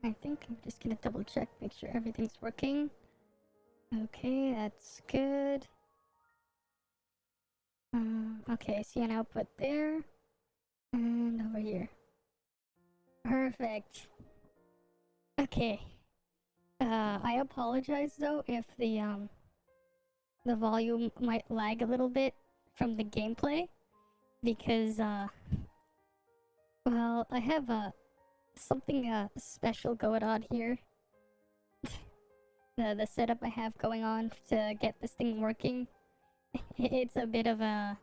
I think I'm just gonna double check, make sure everything's working. Okay, that's good. Okay, see an output there. And over here. Perfect. Okay. I apologize though if the volume might lag a little bit from the gameplay because well, I have something special going on here. The setup I have going on to get this thing working. It's a bit of a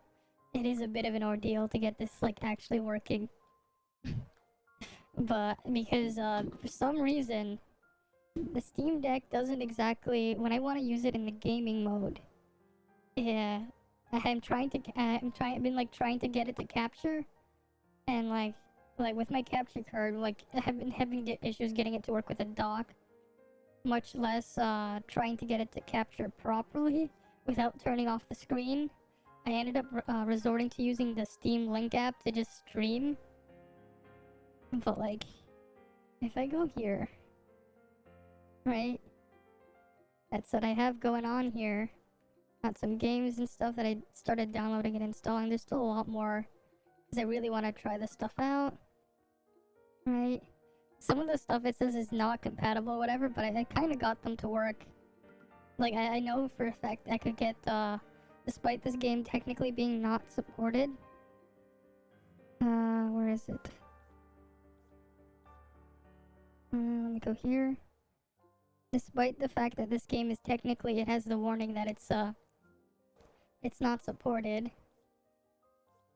it is a bit of an ordeal to get this like actually working. But because for some reason the Steam Deck doesn't exactly when I want to use it in the gaming mode. Yeah, I've been like trying to get it to capture, and like with my capture card, like I have been having issues getting it to work with a dock, much less trying to get it to capture properly without turning off the screen. I ended up resorting to using the Steam Link app to just stream. But like, if I go here, right, that's what I have going on here. Got some games and stuff that I started downloading and installing. There's still a lot more because I really want to try this stuff out. Right? Some of the stuff it says is not compatible or whatever, but I kind of got them to work. Like, I know for a fact I could get, despite this game technically being not supported. Where is it? Let me go here. Despite the fact that this game is technically, it has the warning that it's not supported.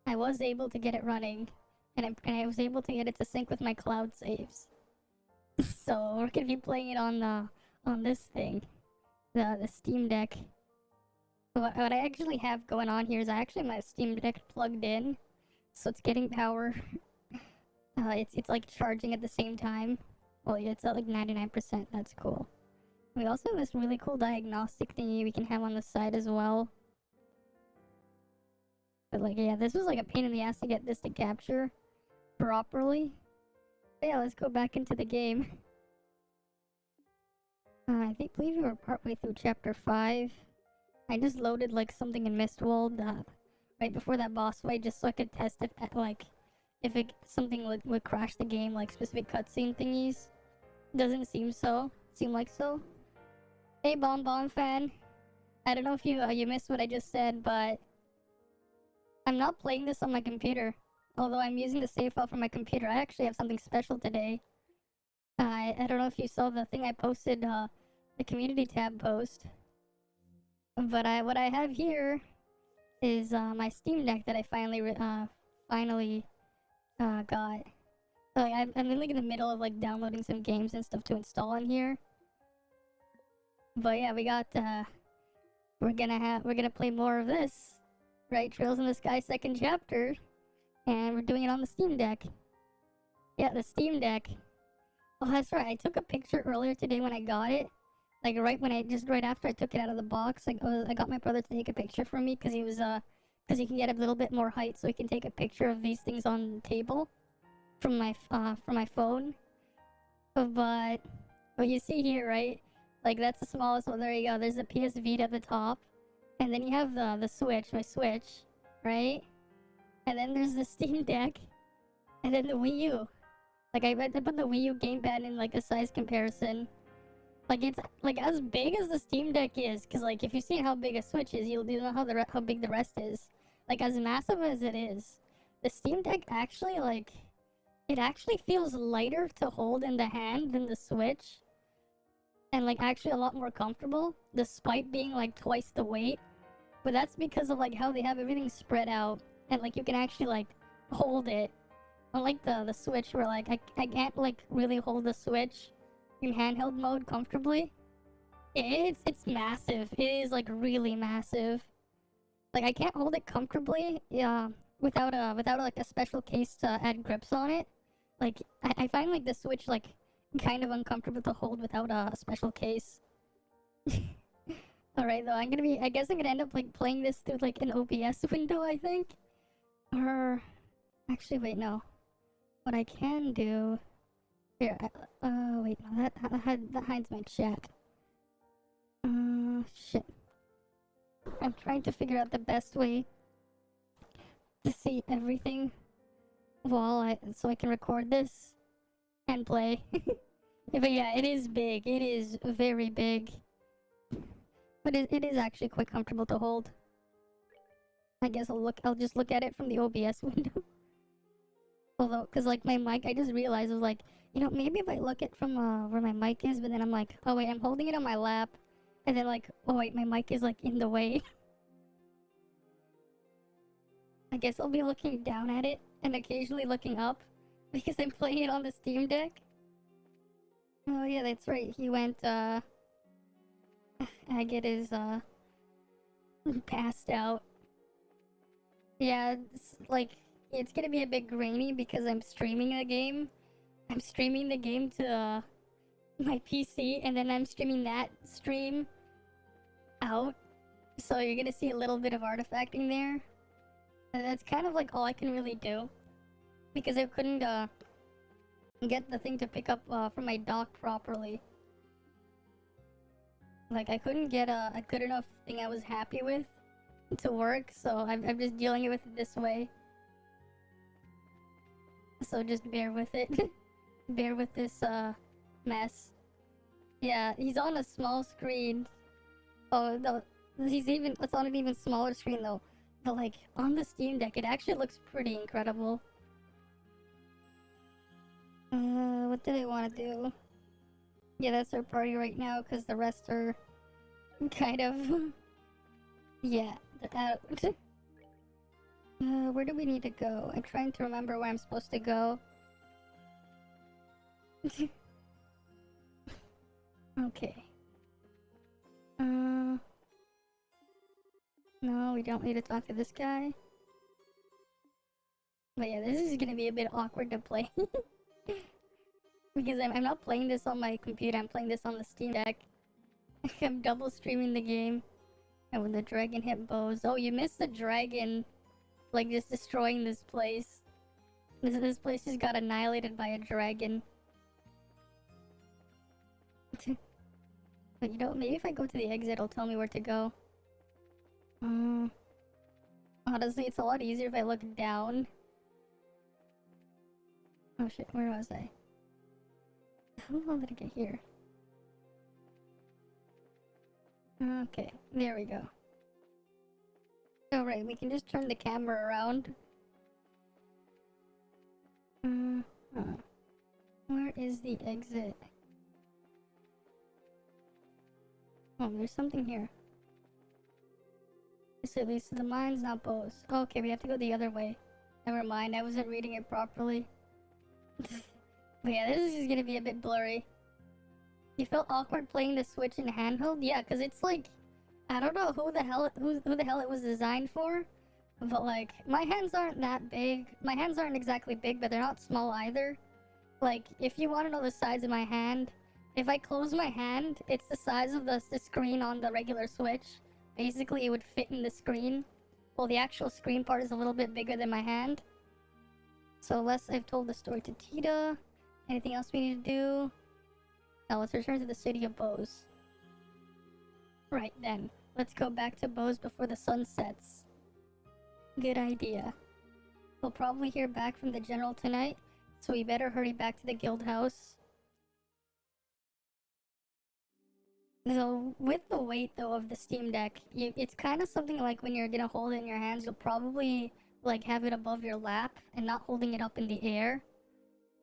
I was able to get it running, and I was able to get it to sync with my cloud saves. So we're gonna be playing it on this thing, the Steam Deck. What I actually have going on here is I actually have my Steam Deck plugged in, so it's getting power. It's like charging at the same time. Well, yeah, it's at like 99%. That's cool. We also have this really cool diagnostic thingy we can have on the side as well. But like, yeah, this was like a pain in the ass to get this to capture properly. But yeah, let's go back into the game. I believe we were partway through chapter 5. I just loaded like something in Mistwald right before that boss fight just so I could test if something would crash the game, like specific cutscene thingies. Doesn't seem like so. Hey, Bomb Bomb fan. I don't know if you missed what I just said, but I'm not playing this on my computer. Although I'm using the save file from my computer, I actually have something special today. I don't know if you saw the thing I posted, the community tab post. But what I have here is my Steam Deck that I finally got. So like, I'm in like in the middle of like downloading some games and stuff to install on here. But yeah, we're gonna play more of this, right? Trails in the Sky second chapter, and we're doing it on the Steam Deck. Yeah, the Steam Deck. Oh, that's right. I took a picture earlier today when I got it. Like right after I took it out of the box, like I got my brother to take a picture for me because he can get a little bit more height, so he can take a picture of these things on the table from my phone. But what you see here, right? Like that's the smallest one. There you go. There's the PS Vita at the top, and then you have the Switch, my Switch, right? And then there's the Steam Deck, and then the Wii U. Like I put the Wii U gamepad in like a size comparison. Like it's like as big as the Steam Deck is, cause like if you see how big a Switch is, you'll know how big the rest is. Like as massive as it is, the Steam Deck actually it actually feels lighter to hold in the hand than the Switch, and like actually a lot more comfortable, despite being like twice the weight. But that's because of like how they have everything spread out, and like you can actually like hold it. Unlike the Switch, where like I can't like really hold the Switch in handheld mode comfortably. It's massive. It is like really massive. Like I can't hold it comfortably, without like a special case to add grips on it. Like I find like the Switch like kind of uncomfortable to hold without a special case. Alright though, I guess I'm gonna end up like playing this through like an OBS window, I think. Or actually wait, no. What I can do Here, wait, no, that hides my chat. Shit. I'm trying to figure out the best way to see everything so I can record this and play. But yeah, it is big. It is very big. But it is actually quite comfortable to hold. I guess I'll just look at it from the OBS window. Although, cause like my mic, I just realized I was like, you know, maybe if I look at from where my mic is, but then I'm like, oh wait, I'm holding it on my lap, and then like, oh wait, my mic is like in the way. I guess I'll be looking down at it and occasionally looking up because I'm playing it on the Steam Deck. Oh yeah, that's right. He went Agate is passed out. Yeah, it's gonna be a bit grainy because I'm streaming the game. I'm streaming the game to my PC, and then I'm streaming that stream out. So you're gonna see a little bit of artifacting there. And that's kind of like all I can really do, because I couldn't get the thing to pick up from my dock properly. Like I couldn't get a good enough thing I was happy with to work, so I'm just dealing with it this way. So just bear with it. Bear with this mess. Yeah, he's on a small screen. Oh no, it's on an even smaller screen though. But like on the Steam Deck, it actually looks pretty incredible. What do they want to do? Yeah, that's our party right now because the rest are kind of yeah, they're out. Where do we need to go? I'm trying to remember where I'm supposed to go. Okay. No, we don't need to talk to this guy. But yeah, this is gonna be a bit awkward to play. Because I'm not playing this on my computer, I'm playing this on the Steam Deck. I'm double streaming the game. And when the dragon hit bows. Oh, you missed the dragon. Like, just destroying this place. This place just got annihilated by a dragon. But you know, maybe if I go to the exit, it'll tell me where to go. Honestly, it's a lot easier if I look down. Oh shit, where was I? How long did I get here? Okay, there we go. Alright, we can just turn the camera around. Where is the exit? Oh, there's something here. So at least the mines, not bows. Okay, we have to go the other way. Never mind, I wasn't reading it properly. But yeah, this is gonna be a bit blurry. You felt awkward playing the Switch in handheld? Yeah, cause it's like, I don't know who the hell it was designed for, but like my hands aren't that big. My hands aren't exactly big, but they're not small either. Like if you want to know the size of my hand, if I close my hand, it's the size of the screen on the regular Switch. Basically, it would fit in the screen. Well, the actual screen part is a little bit bigger than my hand. So unless I've told the story to Tita, anything else we need to do? Now let's return to the city of Bows. Right then, let's go back to Bows before the sun sets. Good idea. We'll probably hear back from the general tonight, so we better hurry back to the guild house. So, with the weight though of the Steam Deck, it's kind of something like when you're gonna hold it in your hands, you'll probably like have it above your lap and not holding it up in the air,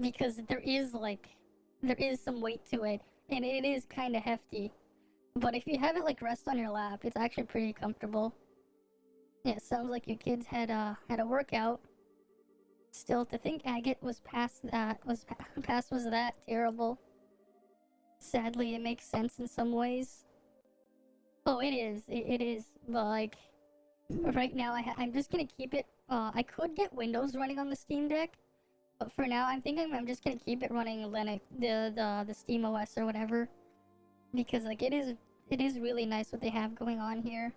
because there is some weight to it, and it is kind of hefty. But if you have it like rest on your lap, it's actually pretty comfortable. Yeah, sounds like your kids had a workout. Still, to think Agate was past that was that terrible. Sadly, it makes sense in some ways. Oh, it is. It is. But like, right now, I'm just gonna keep it. I could get Windows running on the Steam Deck, but for now, I'm thinking I'm just gonna keep it running Linux, the Steam OS or whatever, because like it is really nice what they have going on here.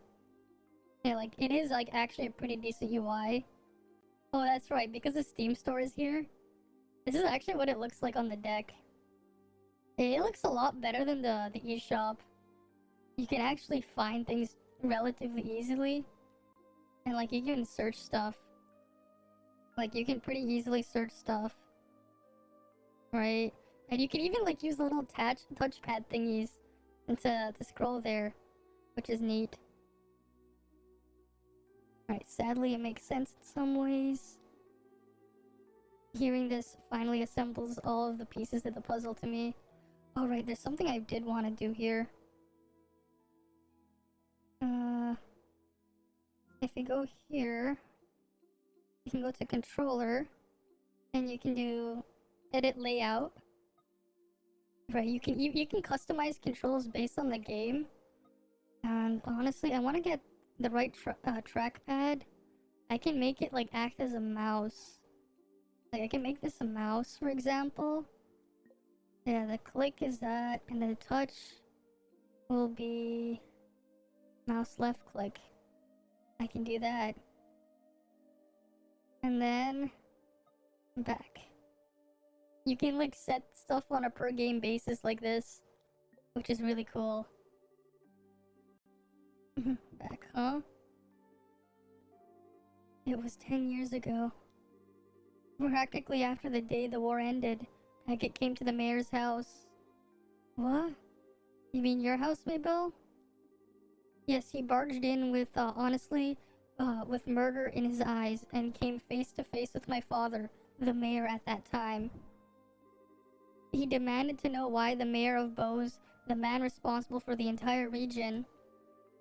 Yeah, like it is like actually a pretty decent UI. Oh, that's right. Because the Steam store is here. This is actually what it looks like on the deck. It looks a lot better than the eShop. You can actually find things relatively easily. And like you can search stuff. Like you can pretty easily search stuff. Right? And you can even like use the little touchpad thingies to scroll there, which is neat. Alright, sadly it makes sense in some ways. Hearing this finally assembles all of the pieces of the puzzle to me. Alright, there's something I did want to do here. If you go here, you can go to controller, and you can do edit layout. Right, you can customize controls based on the game. And honestly, I want to get the right trackpad. I can make it like act as a mouse. Like I can make this a mouse, for example. Yeah, the click is that, and the touch will be mouse left click. I can do that. And then back. You can like set stuff on a per game basis like this, which is really cool. Back, huh? It was 10 years ago. Practically after the day the war ended, Hackett came to the mayor's house. What? You mean your house, Maybell? Yes, he barged in with, with murder in his eyes, and came face to face with my father, the mayor at that time. He demanded to know why the mayor of Bose, the man responsible for the entire region,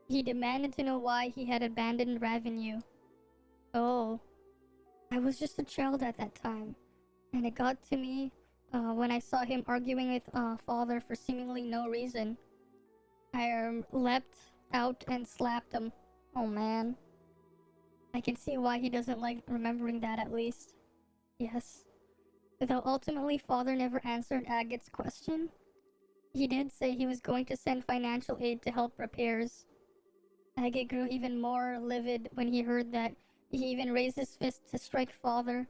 he demanded to know why he had abandoned Ravenue. Oh, I was just a child at that time, and it got to me when I saw him arguing with father for seemingly no reason. I leapt out and slapped him. Oh man. I can see why he doesn't like remembering that at least. Yes. Though ultimately father never answered Agate's question. He did say he was going to send financial aid to help repairs. Agate grew even more livid when he heard that. He even raised his fist to strike father.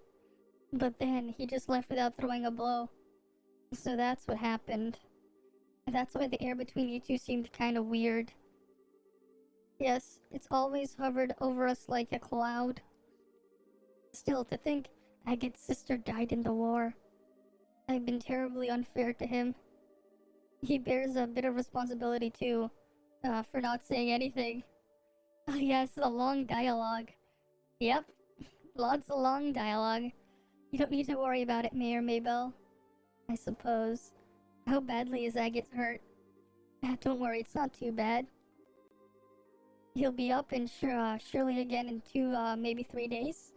But then he just left without throwing a blow. So that's what happened. That's why the air between you two seemed kind of weird. Yes, it's always hovered over us like a cloud. Still, to think Agate's sister died in the war. I've been terribly unfair to him. He bears a bit of responsibility too, for not saying anything. Oh yes, the long dialogue. Yep, lots of long dialogue. You don't need to worry about it, Mayor Maybell. I suppose. How badly is Agate hurt? Don't worry, it's not too bad. He'll be up and surely again in 2, maybe 3 days.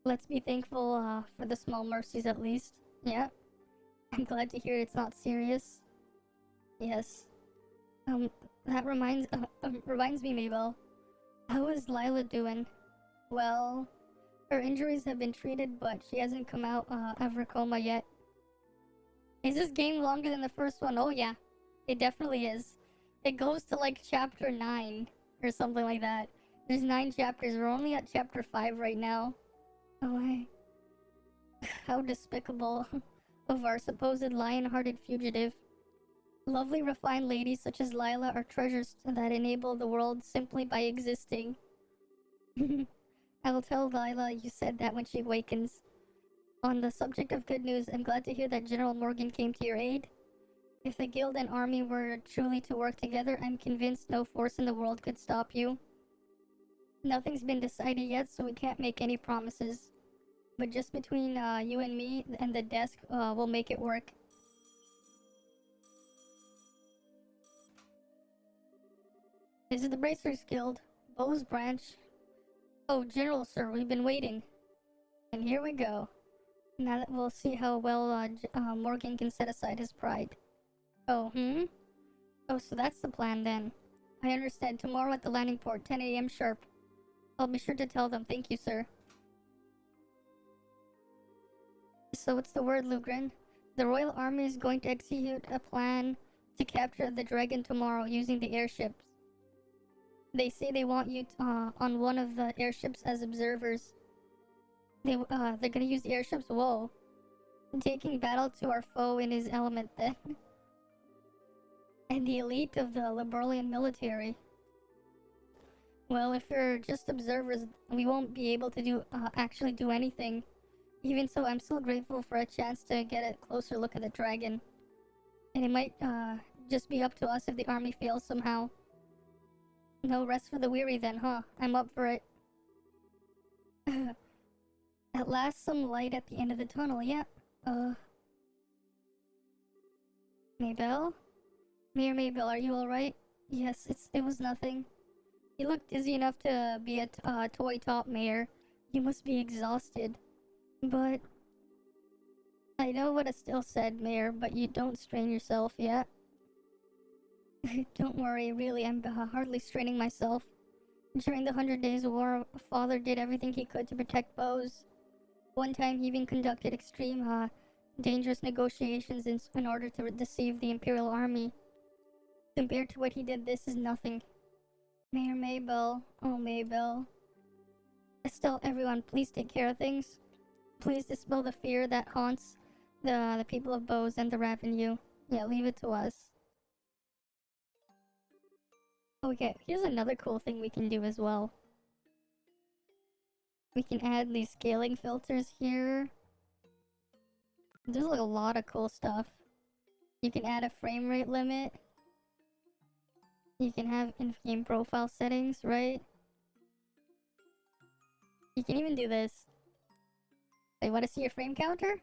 Let's be thankful for the small mercies at least. Yeah. I'm glad to hear it's not serious. Yes. That reminds me, Maybell. How is Lila doing? Well, her injuries have been treated, but she hasn't come out of her coma yet. Is this game longer than the first one? Oh yeah, it definitely is. It goes to like chapter 9 or something like that. There's 9 chapters. We're only at chapter 5 right now. Oh, how despicable of our supposed lion-hearted fugitive. Lovely refined ladies such as Lila are treasures that enable the world simply by existing. I'll tell Lila you said that when she awakens. On the subject of good news, I'm glad to hear that General Morgan came to your aid. If the guild and army were truly to work together, I'm convinced no force in the world could stop you. Nothing's been decided yet, so we can't make any promises. But just between you and me and the desk, we'll make it work. This is the Bracers Guild, Bose branch. Oh, General Sir, we've been waiting. And here we go. Now that we'll see how well Morgan can set aside his pride. Oh, Oh, so that's the plan then. I understand. Tomorrow at the landing port, 10 a.m. sharp. I'll be sure to tell them. Thank you, sir. So what's the word, Lugren? The Royal Army is going to execute a plan to capture the dragon tomorrow using the airships. They say they want you on one of the airships as observers. They're gonna use the airships? Whoa. Taking battle to our foe in his element then. And the elite of the Liberalian military. Well, if we're just observers, we won't be able to actually do anything. Even so, I'm still grateful for a chance to get a closer look at the dragon. And it might, just be up to us if the army fails somehow. No rest for the weary then, huh? I'm up for it. At last, some light at the end of the tunnel, yeah. Maybell? Mayor Maybell, are you alright? Yes, it was nothing. You look dizzy enough to be a toy top mayor. You must be exhausted. But... I know what Estelle said, Mayor, but you don't strain yourself yet. Don't worry, really, I'm hardly straining myself. During the 100 Days War, Father did everything he could to protect Bose. One time he even conducted extreme, dangerous negotiations in order to deceive the Imperial Army. Compared to what he did, this is nothing. Mayor Maybell, oh Maybell. Estelle, everyone, please take care of things. Please dispel the fear that haunts the people of Bose and the revenue. Yeah, leave it to us. Okay, here's another cool thing we can do as well. We can add these scaling filters here. There's like a lot of cool stuff. You can add a frame rate limit. You can have in-game profile settings, right? You can even do this. Oh, you want to see your frame counter?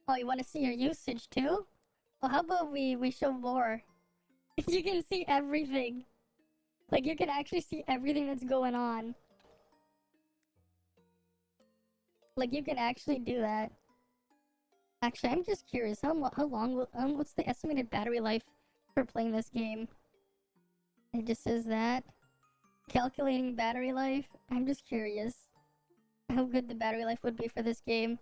Oh, you want to see your usage too? Well, how about we show more? You can see everything. Like, you can actually see everything that's going on. Like, you can actually do that. Actually, I'm just curious, how long will, what's the estimated battery life for playing this game? It just says that. Calculating battery life? I'm just curious how good the battery life would be for this game.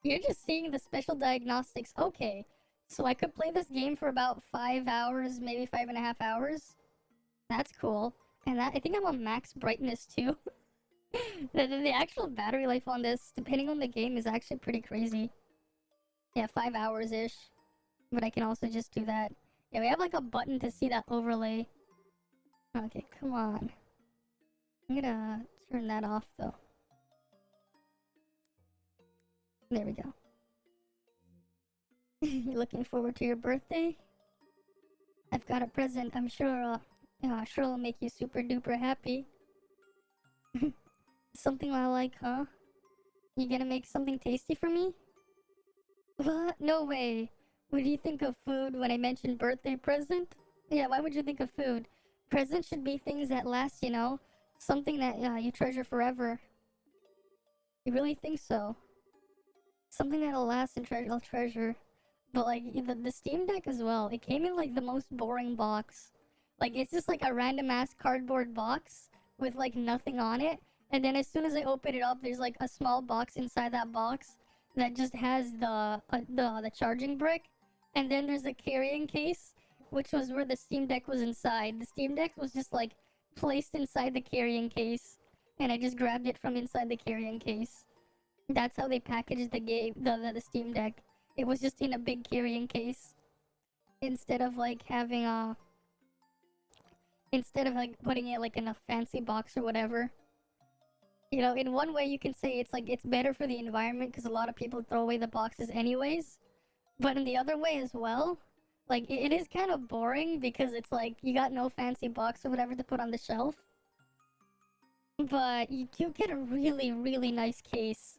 You're just seeing the special diagnostics. Okay, so I could play this game for about 5 hours, maybe 5.5 hours. That's cool. And that, I think I'm on max brightness too. The actual battery life on this, depending on the game, is actually pretty crazy. Yeah, 5 hours-ish. But I can also just do that. Yeah, we have like a button to see that overlay. Okay, come on. I'm gonna turn that off though. There we go. You looking forward to your birthday? I've got a present. I'm sure it'll make you super duper happy. Something I like, huh? You gonna make something tasty for me? What? No way. What do you think of food when I mentioned birthday present? Yeah, why would you think of food? Presents should be things that last, you know? Something that you treasure forever. You really think so? Something that'll last and I'll treasure. But like, the Steam Deck as well, it came in like the most boring box. Like, it's just like a random ass cardboard box with like nothing on it. And then as soon as I open it up, there's like a small box inside that box that just has the charging brick. And then there's a carrying case, which was where the Steam Deck was inside. The Steam Deck was just like placed inside the carrying case. And I just grabbed it from inside the carrying case. That's how they packaged the game, the Steam Deck. It was just in a big carrying case. Instead of like having instead of like putting it like in a fancy box or whatever. You know, in one way you can say it's like it's better for the environment because a lot of people throw away the boxes anyways. But in the other way as well, like it is kind of boring because it's like you got no fancy box or whatever to put on the shelf. But you do get a really, really nice case.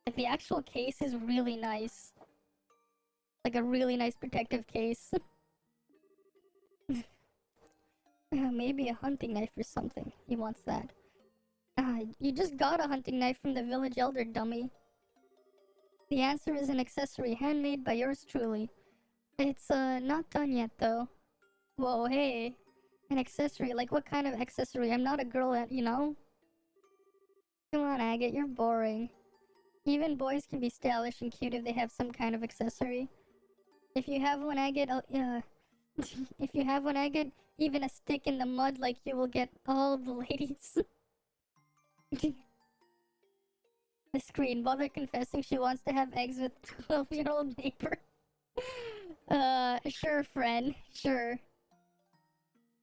Like the actual case is really nice. Like a really nice protective case. Maybe a hunting knife or something. He wants that. You just got a hunting knife from the village elder, dummy. The answer is an accessory handmade by yours truly. It's, not done yet, though. Whoa, hey. An accessory? Like, what kind of accessory? I'm not a girl, you know? Come on, Agate, you're boring. Even boys can be stylish and cute if they have some kind of accessory. If you have one, Agate, if you have one, Agate, even a stick in the mud like you will get all the ladies. the screen while they're confessing she wants to have eggs with 12-year-old neighbor. Sure, friend. Sure.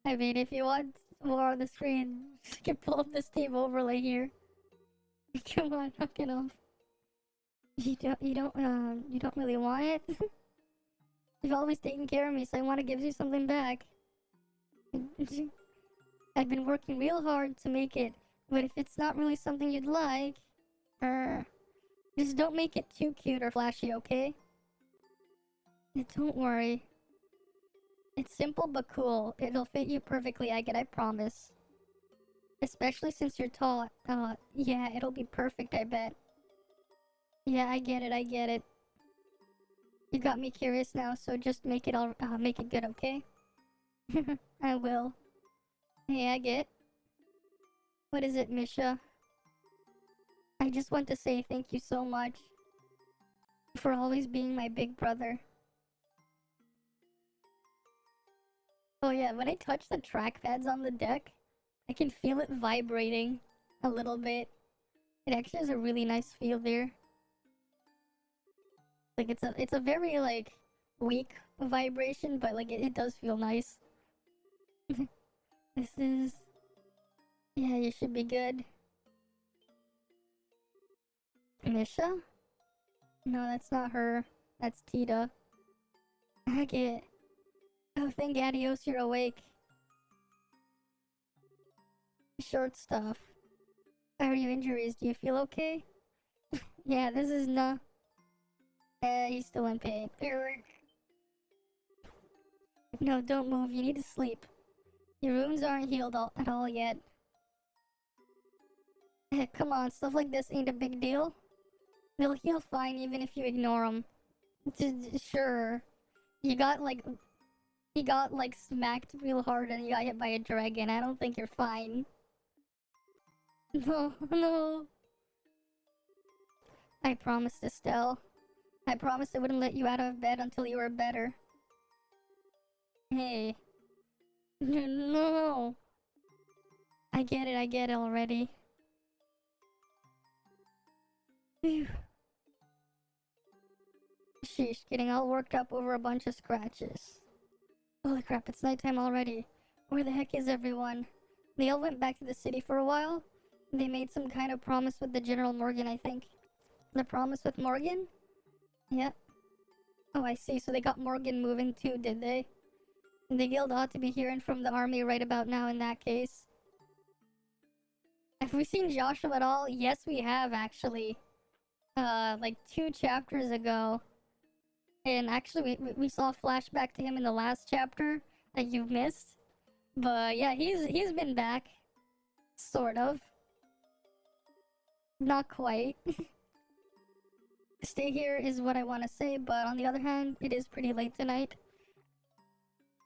I mean, if you want more on the screen, you can pull up the Steam overlay here. Come on, knock it off. You don't really want it? You've always taken care of me, so I want to give you something back. I've been working real hard to make it, but if it's not really something you'd like, just don't make it too cute or flashy, okay? Don't worry. It's simple but cool. It'll fit you perfectly, I promise. Especially since you're tall. Yeah, it'll be perfect, I bet. Yeah, I get it. You got me curious now, so just make it good, okay? I will. Hey, I get. What is it, Misha? I just want to say thank you so much for always being my big brother. Oh yeah, when I touch the trackpads on the deck, I can feel it vibrating a little bit. It actually has a really nice feel there. Like it's a very like weak vibration, but like it does feel nice. This is... Yeah, you should be good. Misha? No, that's not her. That's Tita. I get... Oh, thank Adios, you're awake. Short stuff. How are your injuries? Do you feel okay? Yeah, this is not... he's still in pain. No, don't move. You need to sleep. Your wounds aren't healed at all yet. Come on, stuff like this ain't a big deal. They'll heal fine even if you ignore them. Sure. You got like smacked real hard and you got hit by a dragon. I don't think you're fine. No, no. I promised, Estelle. I promised I wouldn't let you out of bed until you were better. Hey. No. I get it already. Phew. Sheesh, getting all worked up over a bunch of scratches. Holy crap, it's nighttime already. Where the heck is everyone? They all went back to the city for a while. They made some kind of promise with the General Morgan, I think. The promise with Morgan? Yep. Oh, I see. So they got Morgan moving too, did they? The guild ought to be hearing from the army right about now in that case. Have we seen Joshua at all? Yes, we have, actually. Like 2 chapters ago. And actually, we saw a flashback to him in the last chapter that you missed. But yeah, he's been back. Sort of. Not quite. Stay here is what I want to say, but on the other hand, it is pretty late tonight.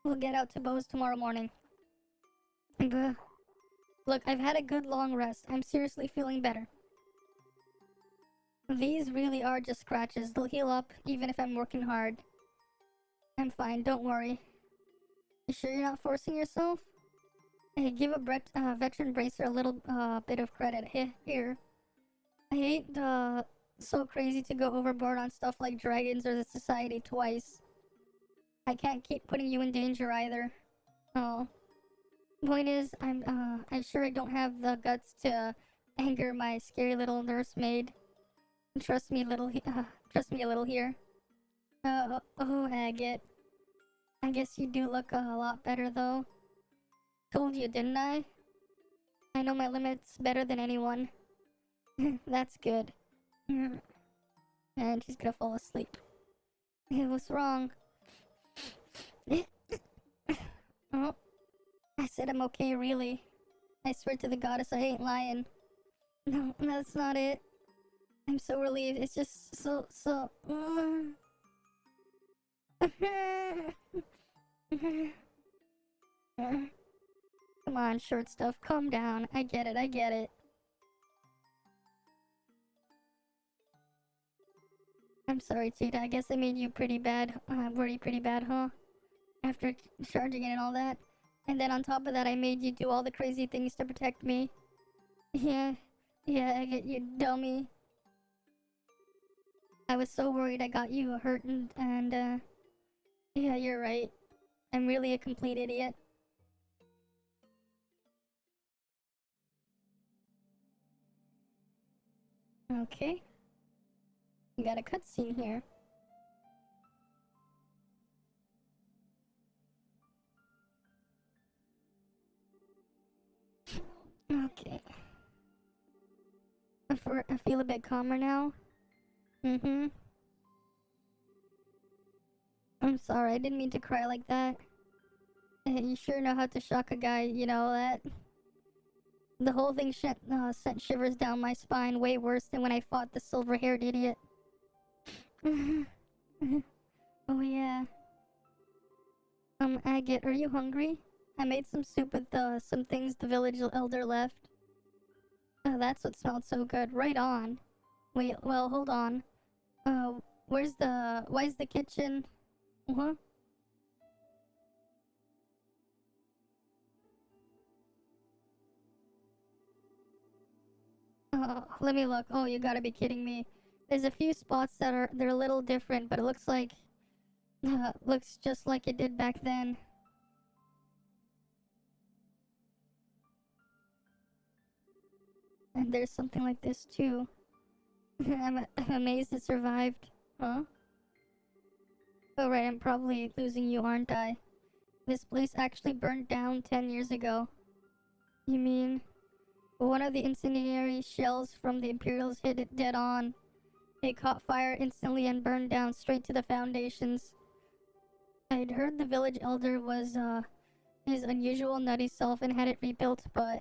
We'll get out to Bose tomorrow morning. Look, I've had a good long rest. I'm seriously feeling better. These really are just scratches. They'll heal up, even if I'm working hard. I'm fine, don't worry. You sure you're not forcing yourself? Hey, give a veteran bracer a little bit of credit. Here. I ain't so crazy to go overboard on stuff like dragons or the society twice. I can't keep putting you in danger either. Oh. Point is, I'm sure I don't have the guts to anger my scary little nursemaid. Trust me a little here. Oh, Agate. I guess you do look a lot better though. Told you, didn't I? I know my limits better than anyone. That's good. And she's gonna fall asleep. What's wrong? Oh, I said I'm okay, really. I swear to the goddess I ain't lying. No, that's not it. I'm so relieved. It's just so. Come on, short stuff. Calm down. I get it. I'm sorry, Tita. I guess I made you pretty bad. Worry pretty bad, huh? After charging it and all that. And then on top of that, I made you do all the crazy things to protect me. Yeah, I get you, dummy. I was so worried I got you hurt and yeah, you're right. I'm really a complete idiot. Okay. We got a cutscene here. Okay. I feel a bit calmer now. Mm-hmm. I'm sorry, I didn't mean to cry like that. You sure know how to shock a guy, you know that? The whole thing sent shivers down my spine way worse than when I fought the silver-haired idiot. Oh yeah. Agate, are you hungry? I made some soup with some things the village elder left. That's what smelled so good. Right on. Wait, well, hold on. Why's the kitchen? Huh? Let me look. Oh, you gotta be kidding me. There's a few spots they're a little different, but it looks like, looks just like it did back then. And there's something like this too. I'm amazed it survived. Huh? Oh right, I'm probably losing you, aren't I? This place actually burned down 10 years ago. You mean one of the incendiary shells from the Imperials hit it dead on? It caught fire instantly and burned down straight to the foundations. I'd heard the village elder was his unusual nutty self and had it rebuilt, but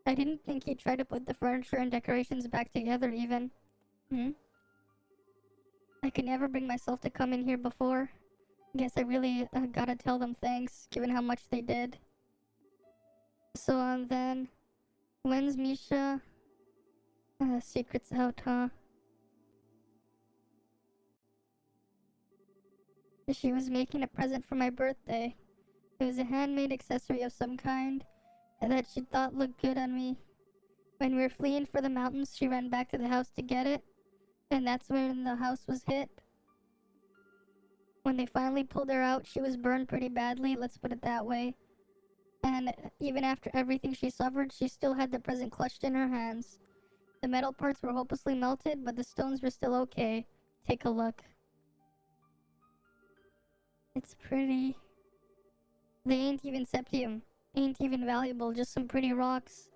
I didn't think he'd try to put the furniture and decorations back together even. Hmm? I could never bring myself to come in here before. Guess I really gotta tell them thanks, given how much they did. So then, when's Misha? Secret's out, huh? She was making a present for my birthday. It was a handmade accessory of some kind that she thought looked good on me. When we were fleeing for the mountains, she ran back to the house to get it, and that's when the house was hit. When they finally pulled her out, she was burned pretty badly, let's put it that way. And even after everything she suffered, she still had the present clutched in her hands. The metal parts were hopelessly melted, but the stones were still okay. Take a look. It's pretty. They ain't even septium. Ain't even valuable, just some pretty rocks.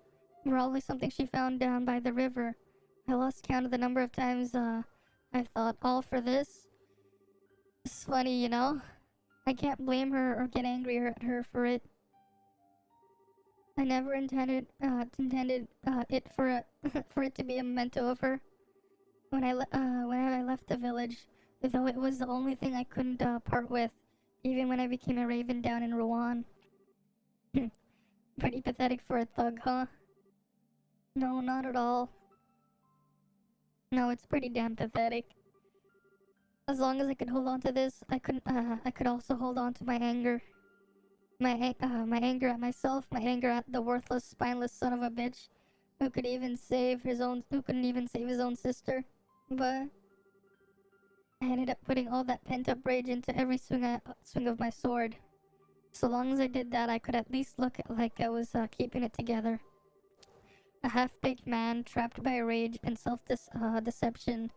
Probably something she found down by the river. I lost count of the number of times, I thought, all for this? It's funny, you know? I can't blame her or get angry at her for it. I never intended it for for it to be a memento of her. When I left the village, though it was the only thing I couldn't part with, even when I became a raven down in Rouen. Pretty pathetic for a thug, huh? No, not at all. No, it's pretty damn pathetic. As long as I could hold on to this, I could also hold on to my anger. My anger at myself, my anger at the worthless, spineless son of a bitch who couldn't even save his own sister. But I ended up putting all that pent-up rage into every swing of my sword. So long as I did that, I could at least look like I was keeping it together. A half-baked man trapped by rage and self-deception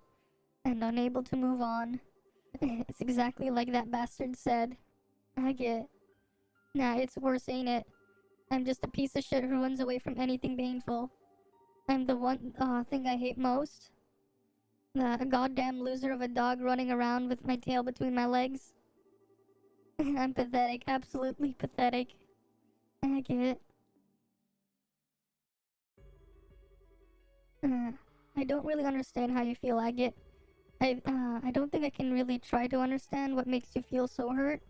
and unable to move on. It's exactly like that bastard said. I get. Nah, it's worse, ain't it? I'm just a piece of shit who runs away from anything painful. I'm the one thing I hate most. The goddamn loser of a dog running around with my tail between my legs. I'm pathetic, absolutely pathetic. I get. I don't really understand how you feel, Agate. I don't think I can really try to understand what makes you feel so hurt,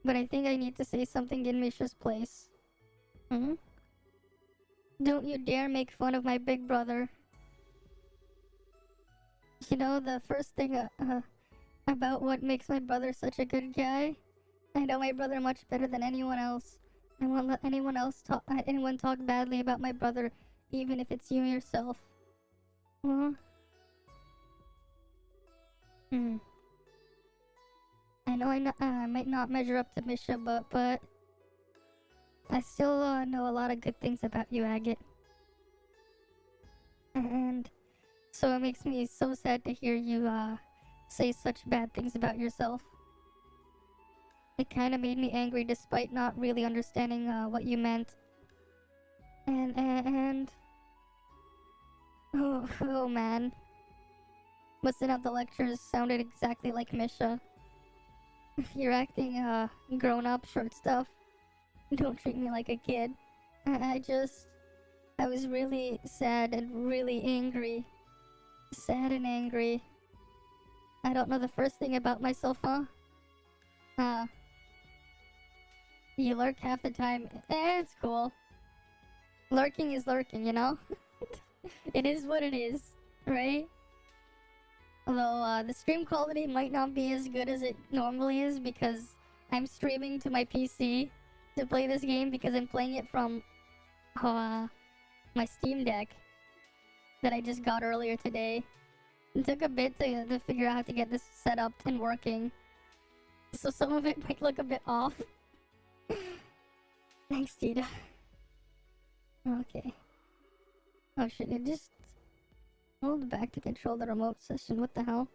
but I think I need to say something in Misha's place. Hmm? Don't you dare make fun of my big brother. You know, the first thing about what makes my brother such a good guy? I know my brother much better than anyone else. I won't let anyone talk badly about my brother, even if it's you yourself. Huh? Hmm. I know I might not measure up to Misha, but I still know a lot of good things about you, Agate. And so it makes me so sad to hear you say such bad things about yourself. It kind of made me angry despite not really understanding what you meant. And oh man. Mustn't have the lectures sounded exactly like Misha. You're acting grown up, short stuff. Don't treat me like a kid. I was really sad and really angry. Sad and angry. I don't know the first thing about myself, huh? Uh, you lurk half the time. It's cool. Lurking is lurking, you know? It is what it is, right? Although, the stream quality might not be as good as it normally is because I'm streaming to my PC to play this game because I'm playing it from, my Steam Deck that I just got earlier today. It took a bit to figure out how to get this set up and working. So some of it might look a bit off. Thanks, Tita. Okay. Oh shit, it just hold back to control the remote session. What the hell?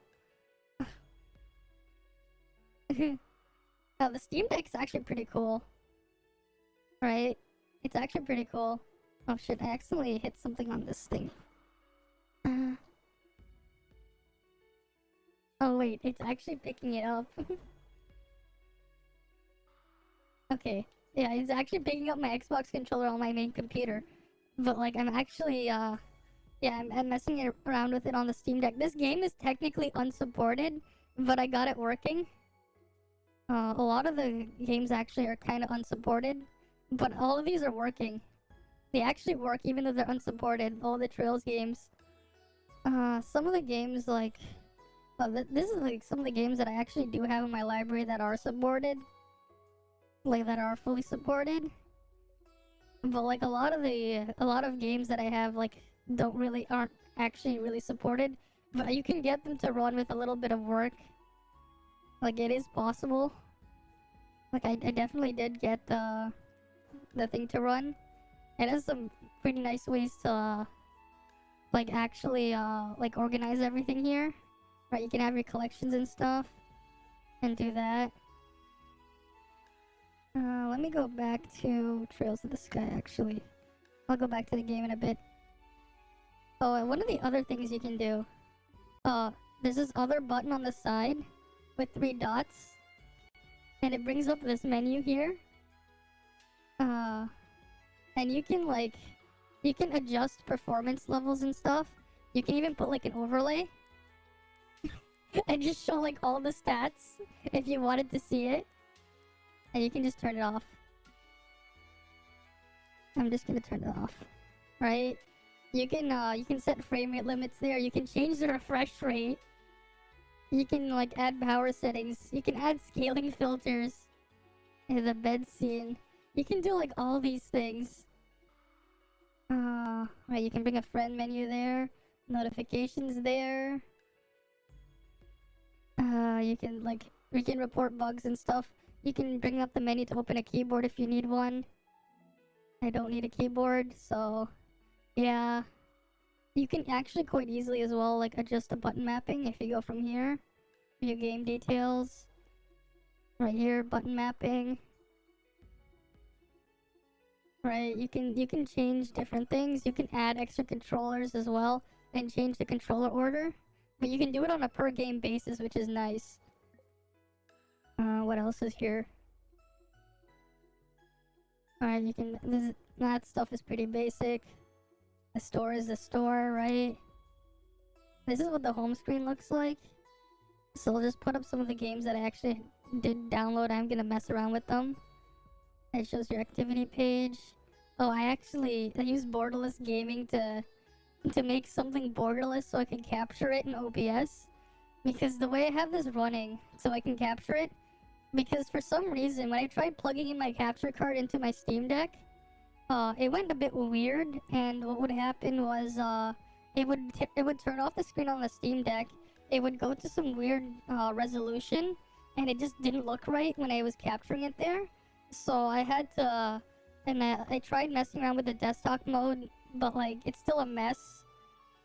Oh, the Steam Deck's actually pretty cool. Right? It's actually pretty cool. Oh shit, I accidentally hit something on this thing. Oh wait, it's actually picking it up. Okay. Yeah, it's actually picking up my Xbox controller on my main computer. But like, I'm actually, yeah, I'm messing around with it on the Steam Deck. This game is technically unsupported, but I got it working. A lot of the games actually are kind of unsupported, but all of these are working. They actually work even though they're unsupported, all the Trails games. Some of the games like... this is like some of the games that I actually do have in my library that are supported. Like, that are fully supported. But like a lot of games that I have like aren't actually really supported. But you can get them to run with a little bit of work. Like, it is possible. Like, I definitely did get the thing to run. It has some pretty nice ways to like actually like organize everything here. Right, you can have your collections and stuff and do that. Let me go back to Trails of the Sky actually. I'll go back to the game in a bit. Oh, and one of the other things you can do. There's this other button on the side with 3 dots. And it brings up this menu here. And you can adjust performance levels and stuff. You can even put like an overlay. And just show like all the stats if you wanted to see it. And you can just turn it off. I'm just gonna turn it off. Right? You can set frame rate limits there. You can change the refresh rate. You can like add power settings. You can add scaling filters in the bed scene. You can do like all these things. Right, you can bring a friend menu there. Notifications there. We can report bugs and stuff. You can bring up the menu to open a keyboard if you need one. I don't need a keyboard, so yeah. You can actually quite easily as well, like, adjust the button mapping if you go from here. View game details. Right here, button mapping. Right, you can change different things. You can add extra controllers as well and change the controller order. But you can do it on a per game basis, which is nice. What else is here? Alright, that stuff is pretty basic. The store is the store, right? This is what the home screen looks like. So I'll just put up some of the games that I actually did download. I'm gonna mess around with them. It shows your activity page. Oh, I use borderless gaming to make something borderless so I can capture it in OBS. Because the way I have this running so I can capture it, because for some reason when I tried plugging in my capture card into my Steam Deck, it went a bit weird, and what would happen was it would turn off the screen on the Steam Deck, it would go to some weird resolution, and it just didn't look right when I was capturing it there. So I had to, and I tried messing around with the desktop mode, but like it's still a mess.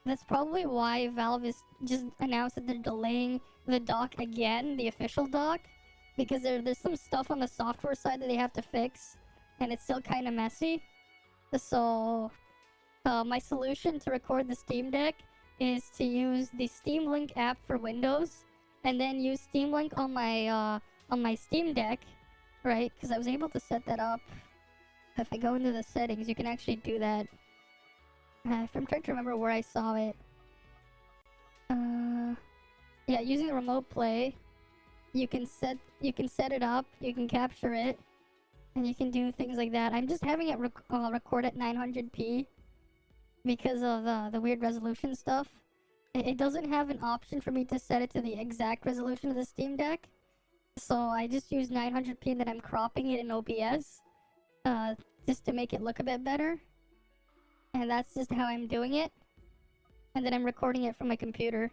That's probably why Valve is just announced that they're delaying the dock again, the official dock, because there's some stuff on the software side that they have to fix, and it's still kind of messy. So my solution to record the Steam Deck is to use the Steam Link app for Windows, and then use Steam Link on my Steam Deck, right? Because I was able to set that up. If I go into the settings, you can actually do that. If I'm trying to remember where I saw it. Yeah, using the remote play, you can set it up, you can capture it, and you can do things like that. I'm just having it record at 900p because of the weird resolution stuff. It doesn't have an option for me to set it to the exact resolution of the Steam Deck, so I just use 900p and then I'm cropping it in OBS, just to make it look a bit better. And that's just how I'm doing it. And then I'm recording it from my computer.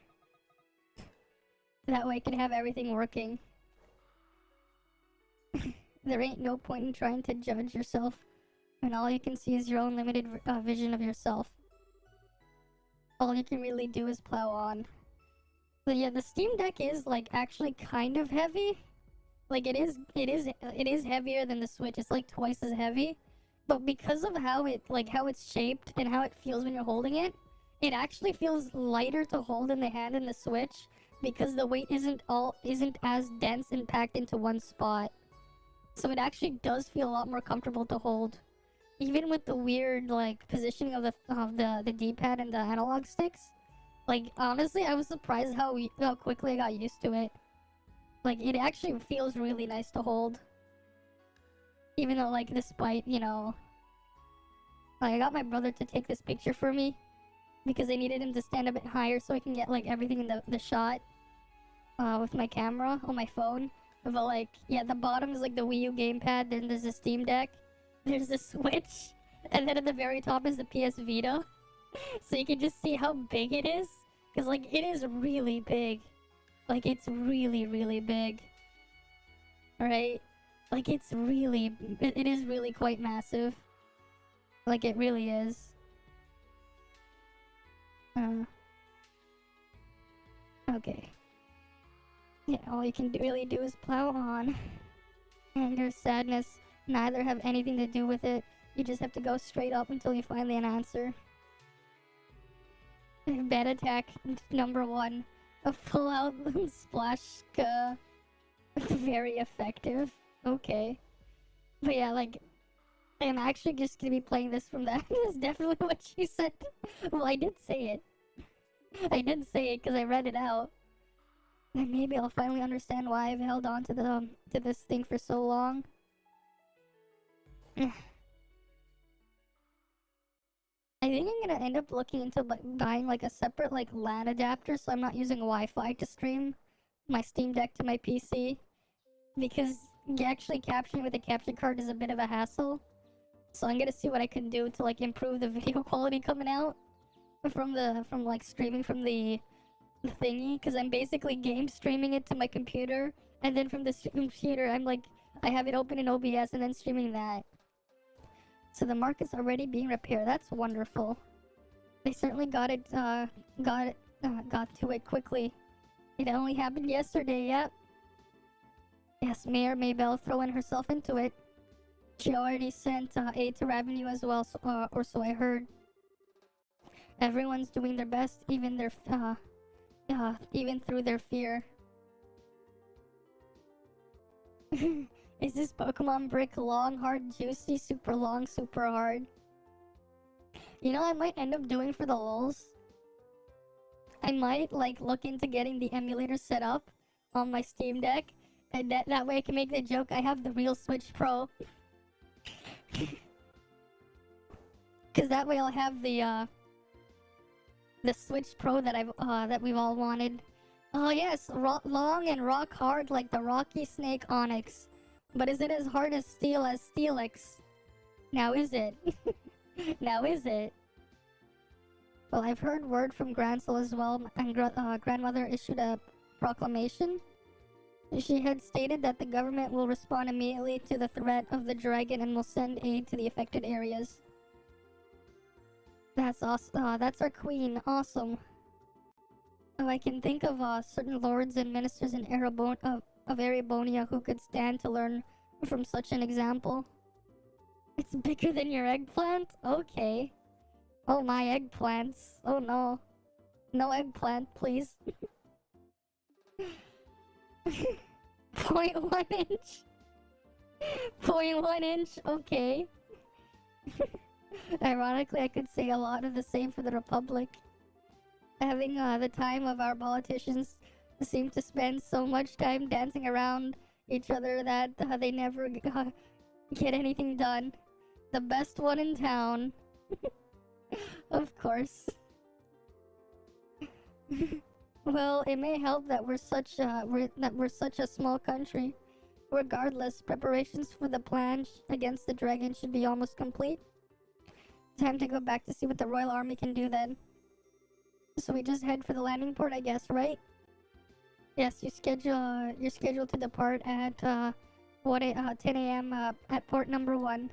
That way I can have everything working. There ain't no point in trying to judge yourself when all you can see is your own limited vision of yourself. All you can really do is plow on. But yeah, the Steam Deck is like actually kind of heavy. Like it is heavier than the Switch. It's like twice as heavy. But because of how it's shaped and how it feels when you're holding it, it actually feels lighter to hold in the hand than the Switch, because the weight isn't as dense and packed into one spot. So it actually does feel a lot more comfortable to hold, even with the weird like positioning of the D-pad and the analog sticks. Like honestly, I was surprised how quickly I got used to it. Like it actually feels really nice to hold. Even though, like, despite, you know... Like, I got my brother to take this picture for me, because I needed him to stand a bit higher so I can get, like, everything in the shot, with my camera on my phone. But, like, yeah, the bottom is, like, the Wii U gamepad, then there's the Steam Deck, there's the Switch, and then at the very top is the PS Vita. So you can just see how big it is, because, like, it is really big. Like, it's really, really big. Right? Like, it is really quite massive. Like, it really is. Okay. Yeah, all you can really do is plow on. Anger, sadness, neither have anything to do with it. You just have to go straight up until you find an answer. Bed attack number 1. A full-out splash, very effective. Okay. But yeah, like, I'm actually just gonna be playing this from that. That's definitely what she said. Well, I did say it. I did say it because I read it out. And maybe I'll finally understand why I've held on to this thing for so long. I think I'm gonna end up looking into buying like a separate like LAN adapter so I'm not using Wi-Fi to stream my Steam Deck to my PC. Because actually capturing with a capture card is a bit of a hassle. So I'm gonna see what I can do to like improve the video quality coming out from like streaming from the thingy, because I'm basically game streaming it to my computer, and then from the computer I have it open in OBS and then streaming that. So the market's already being repaired. That's wonderful. They certainly got to it quickly. It only happened yesterday. Yep. Yes, Mayor Maybell throwing herself into it. She already sent aid to revenue as well, or so I heard. Everyone's doing their best, even through their fear. Is this Pokemon brick long, hard, juicy, super long, super hard? You know, I might end up doing for the lulz. I might like look into getting the emulator set up on my Steam Deck, and that way I can make the joke I have the real Switch Pro. Cause that way I'll have the Switch Pro that we've all wanted. Oh yes, long and rock hard like the Rocky Snake Onyx. But is it as hard as steel as Steelix? Now is it? Now is it? Well, I've heard word from Gransel as well, and grandmother issued a proclamation. She had stated that the government will respond immediately to the threat of the dragon and will send aid to the affected areas. That's awesome. That's our queen. Awesome. Oh, I can think of certain lords and ministers in of Erebonia who could stand to learn from such an example. It's bigger than your eggplant? Okay. Oh, my eggplants. Oh no. No eggplant, please. 0.1 inch. 0.1 inch, okay. Ironically, I could say a lot of the same for the Republic. Having the time of our politicians seem to spend so much time dancing around each other that they never get anything done. The best one in town. Of course. Well, it may help that we're such a small country. Regardless, preparations for the plan against the dragon should be almost complete. Time to go back to see what the Royal Army can do then. So we just head for the landing port, I guess, right? Yes, you're scheduled to depart at 10 a.m. At port number 1.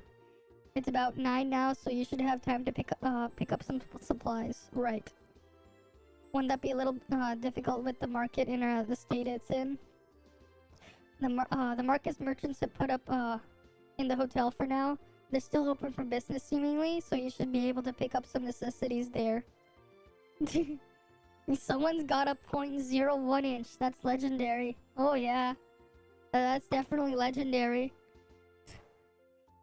It's about 9 now, so you should have time to pick up some supplies. Right. Wouldn't that be a little difficult with the market in the state it's in? The market's merchants have put up in the hotel for now. They're still open for business seemingly, so you should be able to pick up some necessities there. Someone's got a 0.01 inch. That's legendary. Oh yeah. That's definitely legendary.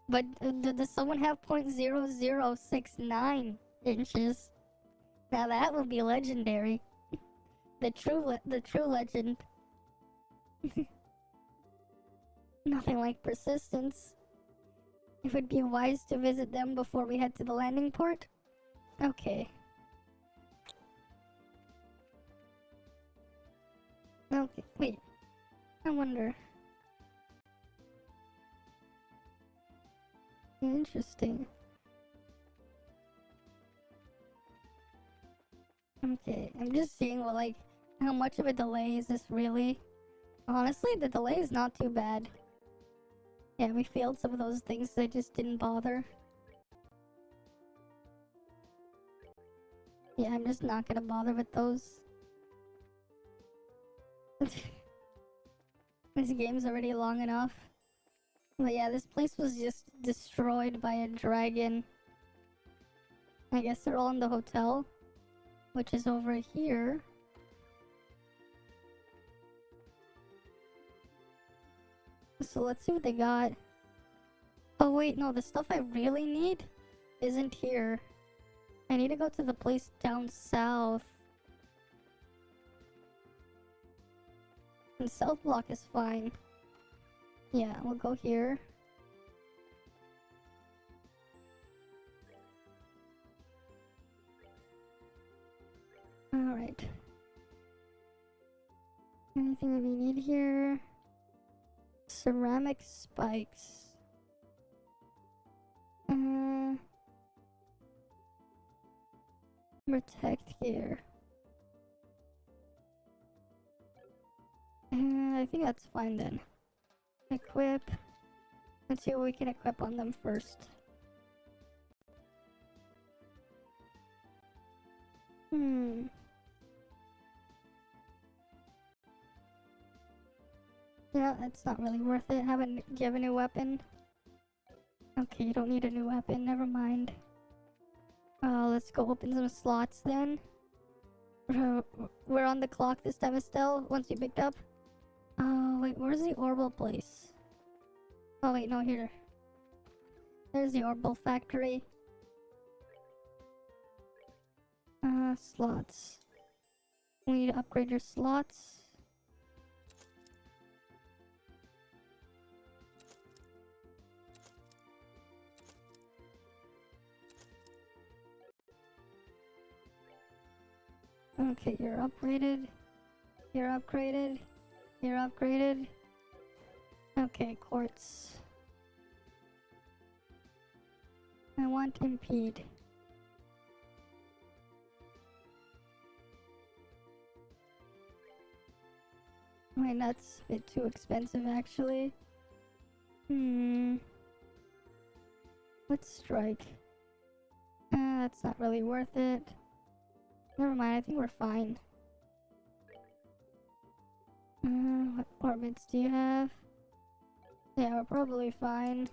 But does someone have 0.0069 inches? Now that would be legendary. The true legend. Nothing like persistence. It would be wise to visit them before we head to the landing port. Okay. Okay, wait. I wonder. Interesting. Okay, I'm just seeing how much of a delay is this really? Honestly, the delay is not too bad. Yeah, we failed some of those things, so I just didn't bother. Yeah, I'm just not gonna bother with those. This game's already long enough. But yeah, this place was just destroyed by a dragon. I guess they're all in the hotel, which is over here. So let's see what they got. Oh wait, no, the stuff I really need isn't here. I need to go to the place down south. And South Block is fine. Yeah, we'll go here. Alright. Anything that we need here? Ceramic spikes. Protect gear. I think that's fine then. Equip. Let's see what we can equip on them first. Yeah, that's not really worth it. Do you have a new weapon? Okay, you don't need a new weapon. Never mind. Let's go open some slots then. We're on the clock this time, Estelle. Once you picked up. Wait, where's the Orbital place? Oh wait, no, here. There's the Orbital factory. Slots. We need to upgrade your slots. Okay, you're upgraded. You're upgraded. You're upgraded. Okay, quartz. I want impede. Wait, that's a bit too expensive, actually. Let's strike. That's not really worth it. Never mind, I think we're fine. What orbits do you have? Yeah, we're probably fine.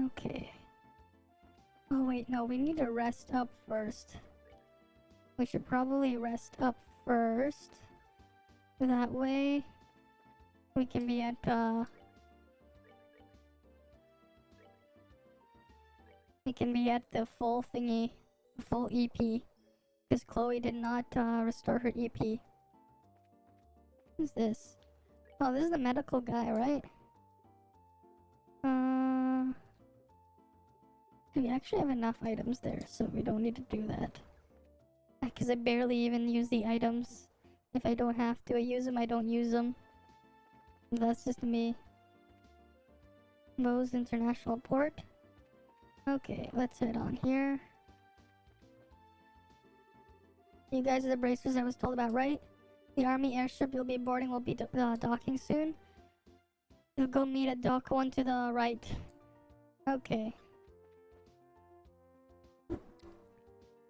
Okay. Oh wait, no, we need to rest up first. We should probably rest up first. That way, we can be at, we can be at the full thingy, full EP. Because Chloe did not, restore her EP. Who's this? Oh, this is the medical guy, right? We actually have enough items there, so we don't need to do that. Because I barely even use the items. If I don't have to, I use them, I don't use them. That's just me. Bose International Port. Okay, let's head on here. You guys are the bracers I was told about, right? The army airship you'll be boarding will be docking soon. You'll go meet at dock 1 to the right. Okay.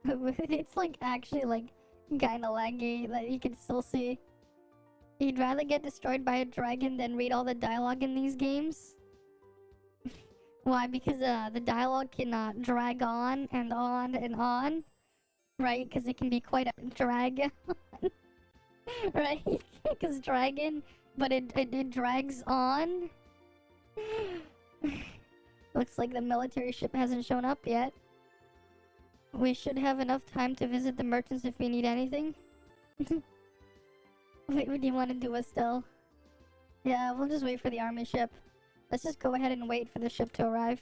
It's like actually like kinda laggy that you can still see. You'd rather get destroyed by a dragon than read all the dialogue in these games? Why? Because the dialogue can drag on and on and on, right? Because it can be quite a drag, right? Because dragon, but it drags on. Looks like the military ship hasn't shown up yet. We should have enough time to visit the merchants if we need anything. Wait, what do you want to do, Estelle? Yeah, we'll just wait for the army ship. Let's just go ahead and wait for the ship to arrive.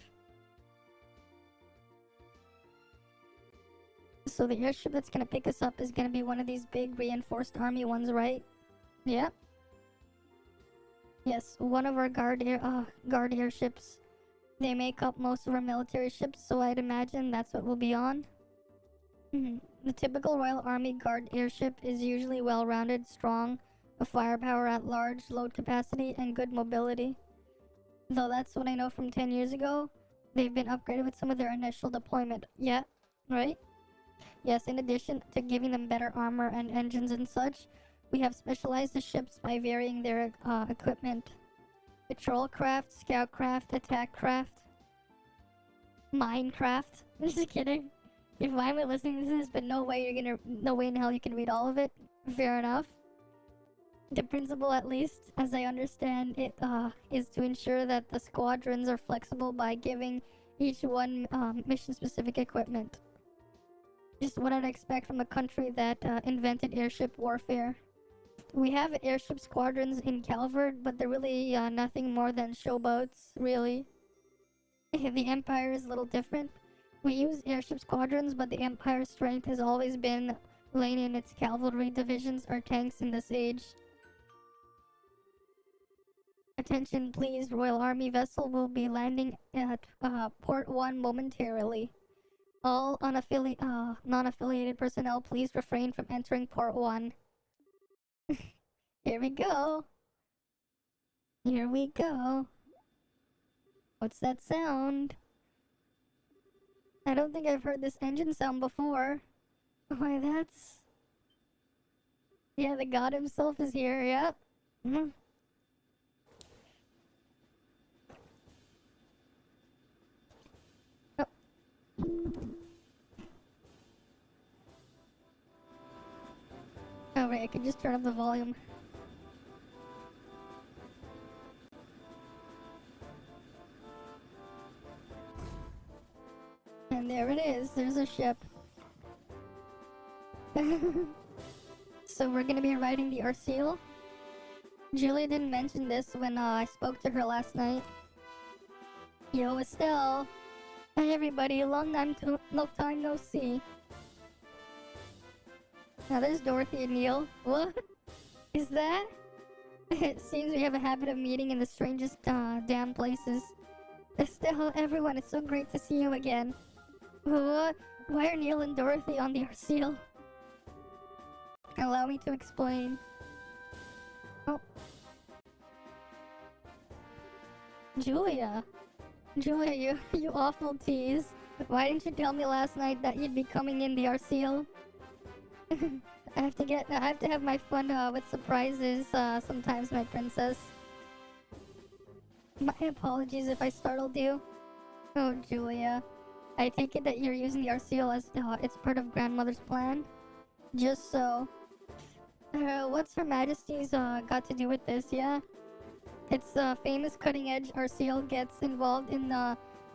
So the airship that's gonna pick us up is gonna be one of these big reinforced army ones, right? Yep. Yes, one of our guard airships. They make up most of our military ships, so I'd imagine that's what we'll be on. The typical Royal Army Guard airship is usually well-rounded, strong, with firepower at large, load capacity, and good mobility. Though that's what I know from 10 years ago. They've been upgraded with some of their initial deployment. Yeah, right? Yes, in addition to giving them better armor and engines and such, we have specialized the ships by varying their equipment. Patrol craft, scout craft, attack craft, minecraft. Just kidding. You're finally listening to this, but no way in hell you can read all of it. Fair enough. The principle, at least, as I understand it, is to ensure that the squadrons are flexible by giving each one mission-specific equipment. Just what I'd expect from a country that invented airship warfare. We have airship squadrons in Calvert, but they're really nothing more than showboats, really. The Empire is a little different. We use airship squadrons, but the Empire's strength has always been laying in its cavalry divisions or tanks in this age. Attention please, Royal Army vessel will be landing at Port 1 momentarily. All non-affiliated personnel, please refrain from entering Port 1. Here we go. Here we go. What's that sound? I don't think I've heard this engine sound before. Why, that's... Yeah, the god himself is here, yep. Oh. Oh, right, I can just turn up the volume. And there it is, there's a ship. So we're gonna be riding the Arcele. Julia didn't mention this when I spoke to her last night. Yo, Estelle. Hi everybody, long time no see. Now there's Dorothy and Neil. What is that? It seems we have a habit of meeting in the strangest damn places. Estelle, everyone, it's so great to see you again. What? Why are Neil and Dorothy on the RCL? Allow me to explain. Oh. Julia, you awful tease. Why didn't you tell me last night that you'd be coming in the RCL? I have to have my fun with surprises sometimes, my princess. My apologies if I startled you. Oh, Julia. I take it that you're using the RCL as it's part of Grandmother's plan? Just so. What's Her Majesty's got to do with this, yeah? It's famous cutting-edge RCL gets involved in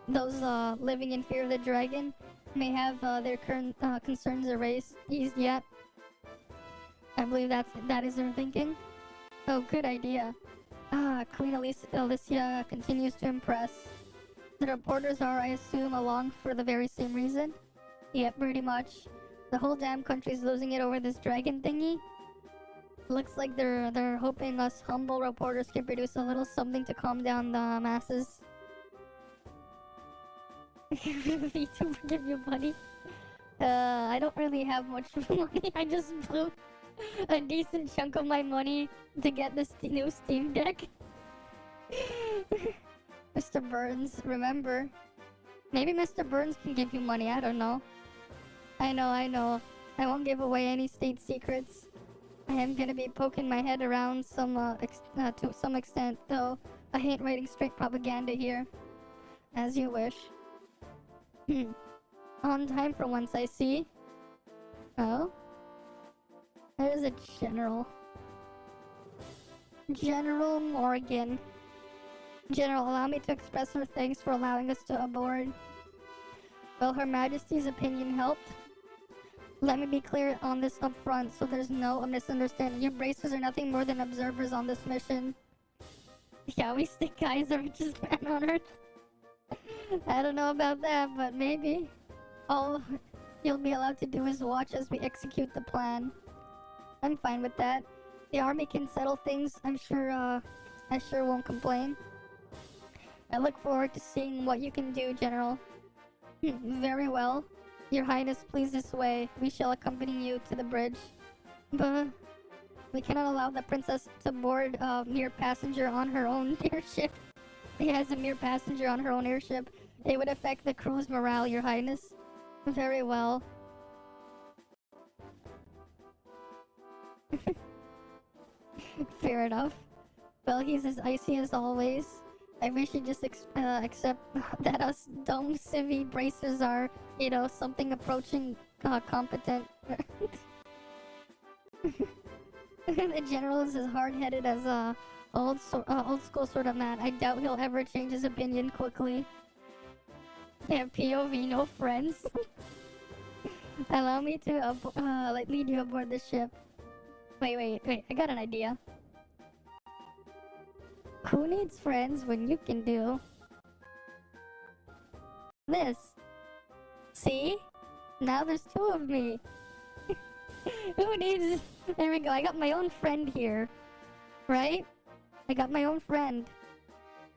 those living in fear of the dragon may have their current concerns eased yet. I believe that is their thinking. Oh, good idea. Queen Alicia continues to impress. The reporters are, I assume, along for the very same reason? Yep, pretty much. The whole damn country's losing it over this dragon thingy. Looks like they're hoping us humble reporters can produce a little something to calm down the masses. Vtuber give you money? I don't really have much money. I just blew a decent chunk of my money to get this new Steam Deck. Mr. Burns, remember? Maybe Mr. Burns can give you money, I don't know. I know. I won't give away any state secrets. I am gonna be poking my head around to some extent, though I hate writing straight propaganda here. As you wish. On time for once, I see. Oh? There's a general. General Morgan. General, allow me to express her thanks for allowing us to aboard. Well, Her Majesty's opinion helped. Let me be clear on this up front so there's no misunderstanding. Your bracers are nothing more than observers on this mission. Yeah, we stick guys the richest man on Earth. I don't know about that, but maybe. All you'll be allowed to do is watch as we execute the plan. I'm fine with that. The army can settle things. I sure won't complain. I look forward to seeing what you can do, General. Very well. Your Highness, please this way. We shall accompany you to the bridge. But we cannot allow the princess to board a mere passenger on her own airship. As a mere passenger on her own airship, it would affect the crew's morale, Your Highness. Very well. Fair enough. Well, he's as icy as always. I wish you'd just accept that us dumb civvy bracers are, something approaching competent. The general is as hard-headed as old school sort of man. I doubt he'll ever change his opinion quickly. Yeah, POV, no friends. Allow me to lead you aboard the ship. Wait, I got an idea. Who needs friends when you can do this? See? Now there's two of me. Who needs... There we go, I got my own friend here. Right? I got my own friend.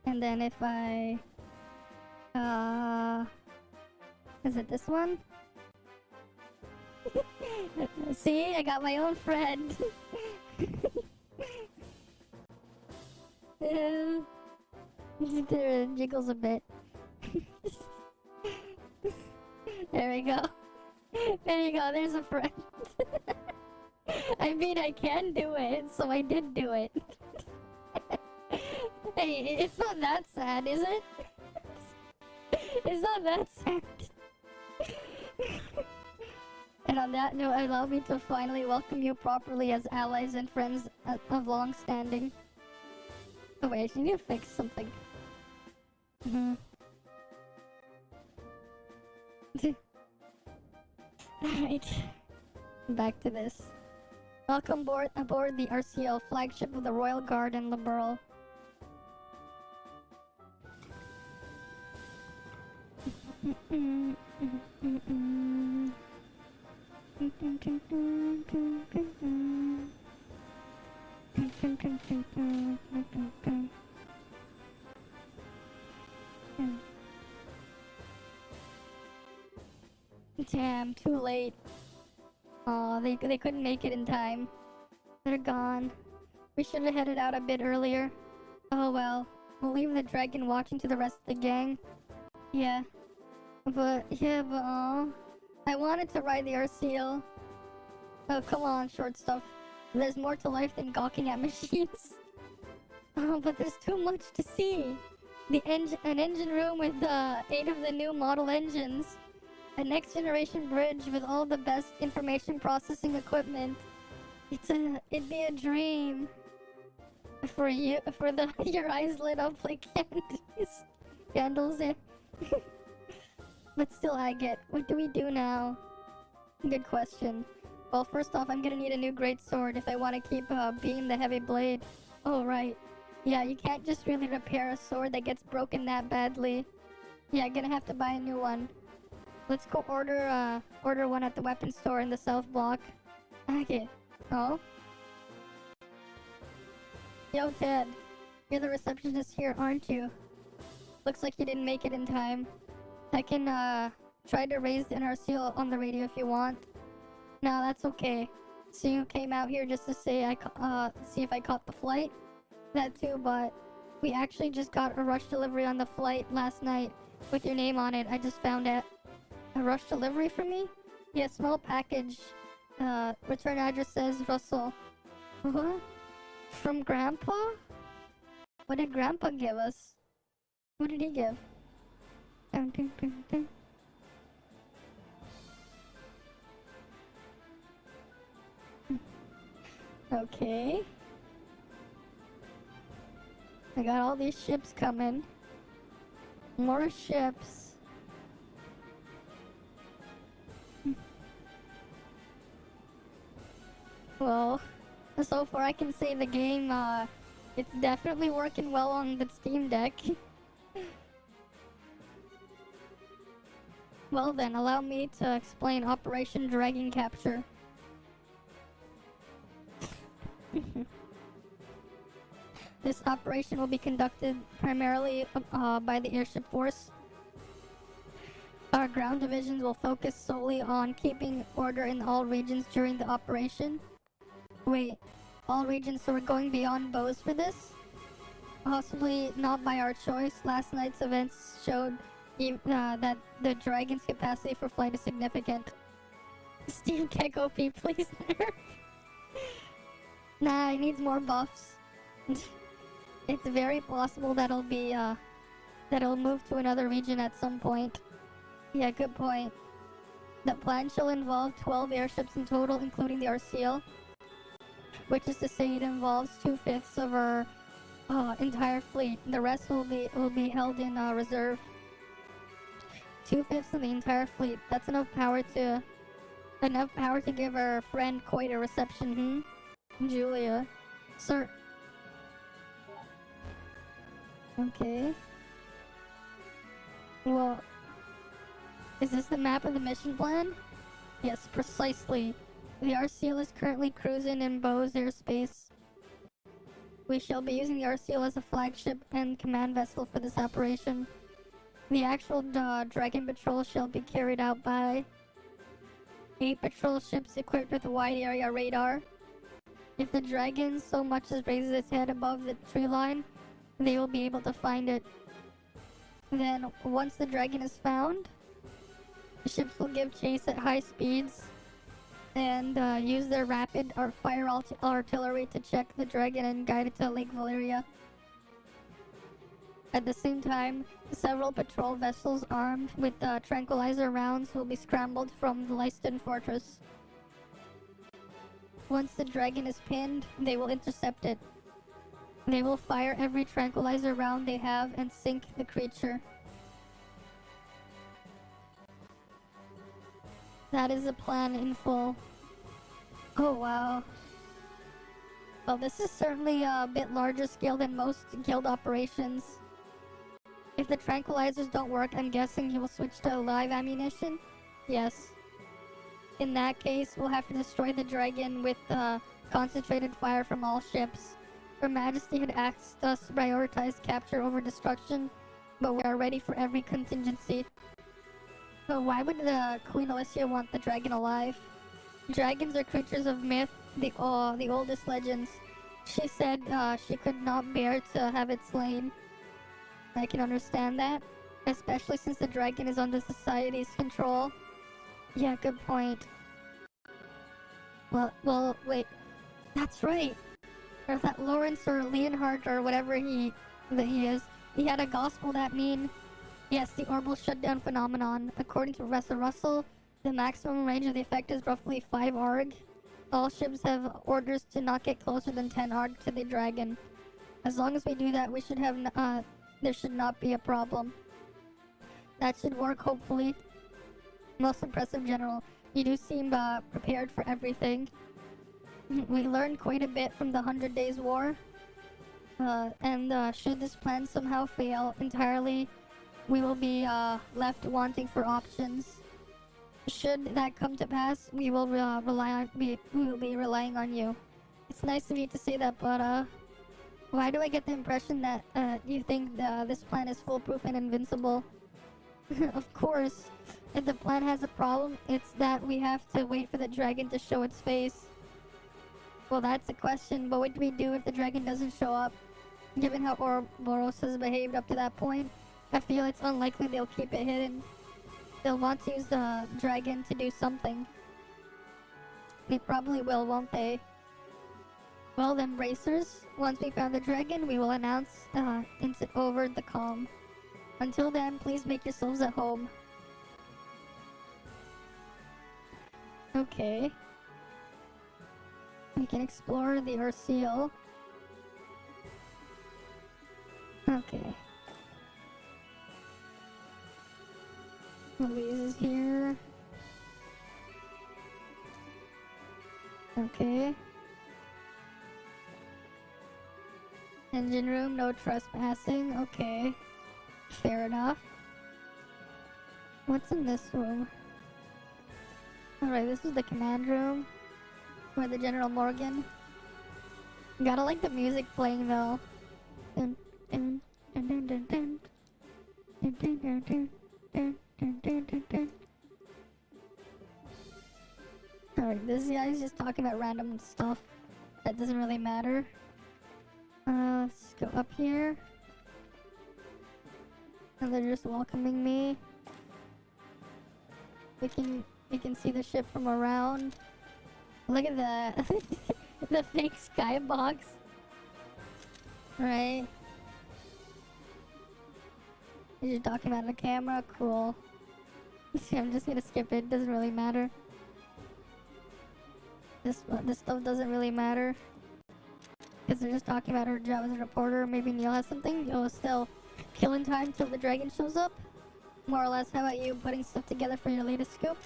And then if I... Is it this one? See? I got my own friend. There jiggles a bit. There we go. There you go, there's a friend. I mean, I can do it, so I did do it. Hey, it's not that sad, is it? It's not that sad. And on that note, allow me to finally welcome you properly as allies and friends of long standing. Oh wait, I need to fix something. Alright. Back to this. Welcome aboard the RCL, flagship of the Royal Guard in Liberl. Damn, too late. Aw, they couldn't make it in time. They're gone. We should have headed out a bit earlier. Oh well. We'll leave the dragon watching to the rest of the gang. Yeah. But I wanted to ride the RCL. Oh, come on, short stuff. There's more to life than gawking at machines. Oh, but there's too much to see. An engine room with 8 of the new model engines. A next generation bridge with all the best information processing equipment. It'd be a dream. For you, your eyes lit up like candles. Yeah. But still, what do we do now? Good question. Well, first off, I'm gonna need a new great sword if I want to keep being the heavy blade. Oh right. Yeah, you can't just really repair a sword that gets broken that badly. Yeah, gonna have to buy a new one. Let's go order one at the weapon store in the south block. Okay. Oh? Yo, Ted. You're the receptionist here, aren't you? Looks like you didn't make it in time. I can, try to raise the NRC on the radio if you want. No, that's okay. So you came out here just to say see if I caught the flight? That too, but we actually just got a rush delivery on the flight last night with your name on it. I just found it. A rush delivery for me? Yeah, small package. Return address says Russell. What? From Grandpa? What did Grandpa give us? What did he give? Dun, dun, dun, dun. Okay. I got all these ships coming. More ships. Well, so far I can say the game, it's definitely working well on the Steam Deck. Well then, allow me to explain Operation Dragon Capture. This operation will be conducted primarily by the airship force. Our ground divisions will focus solely on keeping order in all regions during the operation. Wait, all regions, so we're going beyond bows for this? Possibly not by our choice. Last night's events showed that the Dragon's capacity for flight is significant. Steam Deck OP, please nerf. Nah, it needs more buffs. It's very possible that'll move to another region at some point. Yeah, good point. The plan shall involve 12 airships in total, including the RCL. Which is to say it involves 2/5 of our entire fleet. The rest will be held in reserve. 2/5 of the entire fleet. That's enough power to give our friend Coit a reception, Julia. Sir. Okay. Well, is this the map of the mission plan? Yes, precisely. The RCL is currently cruising in Bose airspace. We shall be using the RCL as a flagship and command vessel for this operation. The actual Dragon patrol shall be carried out by 8 patrol ships equipped with a wide area radar. If the Dragon so much as raises its head above the tree line, they will be able to find it. Then, once the Dragon is found, the ships will give chase at high speeds and use their rapid or fire artillery to check the Dragon and guide it to Lake Valeria. At the same time, several patrol vessels armed with tranquilizer rounds will be scrambled from the Leiston fortress. Once the Dragon is pinned, they will intercept it. They will fire every tranquilizer round they have and sink the creature. That is the plan in full. Oh wow. Well, this is certainly a bit larger scale than most guild operations. If the tranquilizers don't work, I'm guessing he will switch to live ammunition? Yes. In that case, we'll have to destroy the Dragon with concentrated fire from all ships. Her Majesty had asked us to prioritize capture over destruction, but we are ready for every contingency. But why would the Queen Alicia want the dragon alive? Dragons are creatures of myth, the oldest legends. She said she could not bear to have it slain. I can understand that, especially since the dragon is under society's control. Yeah, good point. Well, wait. That's right. Or that Lawrence or Leonhardt or whatever he is, he had a gospel that mean, yes, the orbital shutdown phenomenon. According to Professor Russell, the maximum range of the effect is roughly 5 arg. All ships have orders to not get closer than 10 arg to the dragon. As long as we do that, we should have there should not be a problem. That should work, hopefully. Most impressive, General. You do seem prepared for everything. We learned quite a bit from the 100 Days War. And should this plan somehow fail entirely, we will be left wanting for options. Should that come to pass, we will we will be relying on you. It's nice of you to say that, but why do I get the impression that you think this plan is foolproof and invincible? Of course, if the plan has a problem, it's that we have to wait for the dragon to show its face. Well, that's a question, but what do we do if the dragon doesn't show up? Given how Ouroboros has behaved up to that point, I feel it's unlikely they'll keep it hidden. They'll want to use the dragon to do something. They probably will, won't they? Well then, bracers, once we found the dragon, we will announce over the comm. Until then, please make yourselves at home. Okay. We can explore the Arceal. Okay. Louise is here. Okay. Engine room, no trespassing. Okay. Fair enough. What's in this room? Alright, this is the command room. Where the General Morgan. Gotta like the music playing though. Dun, dun, dun, dun, dun, dun. Dun, dun, dun, dun, dun, dun, dun, dun, dun. Alright, this guy's just talking about random stuff that doesn't really matter. Let's go up here. And they're just welcoming me. We can see the ship from around. Look at the the fake skybox. Right. You're talking about the camera? Cool. I'm just gonna skip it, doesn't really matter. This stuff doesn't really matter. Because they're just talking about her job as a reporter. Maybe Neil has something. Oh, still killing time till the dragon shows up. More or less, how about you putting stuff together for your latest scoop?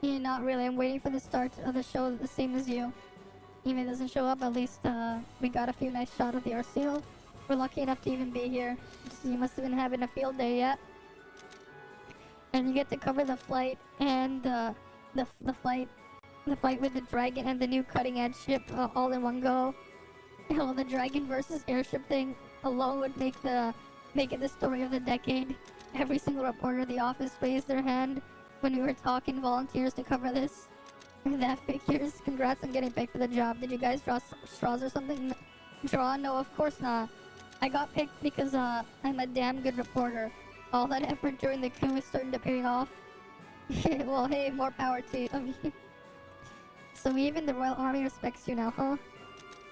Yeah, not really. I'm waiting for the start of the show the same as you. Even if it doesn't show up, at least we got a few nice shots of the Arceal. We're lucky enough to even be here. You must have been having a field day yet. And you get to cover the flight and the flight with the dragon and the new cutting edge ship all in one go. Well, the dragon versus airship thing alone would make it the story of the decade. Every single reporter at the office raised their hand when we were talking volunteers to cover this. That figures. Congrats on getting picked for the job. Did you guys draw straws or something? Draw? No, of course not. I got picked because I'm a damn good reporter. All that effort during the coup is starting to pay off. Well, hey, more power to you. So even the Royal Army respects you now, huh?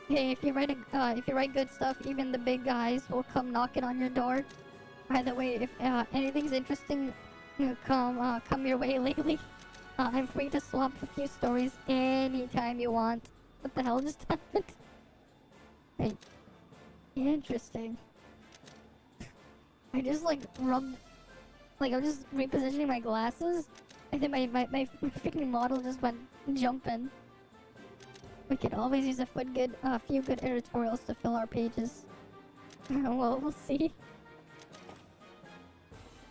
Hey, if you write good stuff, even the big guys will come knocking on your door. By the way, if anything's interesting, come your way lately. I'm free to swap a few stories anytime you want. What the hell just happened? Hey, interesting. I just like rubbed, like I'm just repositioning my glasses. I think my freaking model just went jumping. We could always use a few good editorials to fill our pages. Well, we'll see.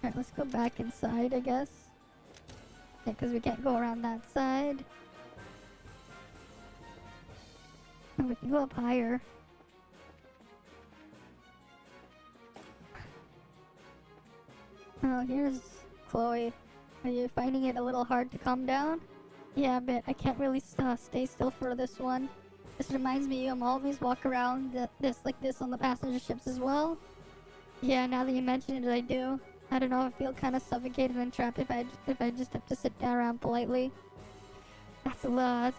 Alright, let's go back inside, I guess. Yeah, because we can't go around that side. And we can go up higher. Oh, here's Chloe. Are you finding it a little hard to calm down? Yeah, but I can't really stay still for this one. This reminds me, I'm always walk around like this on the passenger ships as well. Yeah, now that you mention it, I do. I don't know, I feel kind of suffocated and trapped if I just have to sit down around politely. That's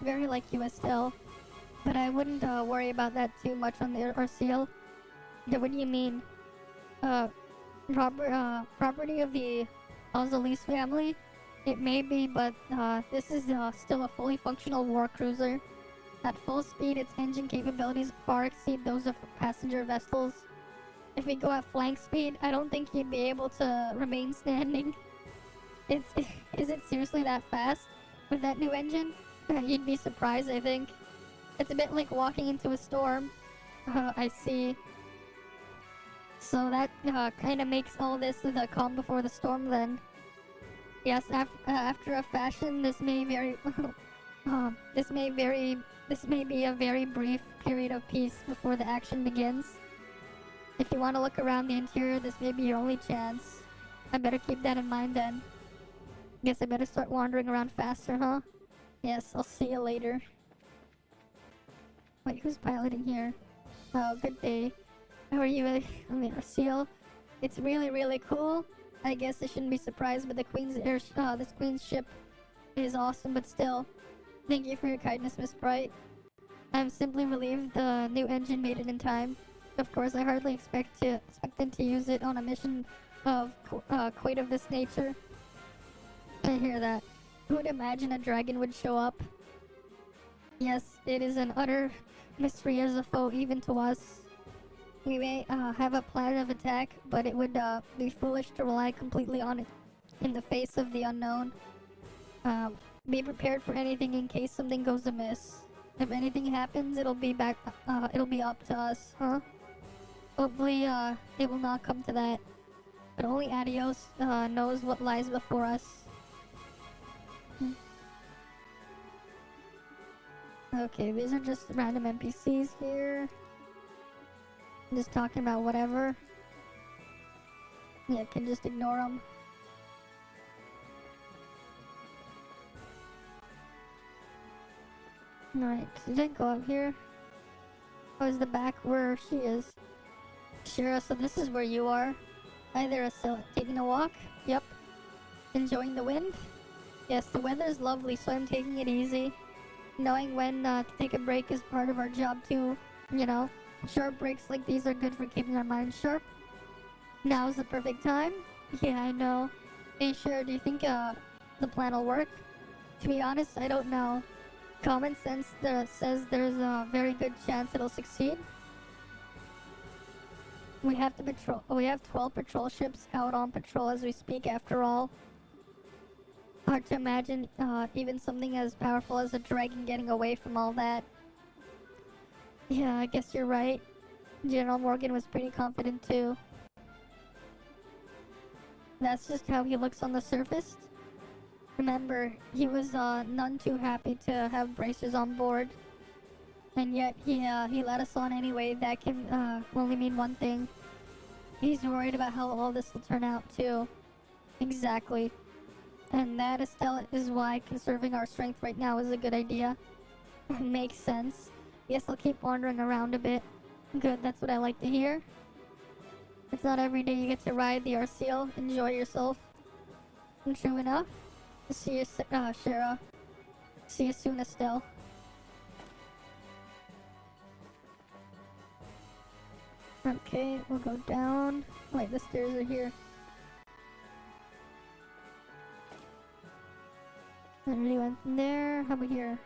very like you, Estelle. But I wouldn't worry about that too much on the RCL. Yeah, what do you mean? Property of the Ozalis family? It may be, but this is still a fully functional war cruiser. At full speed, its engine capabilities far exceed those of passenger vessels. If we go at flank speed, I don't think you'd be able to remain standing. Is it seriously that fast? With that new engine? You'd be surprised, I think. It's a bit like walking into a storm. I see. So that kind of makes all this the calm before the storm then. Yes, after a fashion, this may be a very brief period of peace before the action begins. If you want to look around the interior, this may be your only chance. I better keep that in mind then. Guess I better start wandering around faster, huh? Yes, I'll see you later. Wait, who's piloting here? Oh, good day. How are you? I mean, Seal. It's really, really cool. I guess I shouldn't be surprised, but this Queen's ship is awesome, but still. Thank you for your kindness, Miss Bright. I'm simply relieved the new engine made it in time. Of course, I hardly expected to use it on a mission of quite of this nature. I hear that. Who would imagine a dragon would show up? Yes, it is an utter mystery as a foe even to us. We may have a plan of attack, but it would be foolish to rely completely on it in the face of the unknown. Be prepared for anything in case something goes amiss. If anything happens, it'll be up to us, huh? Hopefully, it will not come to that. But only Adios knows what lies before us. Okay, these are just random NPCs here. Just talking about whatever. Yeah, can just ignore them. Alright, did I go up here? Oh, is the back where she is? Sure, so this is where you are. Hi there, Asila. Taking a walk? Yep. Enjoying the wind? Yes, the weather's lovely, so I'm taking it easy. Knowing when to take a break is part of our job too, you know. Sharp breaks like these are good for keeping our minds sharp. Now's the perfect time. Yeah, I know. Hey, sure, do you think the plan will work? To be honest, I don't know. Common sense says there's a very good chance it'll succeed. We have 12 patrol ships out on patrol as we speak, after all. Hard to imagine even something as powerful as a dragon getting away from all that. Yeah, I guess you're right. General Morgan was pretty confident too. That's just how he looks on the surface. Remember, he was none too happy to have bracers on board. And yet he let us on anyway. That can only mean one thing. He's worried about how all this will turn out too. Exactly. And that, Estelle, is why conserving our strength right now is a good idea. Makes sense. Guess I'll keep wandering around a bit. Good, that's what I like to hear. It's not every day you get to ride the RCL. Enjoy yourself. And true enough. See you, Shara. See you soon, Estelle. Okay, we'll go down. Wait, the stairs are here. I already went in there. How about here?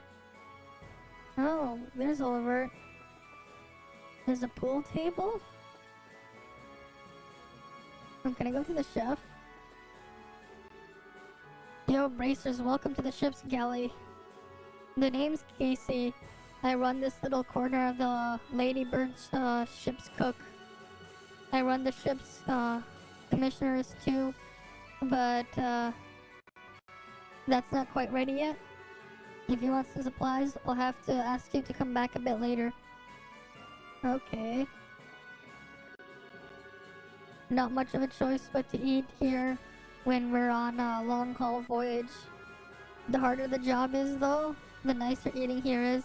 Oh, there's Oliver. There's a pool table? I'm gonna go to the chef. Yo, bracers, welcome to the ship's galley. The name's Casey. I run this little corner of the Ladybird's ship's cook. I run the ship's commissioners too, but that's not quite ready yet. If you want some supplies, I'll have to ask you to come back a bit later. Okay. Not much of a choice but to eat here. when we're on a long haul voyage. The harder the job is, though, the nicer eating here is.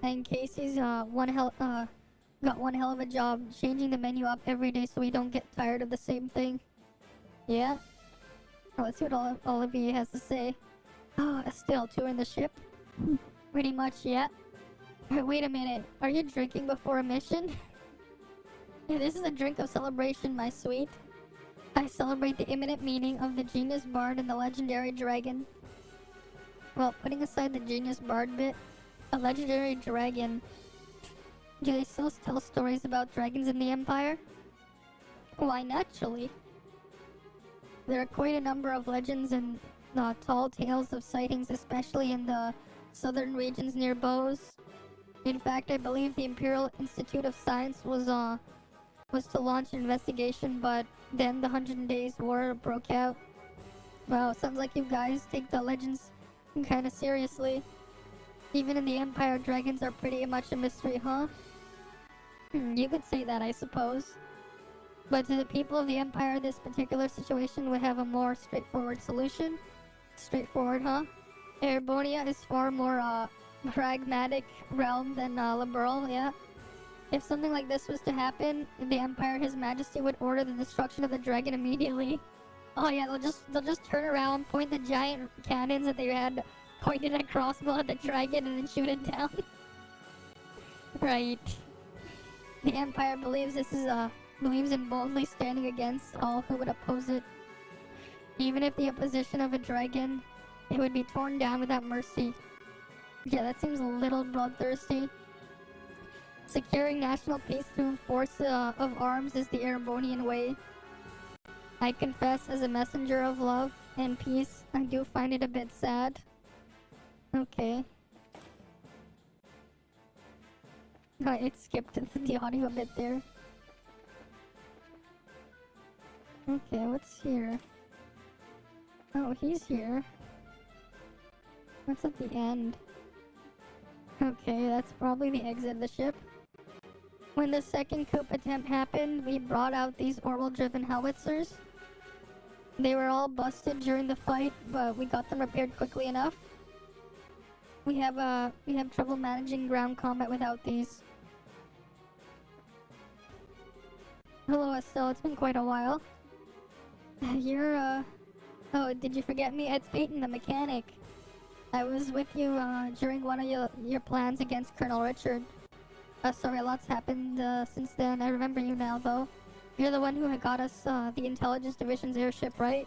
And Casey's got one hell of a job changing the menu up every day so we don't get tired of the same thing. Yeah. Oh, let's see what Olivier has to say. Oh, still touring the ship? Pretty much, yeah. Wait a minute. Are you drinking before a mission? Yeah, this is a drink of celebration, my sweet. I celebrate the imminent meeting of the genius bard and the legendary dragon. Well, putting aside the genius bard bit, a legendary dragon. Do they still tell stories about dragons in the Empire? Why, naturally. There are quite a number of legends and tall tales of sightings, especially in the southern regions near Bose. In fact, I believe the Imperial Institute of Science was to launch an investigation, but then the 100 Days War broke out. Wow, sounds like you guys take the legends kinda seriously. Even in the Empire, dragons are pretty much a mystery, huh? You could say that, I suppose. But to the people of the Empire, this particular situation would have a more straightforward solution. Straightforward, huh? Erebonia is far more, pragmatic realm than, liberal, yeah? If something like this was to happen, the Empire, His Majesty would order the destruction of the dragon immediately. Oh yeah, they'll just turn around, point the giant cannons that they had pointed at crossbow at the dragon and then shoot it down. Right. The Empire believes believes in boldly standing against all who would oppose it. Even if the opposition of a dragon, it would be torn down without mercy. Yeah, that seems a little bloodthirsty. Securing national peace through force of arms is the Erebonian way. I confess, as a messenger of love and peace, I do find it a bit sad. Okay. It skipped the audio a bit there. Okay, what's here? Oh, he's here. What's at the end? Okay, that's probably the exit of the ship. When the second coup attempt happened, we brought out these orbital-driven howitzers. They were all busted during the fight, but we got them repaired quickly enough. We have trouble managing ground combat without these. Hello, Estelle. It's been quite a while. You're, Oh, did you forget me? It's Peyton, the mechanic. I was with you, during one of your plans against Colonel Richard. Sorry, a lot's happened, since then. I remember you now, though. You're the one who had got us, the Intelligence Division's airship, right?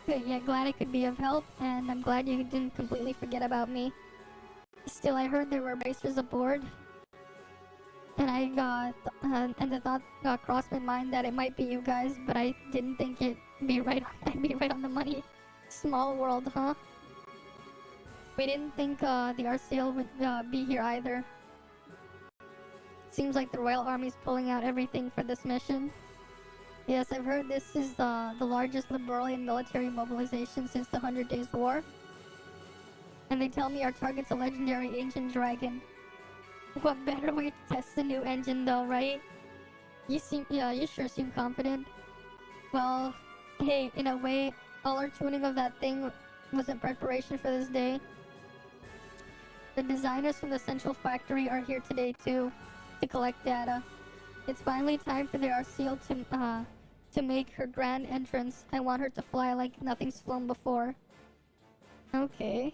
Good, yeah, glad I could be of help, and I'm glad you didn't completely forget about me. Still, I heard there were racers aboard. And and the thought crossed my mind that it might be you guys, but I didn't think I'd be right on the money. Small world, huh? We didn't think, the RCL would, be here either. Seems like the Royal Army's pulling out everything for this mission. Yes, I've heard this is the largest Liberalian military mobilization since the 100 Days War. And they tell me our target's a legendary ancient dragon. What better way to test the new engine though, right? You sure seem confident. Well, hey, in a way, all our tuning of that thing was in preparation for this day. The designers from the central factory are here today too, to collect data. It's finally time for the RCL to make her grand entrance. I want her to fly like nothing's flown before. Okay.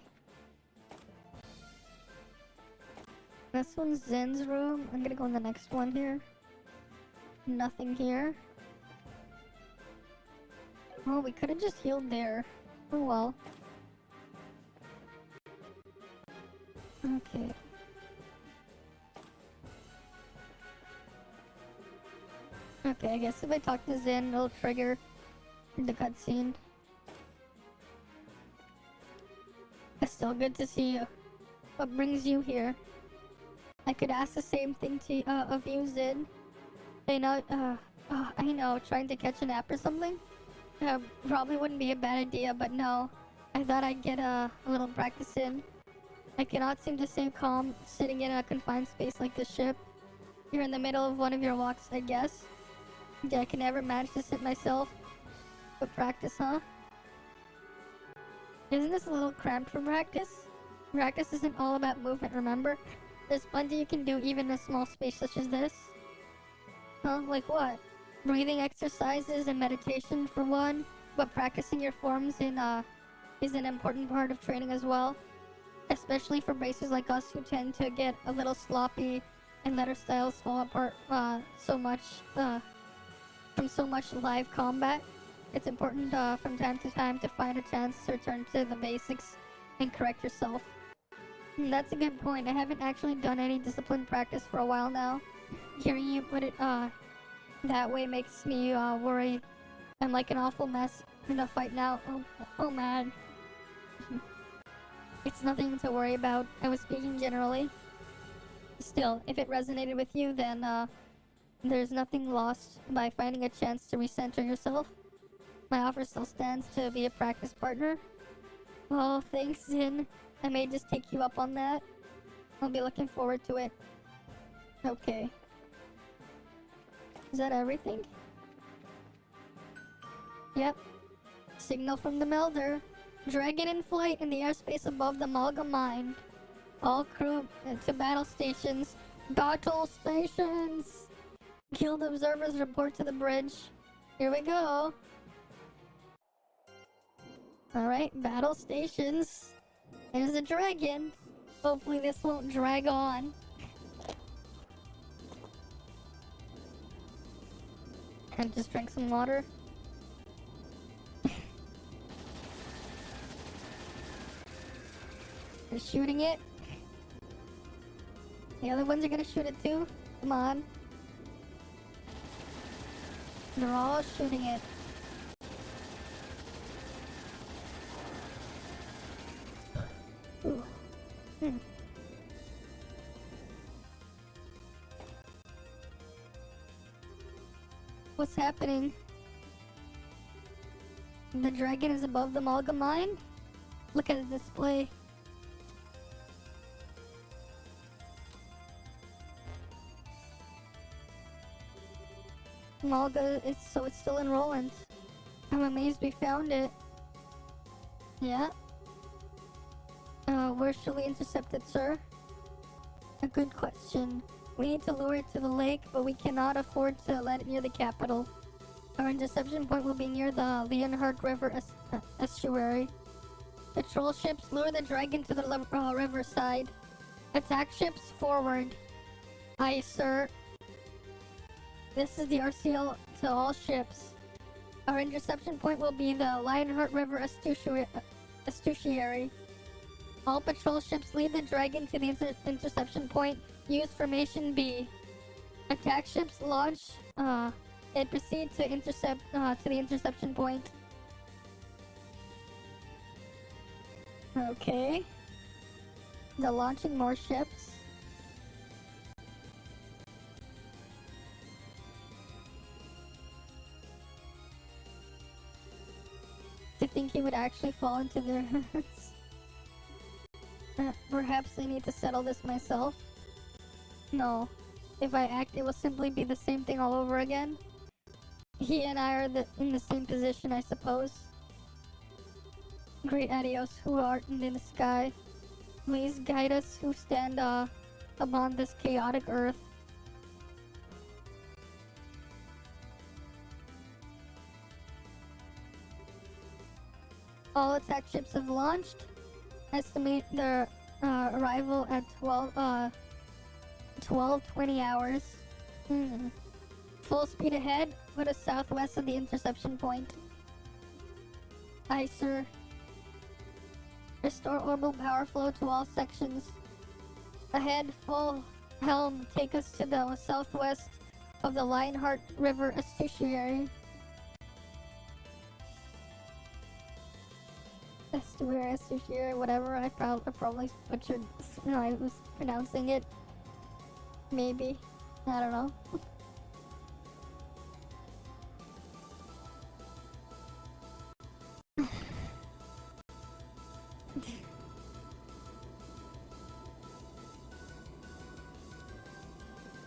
This one's Zen's room. I'm gonna go in the next one here. Nothing here. Oh, we could have just healed there. Oh well. Okay. Okay, I guess if I talk to Zen, it'll trigger the cutscene. It's still good to see you. What brings you here? I could ask the same thing to of you, Zen. I know, trying to catch a nap or something? Probably wouldn't be a bad idea, but no. I thought I'd get a little practice in. I cannot seem to stay calm sitting in a confined space like this ship. You're in the middle of one of your walks, I guess. Yeah, I can never manage to sit myself. But practice, huh? Isn't this a little cramped for practice? Practice isn't all about movement, remember? There's plenty you can do even in a small space such as this. Huh? Like what? Breathing exercises and meditation for one, but practicing your forms is an important part of training as well. Especially for racers like us who tend to get a little sloppy and let our styles fall apart from so much live combat. It's important from time to time to find a chance to return to the basics and correct yourself. That's a good point. I haven't actually done any disciplined practice for a while now. Hearing you put it that way makes me worry I'm like an awful mess in a fight now. Oh man. It's nothing to worry about. I was speaking generally. Still, if it resonated with you, then there's nothing lost by finding a chance to recenter yourself. My offer still stands to be a practice partner. Oh, thanks, Zin. I may just take you up on that. I'll be looking forward to it. Okay. Is that everything? Yep. Signal from the Melder. Dragon in flight in the airspace above the Malga mine. All crew to battle stations. Battle stations! Guild observers report to the bridge. Here we go. Alright, battle stations. There's a dragon. Hopefully this won't drag on. And just drink some water. They're shooting it. The other ones are gonna shoot it too. Come on. They're all shooting it. Ooh. What's happening? The dragon is above the Malga mine? Look at the display. Malga, it's still in Roland. I'm amazed we found it. Yeah? Where shall we intercept it, sir? A good question. We need to lure it to the lake, but we cannot afford to let it near the capital. Our interception point will be near the Leonhardt River estuary. Patrol ships lure the dragon to the riverside. Attack ships forward. Aye, sir. This is the RCL to all ships. Our interception point will be the Lionheart River estuary. All patrol ships lead the dragon to the interception point. Use formation B. Attack ships launch and proceed to intercept to the interception point. Okay. They're launching more ships. To think he would actually fall into their hands. Perhaps I need to settle this myself. No. If I act, it will simply be the same thing all over again. He and I are in the same position, I suppose. Great Adios, who art in the sky, please guide us who stand upon this chaotic earth. All attack ships have launched. Estimate their arrival at 12:20 hours. Full speed ahead, put us southwest of the interception point. Aye, sir. Restore orbital power flow to all sections. Ahead, full helm, take us to the southwest of the Lionheart River estuary. Estuary, whatever. I probably butchered. No, I was pronouncing it. Maybe. I don't know.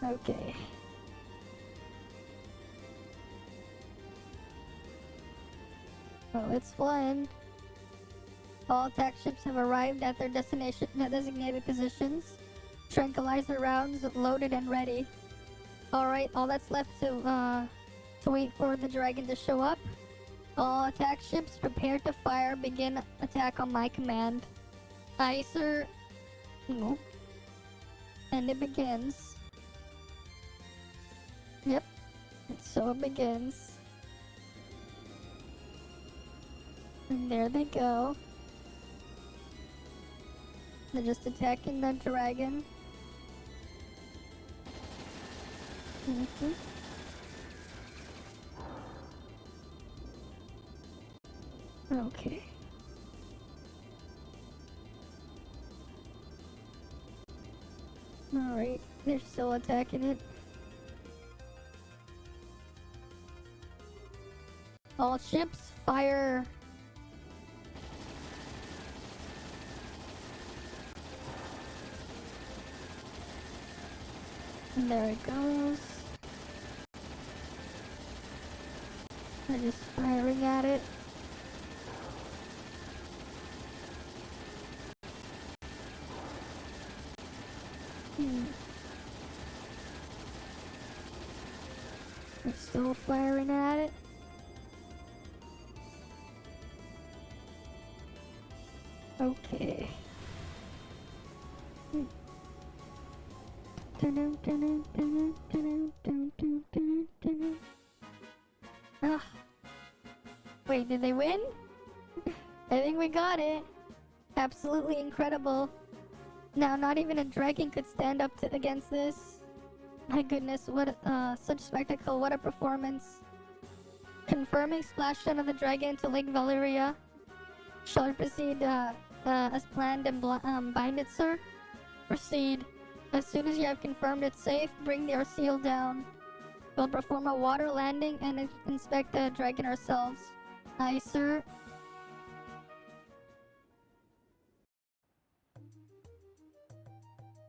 Okay. Oh, it's flying. All attack ships have arrived at their designated positions. Tranquilizer rounds loaded and ready. Alright, all that's left to wait for the dragon to show up. All attack ships prepare to fire. Begin attack on my command. Aye, sir. No. And it begins. Yep. So it begins. And there they go. They're just attacking the dragon. Mm-hmm. Okay. Alright, they're still attacking it. All ships, fire! And there it goes. They're just firing at it. They're still firing at it. Okay. Ah. Wait, did they win? I think we got it. Absolutely incredible. Now, not even a dragon could stand up against this. My goodness, what such spectacle, what a performance. Confirming splashdown of the dragon to Lake Valeria. Shall I proceed as planned and bind it, sir? Proceed. As soon as you have confirmed it's safe, bring your seal down. We'll perform a water landing and inspect the dragon ourselves. Aye, sir.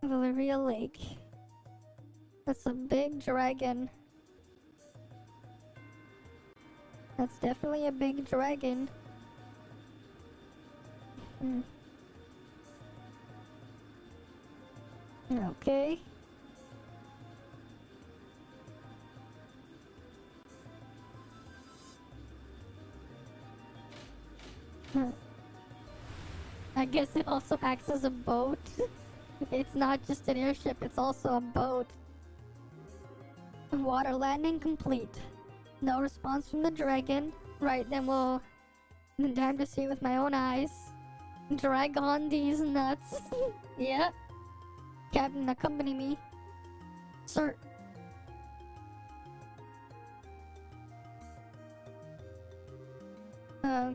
Valeria Lake. That's a big dragon. That's definitely a big dragon. Okay. I guess it also acts as a boat. It's not just an airship, it's also a boat. Water landing complete. No response from the dragon. Right, then time to see it with my own eyes. Drag on these nuts. Yeah. Captain, accompany me. Sir.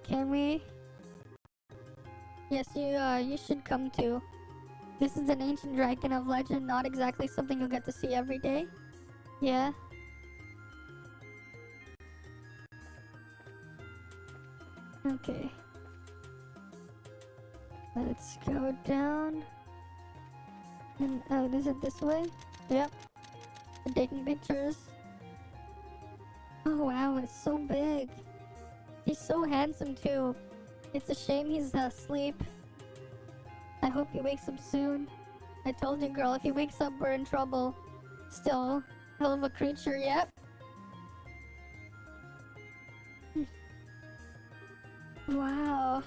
Can we? Yes, you should come too. This is an ancient dragon of legend, not exactly something you'll get to see every day. Yeah. Okay. Let's go down. And, is it this way? Yep. I'm taking pictures. Oh wow, it's so big. He's so handsome too. It's a shame he's asleep. I hope he wakes up soon. I told you, girl, if he wakes up, we're in trouble. Still, hell of a creature, yep. Wow.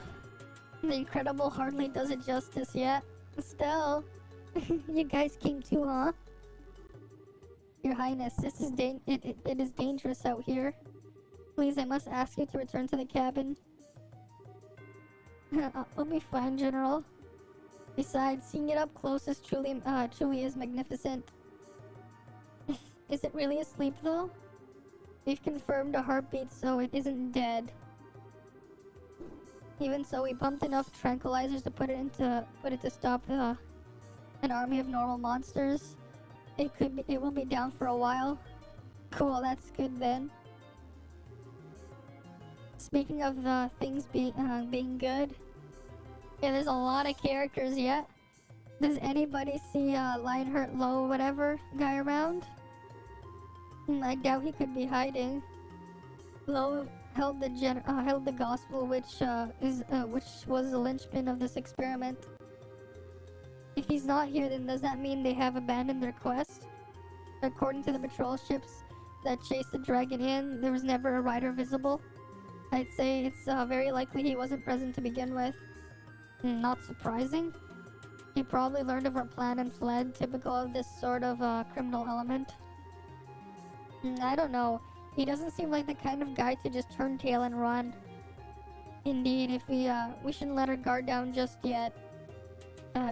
The Incredible hardly does it justice yet. Still. You guys came too, huh? Your Highness, this is it is dangerous out here. Please, I must ask you to return to the cabin. I'll be fine, General. Besides, seeing it up close is truly is magnificent. Is it really asleep though? We've confirmed a heartbeat, so it isn't dead. Even so, we pumped enough tranquilizers to put it to stop an army of normal monsters. It will be down for a while. Cool, that's good then. Speaking of things being good, yeah, there's a lot of characters yet. Does anybody see Lionheart Low whatever guy around? I doubt he could be hiding. Low held the gospel, which was the linchpin of this experiment. If he's not here, then does that mean they have abandoned their quest? According to the patrol ships that chased the dragon in, there was never a rider visible. I'd say it's very likely he wasn't present to begin with. Not surprising. He probably learned of our plan and fled, typical of this sort of criminal element. I don't know. He doesn't seem like the kind of guy to just turn tail and run. Indeed, if we shouldn't let our guard down just yet.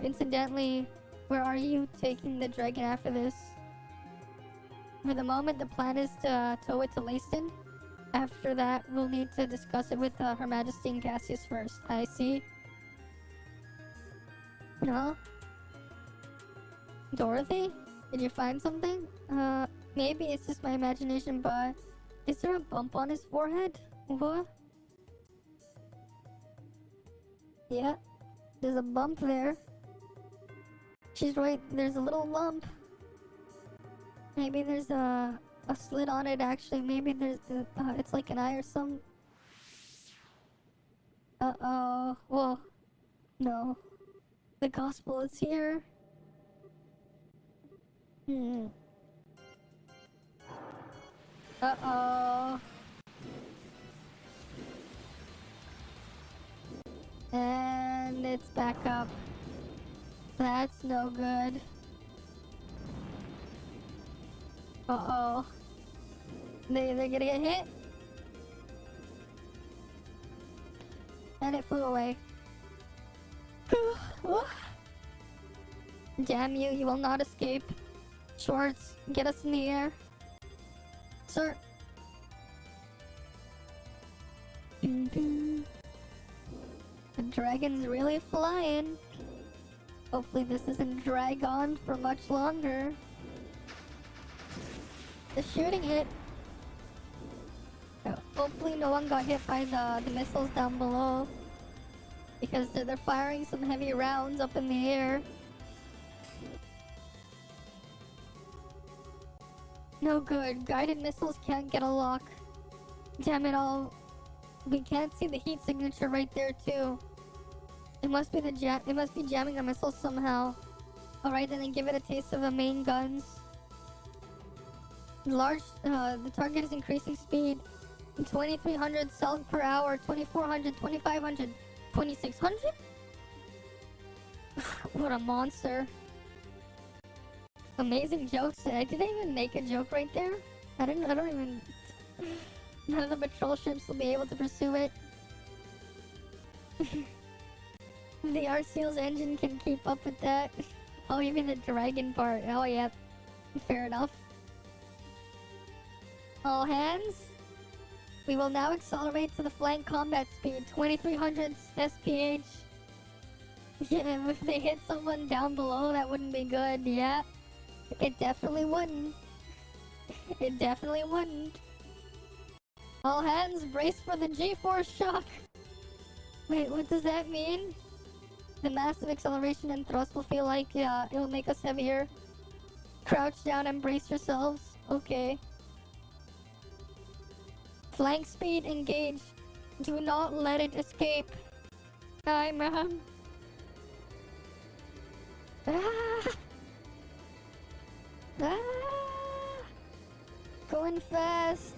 Incidentally, where are you taking the dragon after this? For the moment, the plan is to tow it to Leyston. After that, we'll need to discuss it with Her Majesty and Cassius first. I see. No? Dorothy? Did you find something? Maybe it's just my imagination, but is there a bump on his forehead? What? Yeah, there's a bump there. She's right, there's a little lump. Maybe there's a slit on it actually. Maybe there's it's like an eye or some. Uh-oh. Whoa. No. The gospel is here. Uh-oh. And it's back up. That's no good. Uh-oh. They're gonna get hit. And it flew away. Damn you, you will not escape. Schwartz, get us in the air. Sir. The dragon's really flying. Hopefully this doesn't drag on for much longer. The shooting hit. Hopefully no one got hit by the missiles down below. Because they're firing some heavy rounds up in the air. No good. Guided missiles can't get a lock. Damn it all. We can't see the heat signature right there too. It must be it must be jamming our missiles somehow. Alright, then give it a taste of the main guns. The target is increasing speed. 2300 cells per hour, 2400, 2500, 2600? What a monster. Amazing jokes. Did I even make a joke right there? I don't even... None of the patrol ships will be able to pursue it. The Arseal's engine can keep up with that. Oh, even the dragon part. Oh, yeah. Fair enough. All hands. We will now accelerate to the flank combat speed, 2300 SPH. Yeah, if they hit someone down below, that wouldn't be good, yeah. It definitely wouldn't. It definitely wouldn't. All hands, brace for the G-force shock. Wait, what does that mean? The massive acceleration and thrust will feel like, it will make us heavier. Crouch down and brace yourselves. Okay. Flank speed engaged. Do not let it escape. Aye, ma'am. Ah! Ah! Going fast.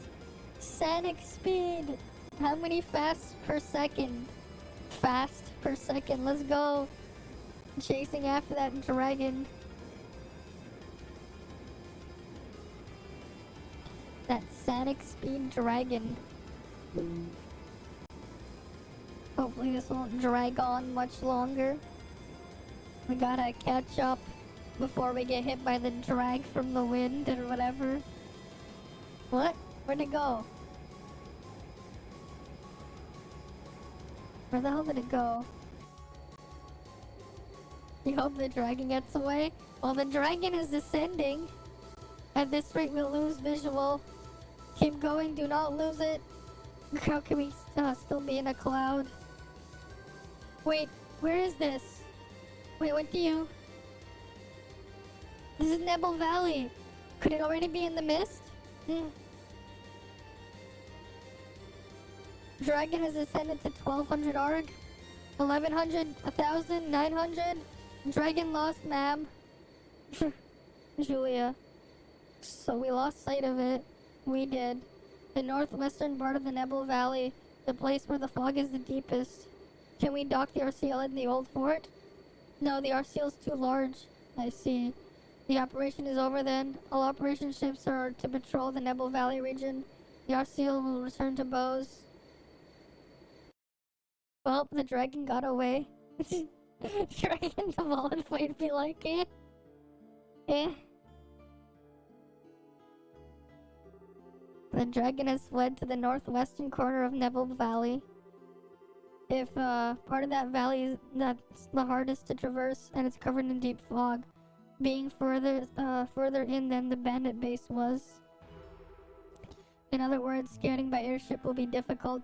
Sonic speed. How many fasts per second? Fast per second. Let's go. Chasing after that dragon. That Sonic speed dragon. Hopefully this won't drag on much longer. We gotta catch up before we get hit by the drag from the wind or whatever. What? Where'd it go? Where the hell did it go? You hope the dragon gets away? Well, the dragon is descending. At this rate, we'll lose visual. Keep going, do not lose it. How can we still be in a cloud? Wait, where is this? Wait, what do you... This is Nebel Valley. Could it already be in the mist? Dragon has ascended to 1200 ARG. 1100, 1000, 900. Dragon lost, ma'am. Julia. So we lost sight of it. We did. The northwestern part of the Nebel Valley, the place where the fog is the deepest. Can we dock the RCL in the old fort? No, the RCL's too large. I see. The operation is over then. All operation ships are to patrol the Nebel Valley region. The RCL will return to Bose. Well, the dragon got away. Dragon the wallet might be like, eh? Eh? The dragon has fled to the northwestern corner of Nebel Valley. If part of that valley is that's the hardest to traverse and it's covered in deep fog, being further in than the bandit base was. In other words, scanning by airship will be difficult.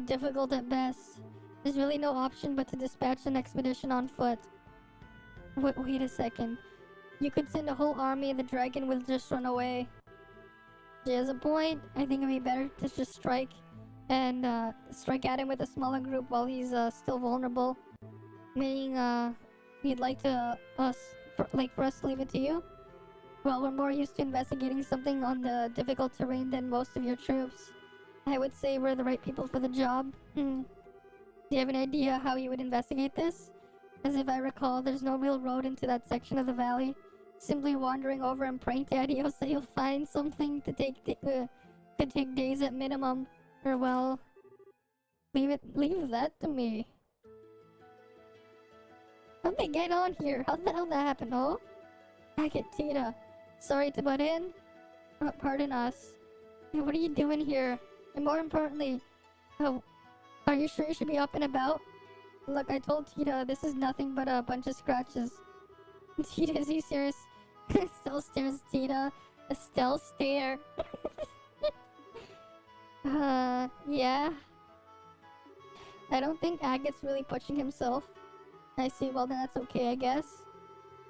Difficult at best. There's really no option but to dispatch an expedition on foot. Wait a second. You could send a whole army and the dragon will just run away. She has a point. I think it'd be better to just strike and strike at him with a smaller group while he's still vulnerable. Meaning, you'd like to for us to leave it to you? Well, we're more used to investigating something on the difficult terrain than most of your troops. I would say we're the right people for the job. Do you have an idea how you would investigate this? As if I recall, there's no real road into that section of the valley. Simply wandering over and praying to Adios that you'll find something to could take days at minimum. Or well, leave that to me. How'd they get on here? How the hell that happen? Oh? Packet Tita. Sorry to butt in. Pardon us. Hey, what are you doing here? And more importantly, are you sure you should be up and about? Look, I told Tita this is nothing but a bunch of scratches. Tita, is he serious? Estelle stares Tita. Estelle stare. Yeah. I don't think Agate's really pushing himself. I see, well then that's okay, I guess.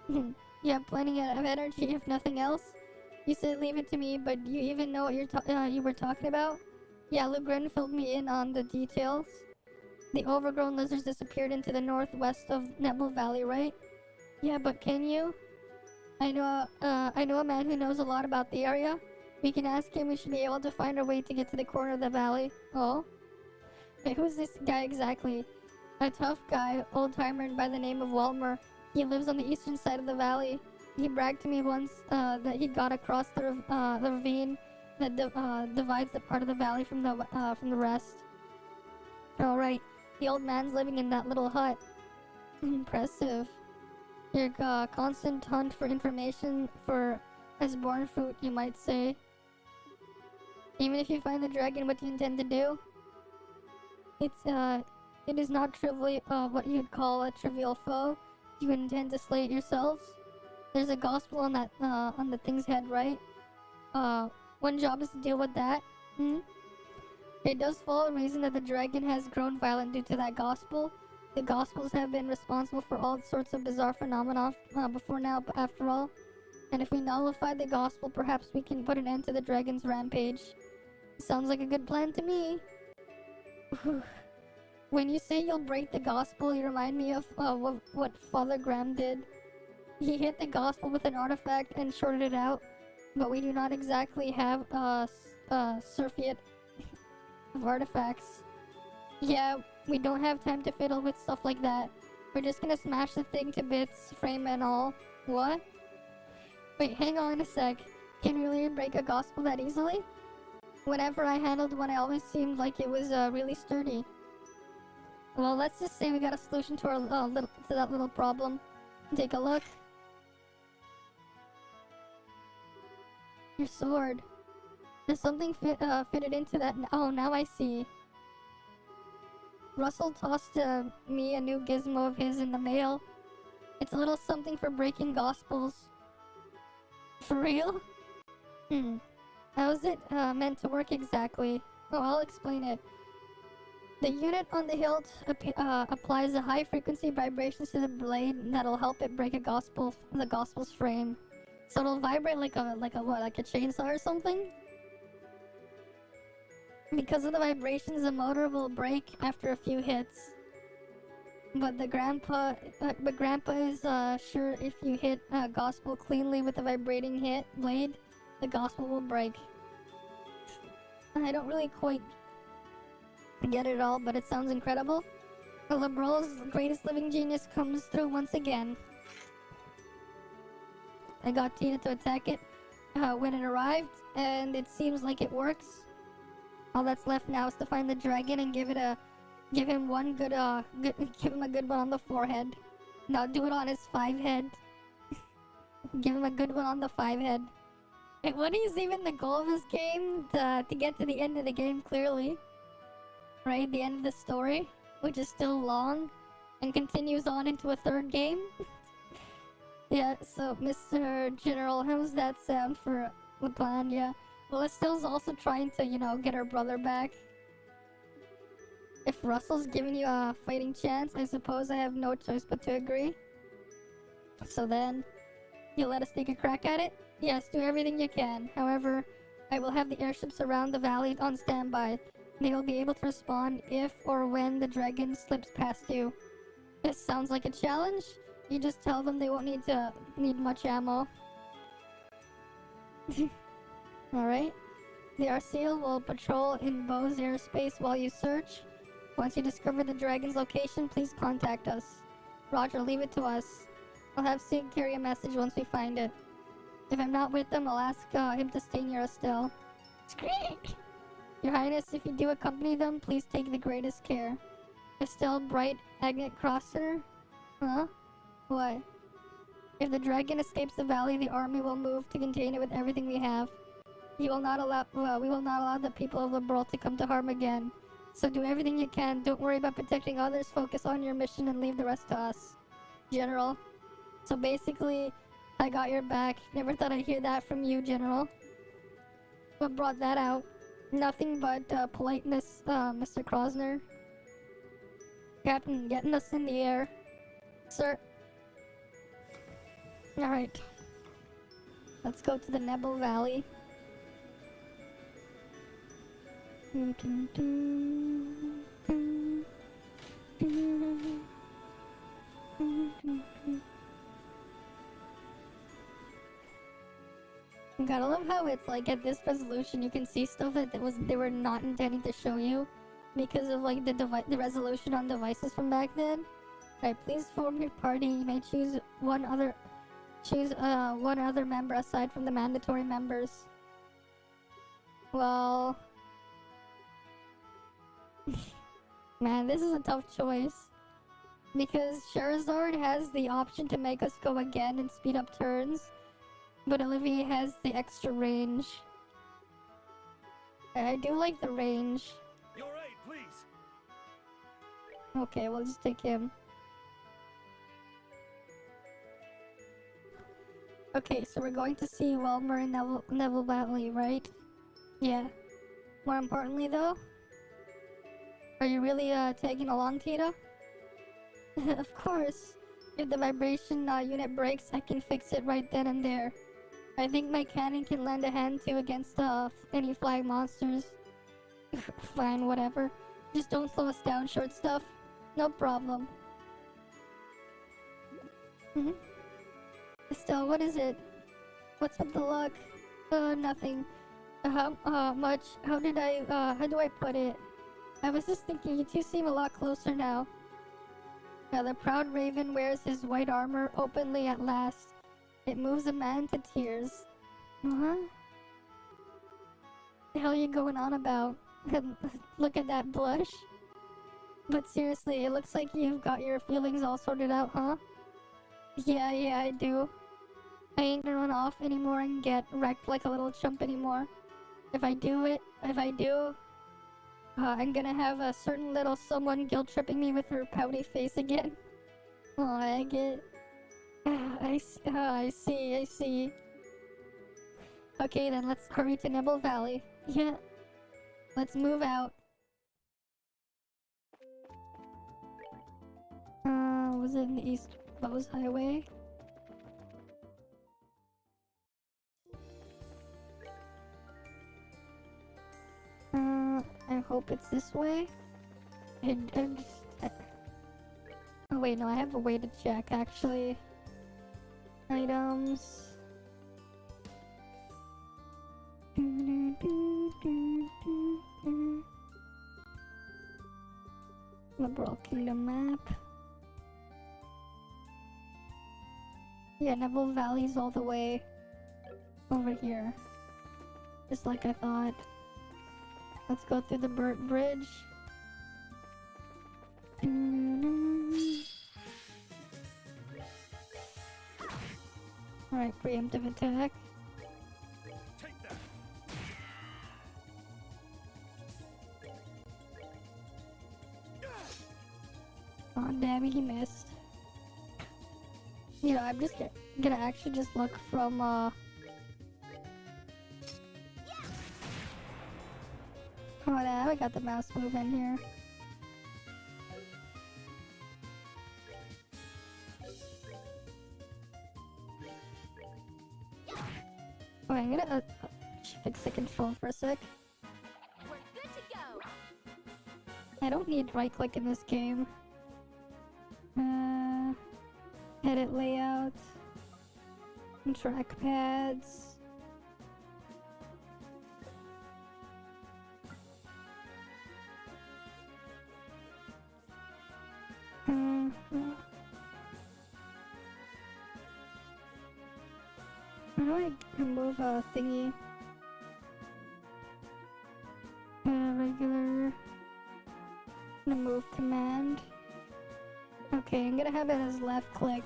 You have plenty of energy, if nothing else. You said leave it to me, but do you even know what you were talking about? Yeah, Lugren filled me in on the details. The overgrown lizards disappeared into the northwest of Nebel Valley, right? Yeah, but can you? I know a man who knows a lot about the area. We can ask him. We should be able to find our way to get to the corner of the valley. Oh? Wait, who's this guy exactly? A tough guy, old-timer by the name of Walmer. He lives on the eastern side of the valley. He bragged to me once that he got across the ravine that divides the part of the valley from the rest. Oh, right. The old man's living in that little hut. Impressive. Your constant hunt for information has borne fruit, you might say. Even if you find the dragon, what do you intend to do? It is not trivially what you'd call a trivial foe. You intend to slay it yourselves. There's a gospel on that on the thing's head, right? One job is to deal with that. It does follow reason that the dragon has grown violent due to that gospel. The gospels have been responsible for all sorts of bizarre phenomena before now, after all. And if we nullify the gospel, perhaps we can put an end to the dragon's rampage. Sounds like a good plan to me. When you say you'll break the gospel, you remind me of what Father Graham did. He hit the gospel with an artifact and shorted it out, but we do not exactly have a surfeit of artifacts. Yeah, we don't have time to fiddle with stuff like that. We're just gonna smash the thing to bits, frame and all. What? Wait, hang on a sec. Can you really break a gospel that easily? Whenever I handled one, I always seemed like it was really sturdy. Well, let's just say we got a solution to our that little problem. Take a look. Your sword. There's something fitted into that. Oh, now I see. Russell tossed me a new gizmo of his in the mail. It's a little something for breaking gospels. For real? How's it meant to work exactly? Oh, I'll explain it. The unit on the hilt applies a high-frequency vibrations to the blade that'll help it break the gospel's frame. So it'll vibrate like a chainsaw or something? Because of the vibrations, the motor will break after a few hits. But Grandpa is sure if you hit Gospel cleanly with a vibrating hit blade, the Gospel will break. I don't really quite get it all, but it sounds incredible. LeBrol's greatest living genius comes through once again. I got Tina to attack it when it arrived, and it seems like it works. All that's left now is to find the dragon and give him a good one on the forehead. No, do it on his 5 head. Give him a good one on the 5 head. What is even the goal of this game? To get to the end of the game, clearly. Right? The end of the story, which is still long and continues on into a 3rd game. Yeah, so Mr. General, how's that sound for the plan? Yeah. Well, Estelle's also trying to, get her brother back. If Russell's giving you a fighting chance, I suppose I have no choice but to agree. So then, you'll let us take a crack at it? Yes, do everything you can. However, I will have the airships around the valley on standby. They will be able to respond if or when the dragon slips past you. This sounds like a challenge. You just tell them they won't need much ammo. Alright. The RCL will patrol in Beau's airspace while you search. Once you discover the dragon's location, please contact us. Roger, leave it to us. I'll have Sig carry a message once we find it. If I'm not with them, I'll ask him to stay near Estelle. Squeak! Your Highness, if you do accompany them, please take the greatest care. Estelle Bright Agate Crosser? Huh? What? If the dragon escapes the valley, the army will move to contain it with everything we have. We will not allow the people of the world to come to harm again. So do everything you can. Don't worry about protecting others. Focus on your mission and leave the rest to us. General. So basically, I got your back. Never thought I'd hear that from you, General. What brought that out? Nothing but politeness, Mr. Krosner. Captain, getting us in the air. Sir. Alright. Let's go to the Nebel Valley. Gotta love how it's like at this resolution you can see stuff that they were not intending to show you because of like the resolution on devices from back then. Alright, please form your party. You may choose one other member aside from the mandatory members. Well, man, this is a tough choice because Charizard has the option to make us go again and speed up turns, but Olivier has the extra range. I do like the range. Your aid, please. Okay, we'll just take him. Okay, so we're going to see Welmer in Neville Valley, right? Yeah. More importantly, though, are you really tagging along, Tita? Of course. If the vibration unit breaks, I can fix it right then and there. I think my cannon can lend a hand too against any flying monsters. Fine, whatever. Just don't slow us down, short stuff. No problem. Estelle, what is it? What's with the luck? Nothing. How do I put it? I was just thinking, you two seem a lot closer now. The proud raven wears his white armor openly at last. It moves a man to tears. What the hell are you going on about? Look at that blush. But seriously, it looks like you've got your feelings all sorted out, huh? Yeah, I do. I ain't gonna run off anymore and get wrecked like a little chump anymore. If I do, I'm gonna have a certain little someone guilt-tripping me with her pouty face again. Oh, I get... I see. Okay then, let's hurry to Nibble Valley. Yeah. Let's move out. Was it in the East Bose Highway? hope it's this way. Oh wait, no, I have a way to check actually. Items. Liberal Kingdom map. Yeah, Neville Valley's all the way over here. Just like I thought. Let's go through the bridge. Alright, preemptive attack. Take that. Oh damn it, he missed. You know, I'm just gonna actually just look from Oh damn, I got the mouse move in here. Oh, I'm gonna fix the control for a sec. We're good to go. I don't need right click in this game. Edit layout. And trackpads. How do I remove a thingy? Regular. Remove command. Okay, I'm gonna have it as left click.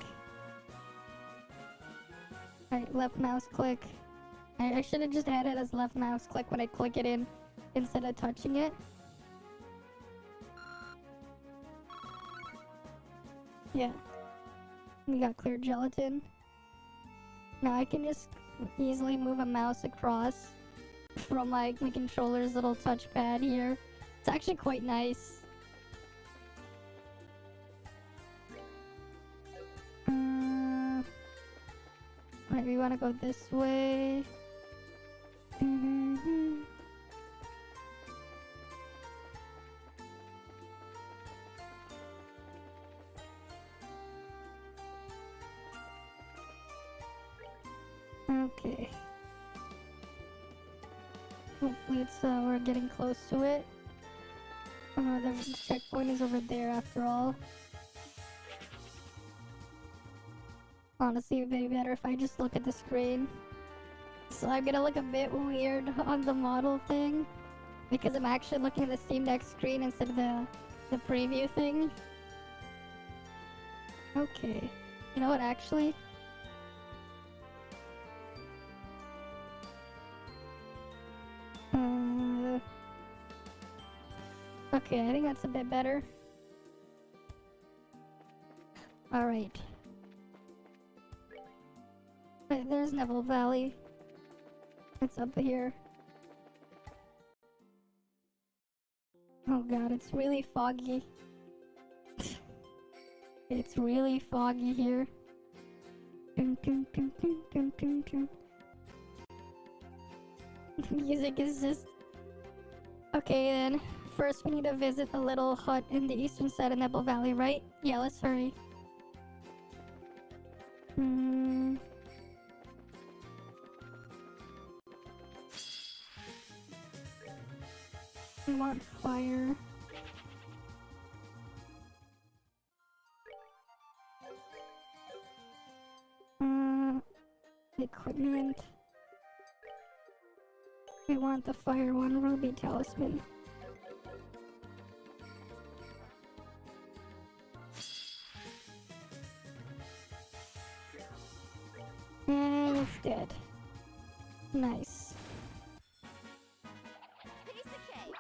Right, left mouse click. I should have just had it as left mouse click when I click it in instead of touching it. Yeah. We got clear gelatin. Now I can just easily move a mouse across from like my controller's little touchpad here. It's actually quite nice. Right, we want to go this way. Okay. Hopefully it's we're getting close to it. The checkpoint is over there after all. Honestly, it'd be better if I just look at the screen. So I'm gonna look a bit weird on the model thing because I'm actually looking at the Steam Deck screen instead of the preview thing. Okay. You know what, actually? Okay, I think that's a bit better. Alright. Right, there's Neville Valley. It's up here. Oh god, it's really foggy. It's really foggy here. The music is just... Okay then, first we need to visit the little hut in the eastern side of Neville Valley, right? Yeah, let's hurry. I want fire. Equipment. We want the fire one, ruby talisman. And it's dead. Nice. Piece of cake.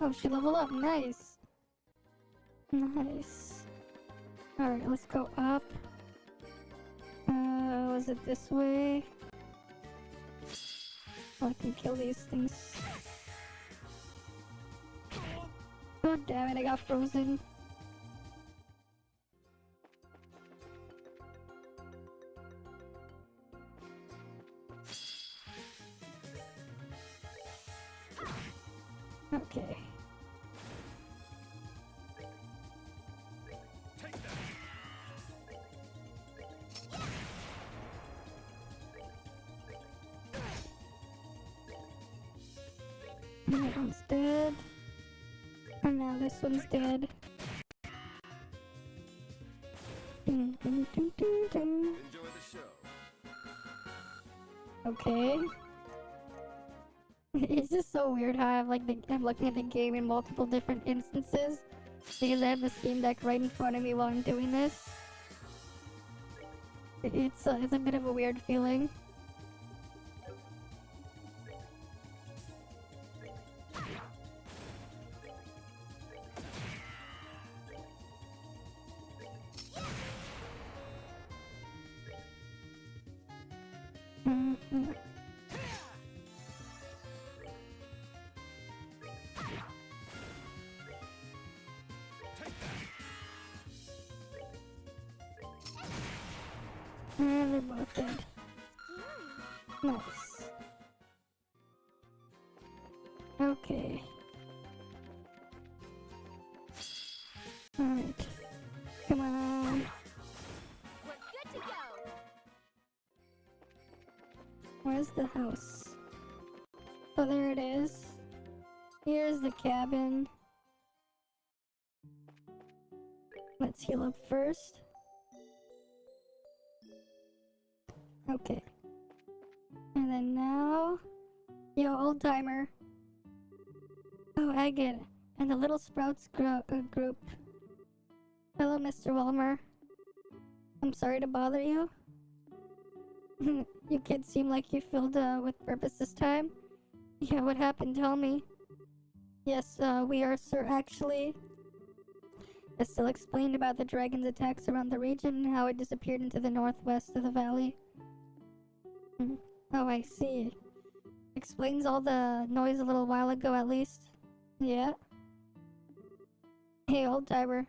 Oh, she leveled up. Nice. Nice. Alright, let's go up. Was it this way? Oh, I can kill these things. Oh, damn it, I got frozen. Okay. Take that. That one's dead. And now this one's dead. Dun, dun, dun, dun, dun. Enjoy the show. Okay. It's just so weird how I'm looking at the game in multiple different instances because I have the Steam Deck right in front of me while I'm doing this. It's a bit of a weird feeling. Mm-hmm. Take that. And they're both dead. Nice. Okay. Alright. Come on. We're good to go. Where's the house? Oh, there it is. Here's the cabin. Let's heal up first. Okay. And then now... Yo, old timer. Oh, I get it. And the Little Sprouts group. Hello, Mr. Walmer. I'm sorry to bother you. You kids seem like you filled with purpose this time. Yeah, what happened? Tell me. Yes, we are, sir, actually. Estelle explained about the dragon's attacks around the region and how it disappeared into the northwest of the valley. Oh, I see. Explains all the noise a little while ago, at least. Yeah? Hey, old timer.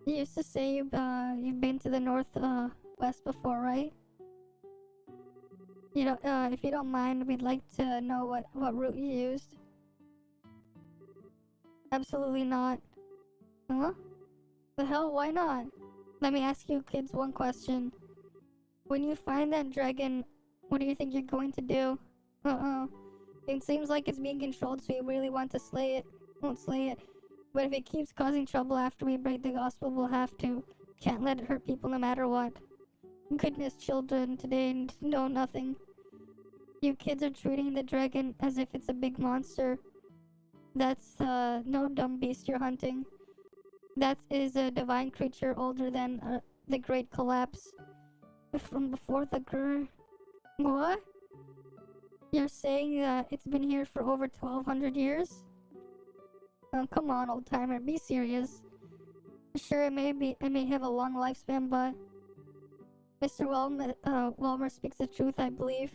You used to say you've been to the west before, right? You know, if you don't mind, we'd like to know what route you used. Absolutely not. Huh? The hell? Why not? Let me ask you kids one question. When you find that dragon, what do you think you're going to do? It seems like it's being controlled, so you really want to slay it. Won't slay it. But if it keeps causing trouble after we break the gospel, we'll have to. Can't let it hurt people no matter what. Goodness, children today know nothing. You kids are treating the dragon as if it's a big monster. That's no dumb beast you're hunting. That is a divine creature older than the Great Collapse. From before the What? You're saying it's been here for over 1,200 years? Oh, come on, old timer, be serious. Sure, it may have a long lifespan, but Mr. Walmer speaks the truth, I believe.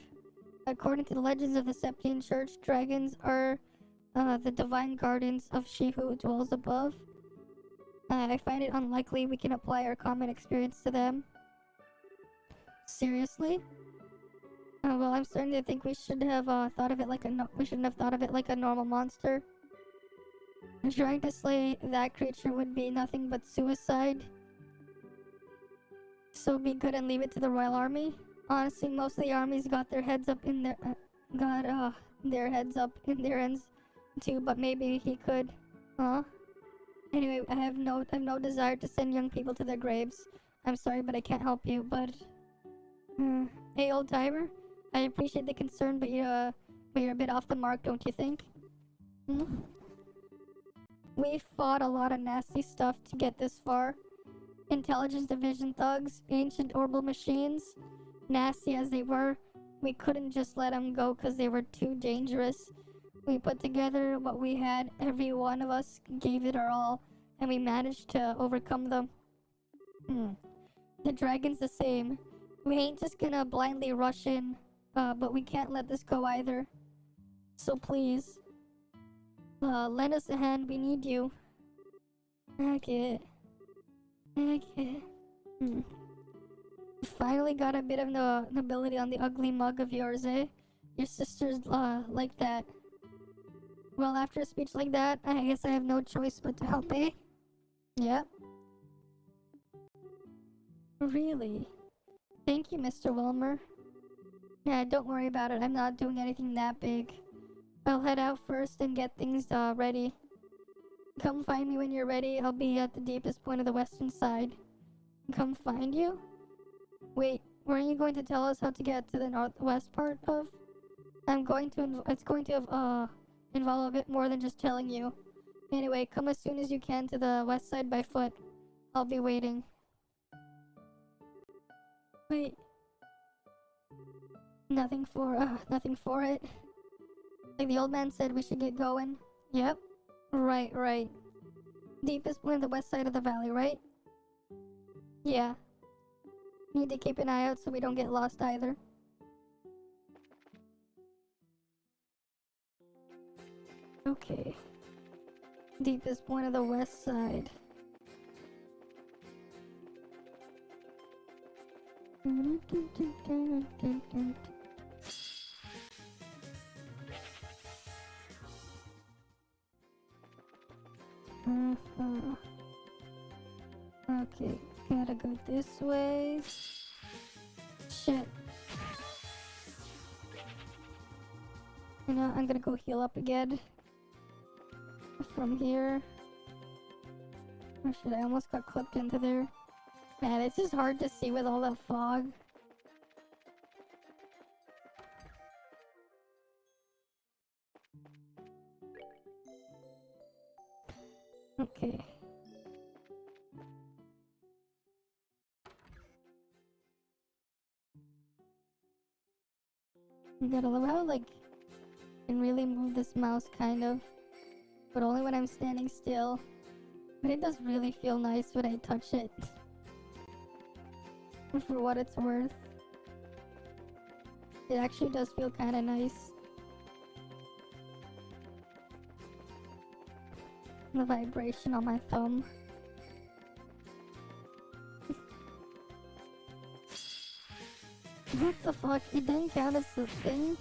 According to the legends of the Septian Church, dragons are the divine guardians of she who dwells above. I find it unlikely we can apply our common experience to them. Seriously? Well, I'm starting to think we should have thought of it like we shouldn't have thought of it like a normal monster. Trying to slay that creature would be nothing but suicide. So be good and leave it to the Royal Army. Honestly, most of the armies got their heads up in their their heads up in their ends too. But maybe he could. Huh? Anyway, I have no desire to send young people to their graves. I'm sorry, but I can't help you. But hey, old timer, I appreciate the concern, but you're a bit off the mark, don't you think? We fought a lot of nasty stuff to get this far. Intelligence Division thugs, ancient orbital machines. Nasty as they were, we couldn't just let them go because they were too dangerous. We put together what we had, every one of us gave it our all, and we managed to overcome them. The dragon's the same. We ain't just gonna blindly rush in, but we can't let this go either. So please, lend us a hand, we need you. Okay. Finally got a bit of nobility on the ugly mug of yours, eh? Your sister's, like that. Well, after a speech like that, I guess I have no choice but to help, eh? Yep. Really? Thank you, Mr. Wilmer. Yeah, don't worry about it. I'm not doing anything that big. I'll head out first and get things ready. Come find me when you're ready. I'll be at the deepest point of the western side. Come find you? Wait, weren't you going to tell us how to get to the northwest part of? It's going to involve a bit more than just telling you. Anyway, come as soon as you can to the west side by foot. I'll be waiting. Wait. Nothing for it. Like the old man said, we should get going. Yep. Right. Deepest point of the west side of the valley, right? Yeah. Need to keep an eye out so we don't get lost either. Okay. Deepest point of the west side. Okay, gotta go this way. Shit. You know, I'm gonna go heal up again. From here. Oh shit, I almost got clipped into there. Man, it's just hard to see with all that fog. Okay. You gotta love how, like, I can really move this mouse, kind of. But only when I'm standing still. But it does really feel nice when I touch it. For what it's worth. It actually does feel kinda nice. The vibration on my thumb. What the fuck? It didn't count as a thing?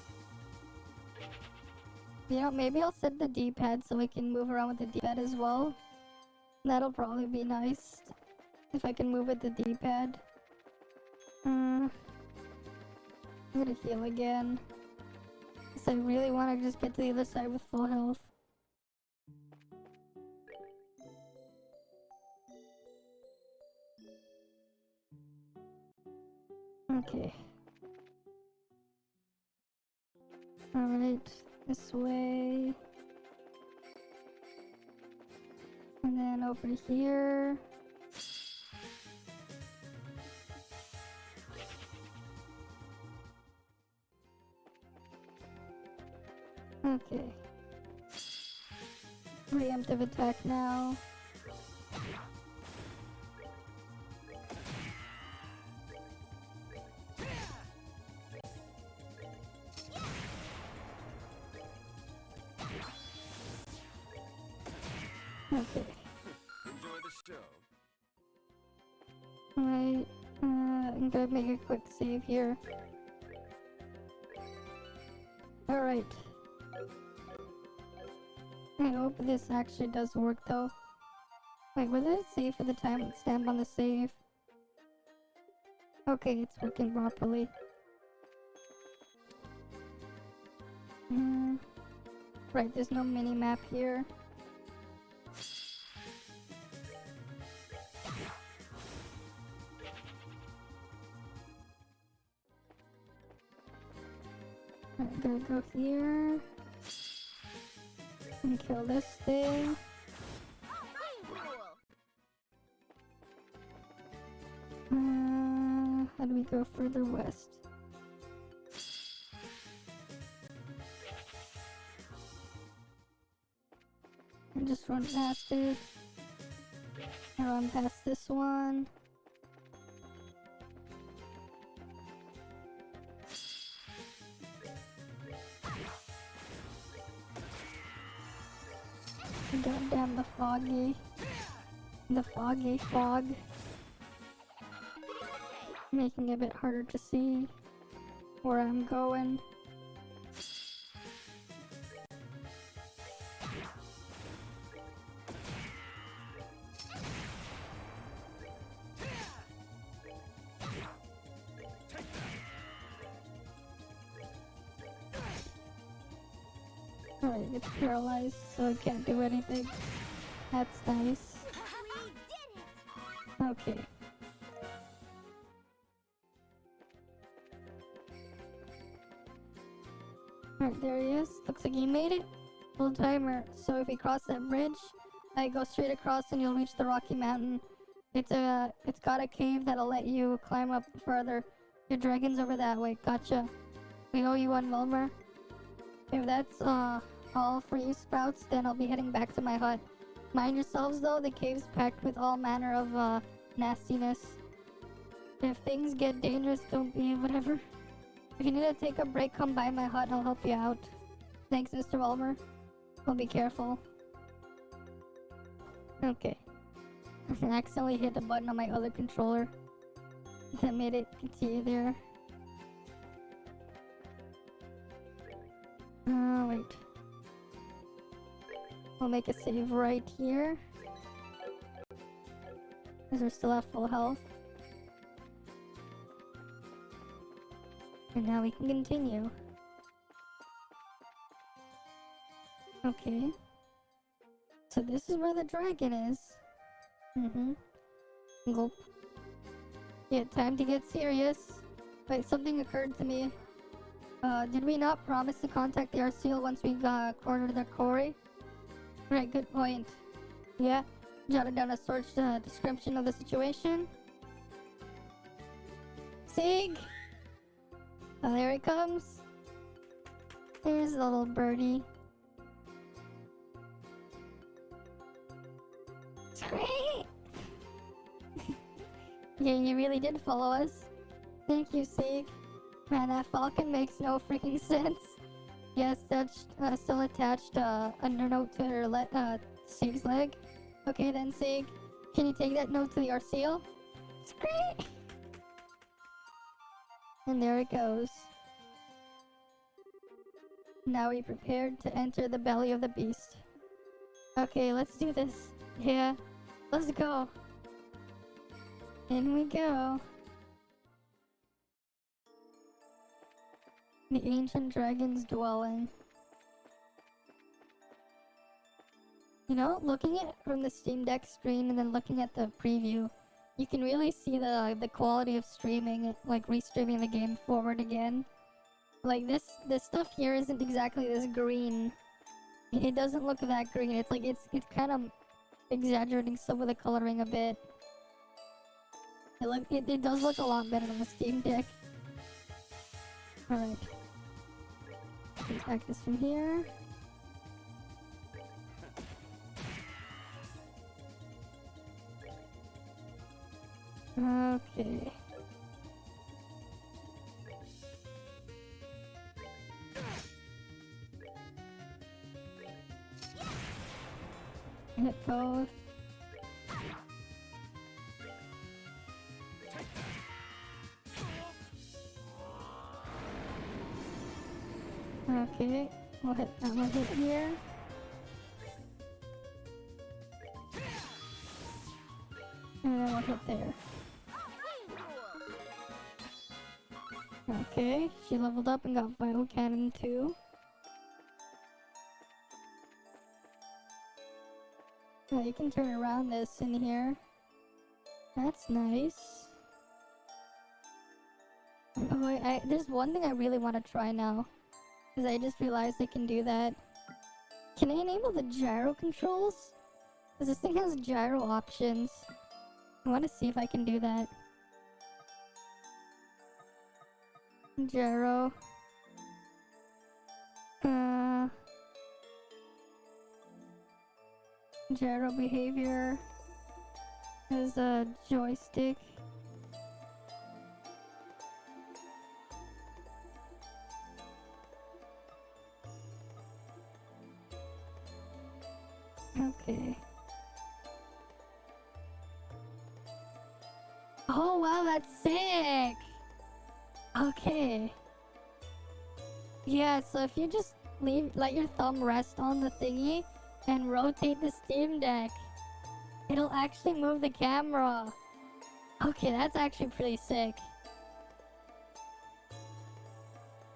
You know, maybe I'll set the D-pad so I can move around with the D-pad as well. That'll probably be nice. If I can move with the D-pad. I'm gonna heal again. Cause I really want to just get to the other side with full health. Okay. Alright, this way. And then over here. Okay. Preemptive attack now. Okay. Enjoy the show. Alright, I'm gonna make a quick save here. Alright. I hope this actually does work though. Wait, was it save for the time stamp on the save? Okay, it's working properly. Right, there's no mini-map here. Alright, gonna go here. And kill this thing. How do we go further west? And just run past it. And run past this one. Goddamn the foggy fog. Making it a bit harder to see where I'm going. Alright, it's paralyzed, so it can't do anything. That's nice. We did it! Okay. Alright, there he is. Looks like he made it. Full timer. So if we cross that bridge, I go straight across and you'll reach the Rocky Mountain. It's got a cave that'll let you climb up further. Your dragon's over that way. Gotcha. We owe you one, Wilmer. If that's all for you, Sprouts, then I'll be heading back to my hut. Mind yourselves though, the cave's packed with all manner of nastiness. If things get dangerous, don't be whatever. If you need to take a break, come by my hut, I'll help you out. Thanks, Mr. Wilmer. Well, be careful. Okay. I accidentally hit the button on my other controller. That made it continue there. Wait. We'll make a save right here. Because we're still at full health. And now we can continue. Okay. So this is where the dragon is. Gulp. Yeah, time to get serious. Wait, something occurred to me. Did we not promise to contact the RCL once we cornered the quarry? Right, good point. Yeah, jotted down a short description of the situation. Sig! Oh, there he comes. There's the little birdie. Great! Yeah, you really did follow us. Thank you, Sig. Man, that falcon makes no freaking sense. Yes, that's still attached undernote to her Sig's leg. Okay then, Sig. Can you take that note to the RCL? Great! And there it goes. Now we prepared to enter the belly of the beast. Okay, let's do this. Yeah, let's go. In we go. The ancient dragon's dwelling. You know, looking at it from the Steam Deck screen and then looking at the preview, you can really see the quality of streaming, like restreaming the game forward again. Like this stuff here isn't exactly this green. It doesn't look that green. It's like it's kind of exaggerating some of the coloring a bit. It does look a lot better on the Steam Deck. Alright. Attack this from here. Okay. Hit both. Okay, we'll hit that one hit here. And then we'll hit there. Okay, she leveled up and got Vital Cannon too. Oh, you can turn around this in here. That's nice. Oh, there's one thing I really want to try now. Because I just realized I can do that. Can I enable the gyro controls? Because this thing has gyro options. I want to see if I can do that. Gyro. Gyro behavior. There's a joystick. Okay. Oh wow, that's sick! Okay. Yeah, so if you just let your thumb rest on the thingy and rotate the Steam Deck, it'll actually move the camera. Okay, that's actually pretty sick.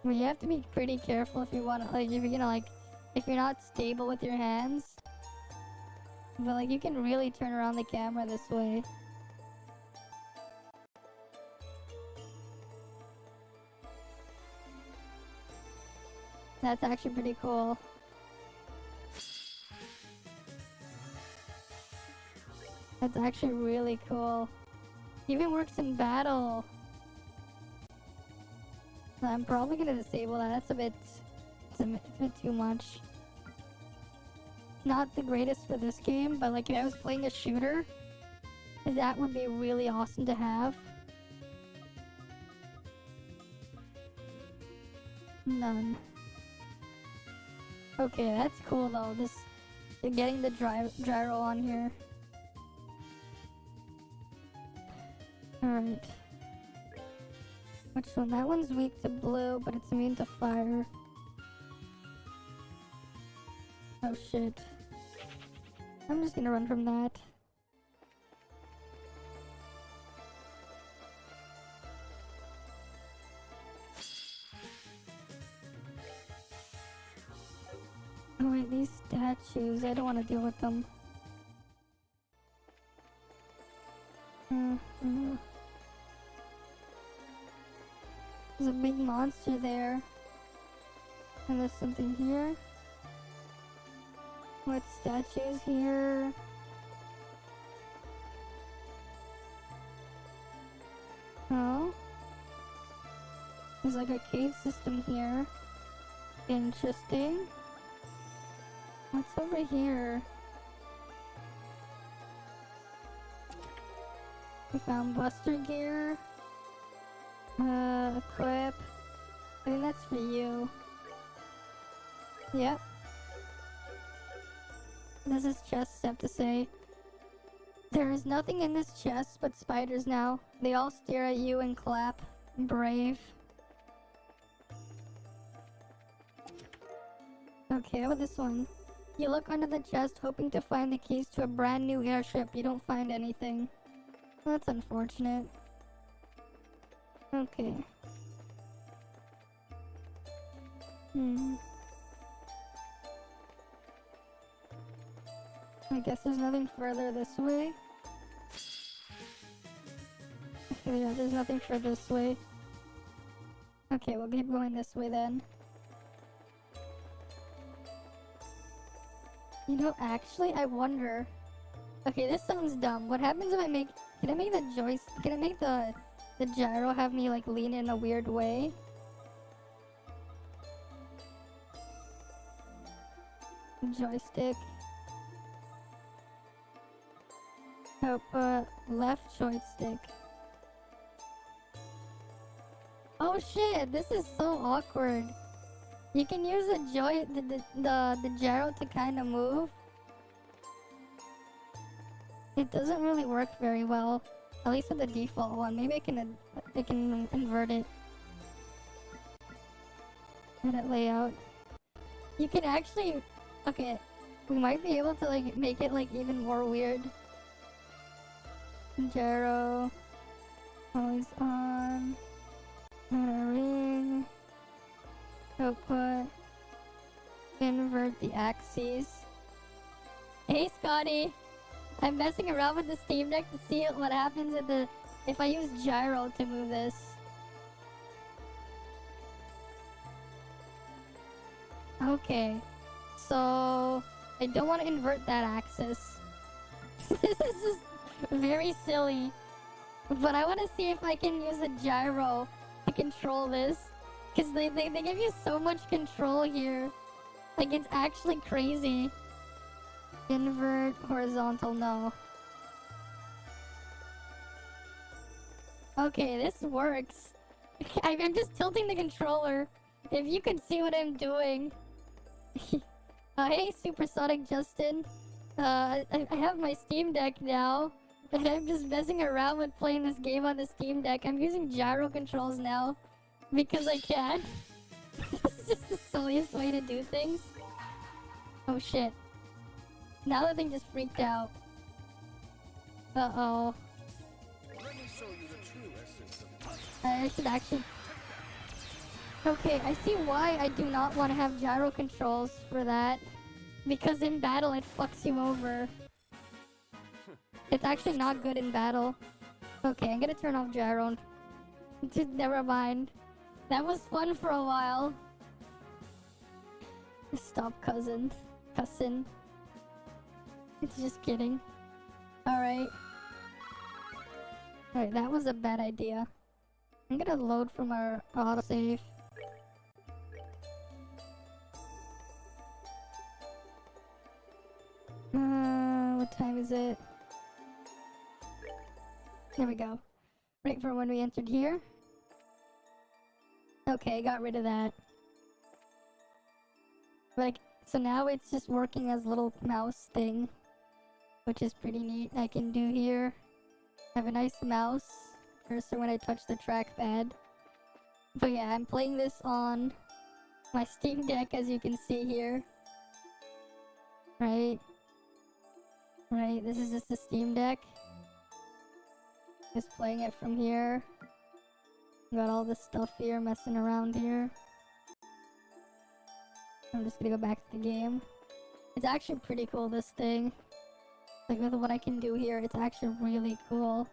But you have to be pretty careful if you want to, like, if you're gonna like if you're not stable with your hands. But like you can really turn around the camera this way. That's actually pretty cool. That's actually really cool. Even works in battle. I'm probably gonna disable that. That's a bit too much. Not the greatest for this game, but like if I was playing a shooter, that would be really awesome to have. None. Okay, that's cool though. This getting the gyro on here. Alright. Which one? That one's weak to blue, but it's immune to fire. Oh shit. I'm just gonna run from that. Oh wait, these statues, I don't want to deal with them. There's a big monster there. And there's something here. What statues here? Oh. There's like a cave system here. Interesting. What's over here? We found Buster gear. Equip. I think that's for you. Yep. What does this chest have to say? There is nothing in this chest but spiders now. They all stare at you and clap. Brave. Okay, how about this one? You look under the chest hoping to find the keys to a brand new airship. You don't find anything. That's unfortunate. Okay. I guess there's nothing further this way. Okay, yeah, there's nothing further this way. Okay, we'll keep going this way then. You know, actually, I wonder... Okay, this sounds dumb. What happens if I make... Can I make the joystick... Can I make the gyro have me, like, lean in a weird way? Joystick. Oh, left joystick. Oh shit, this is so awkward. You can use the gyro to kind of move. It doesn't really work very well, at least with the default one. Maybe I can invert it. Edit layout. You can actually, okay, we might be able to like make it like even more weird. Gyro, always on. Ring. Output. Invert the axes. Hey Scotty! I'm messing around with the Steam Deck to see what happens if I use gyro to move this. Okay. So I don't want to invert that axis. This is just very silly. But I want to see if I can use a gyro to control this. Because they give you so much control here. Like, it's actually crazy. Invert, horizontal, no. Okay, this works. I'm just tilting the controller. If you could see what I'm doing. Hey, Supersonic Justin. I have my Steam Deck now. And I'm just messing around with playing this game on the Steam Deck. I'm using gyro controls now. Because I can. This is just the silliest way to do things. Oh shit. Now the thing just freaked out. Uh-oh. Let me show you the true essence of I should actually... Okay, I see why I do not want to have gyro controls for that. Because in battle it fucks you over. It's actually not good in battle. Okay, I'm gonna turn off gyro. Never mind. That was fun for a while. Stop, cousin. Cussin. It's just kidding. Alright. Alright, that was a bad idea. I'm gonna load from our autosave. What time is it? There we go. Right for when we entered here. Okay, got rid of that. Like, so now it's just working as a little mouse thing, which is pretty neat. I can do here. Have a nice mouse cursor when I touch the trackpad. But yeah, I'm playing this on my Steam Deck, as you can see here. Right? Right, this is just the Steam Deck. Just playing it from here. Got all this stuff here, messing around here. I'm just gonna go back to the game. It's actually pretty cool, this thing. Like, with what I can do here, it's actually really cool.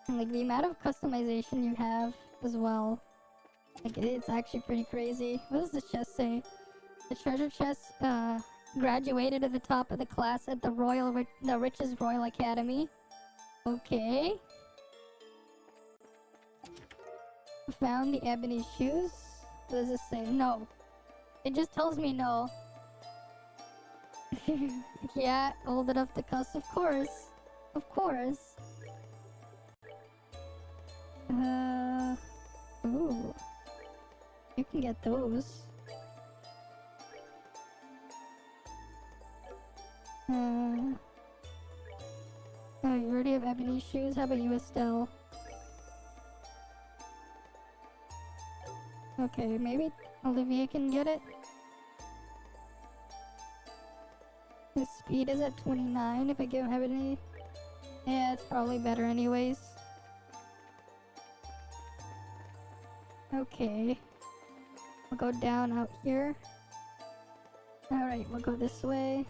And, like, the amount of customization you have as well. Like, it's actually pretty crazy. What does this chest say? The treasure chest, graduated at the top of the class at the Rich's Royal Academy. Okay. Found the ebony shoes. What does this say? No. It just tells me no. Yeah, old enough to cuss, of course. Of course. Ooh. You can get those. Oh, you already have ebony shoes? How about you, Estelle? Okay, maybe Olivia can get it. His speed is at 29 if I give him ebony. Yeah, it's probably better anyways. Okay. We'll go down out here. Alright, we'll go this way.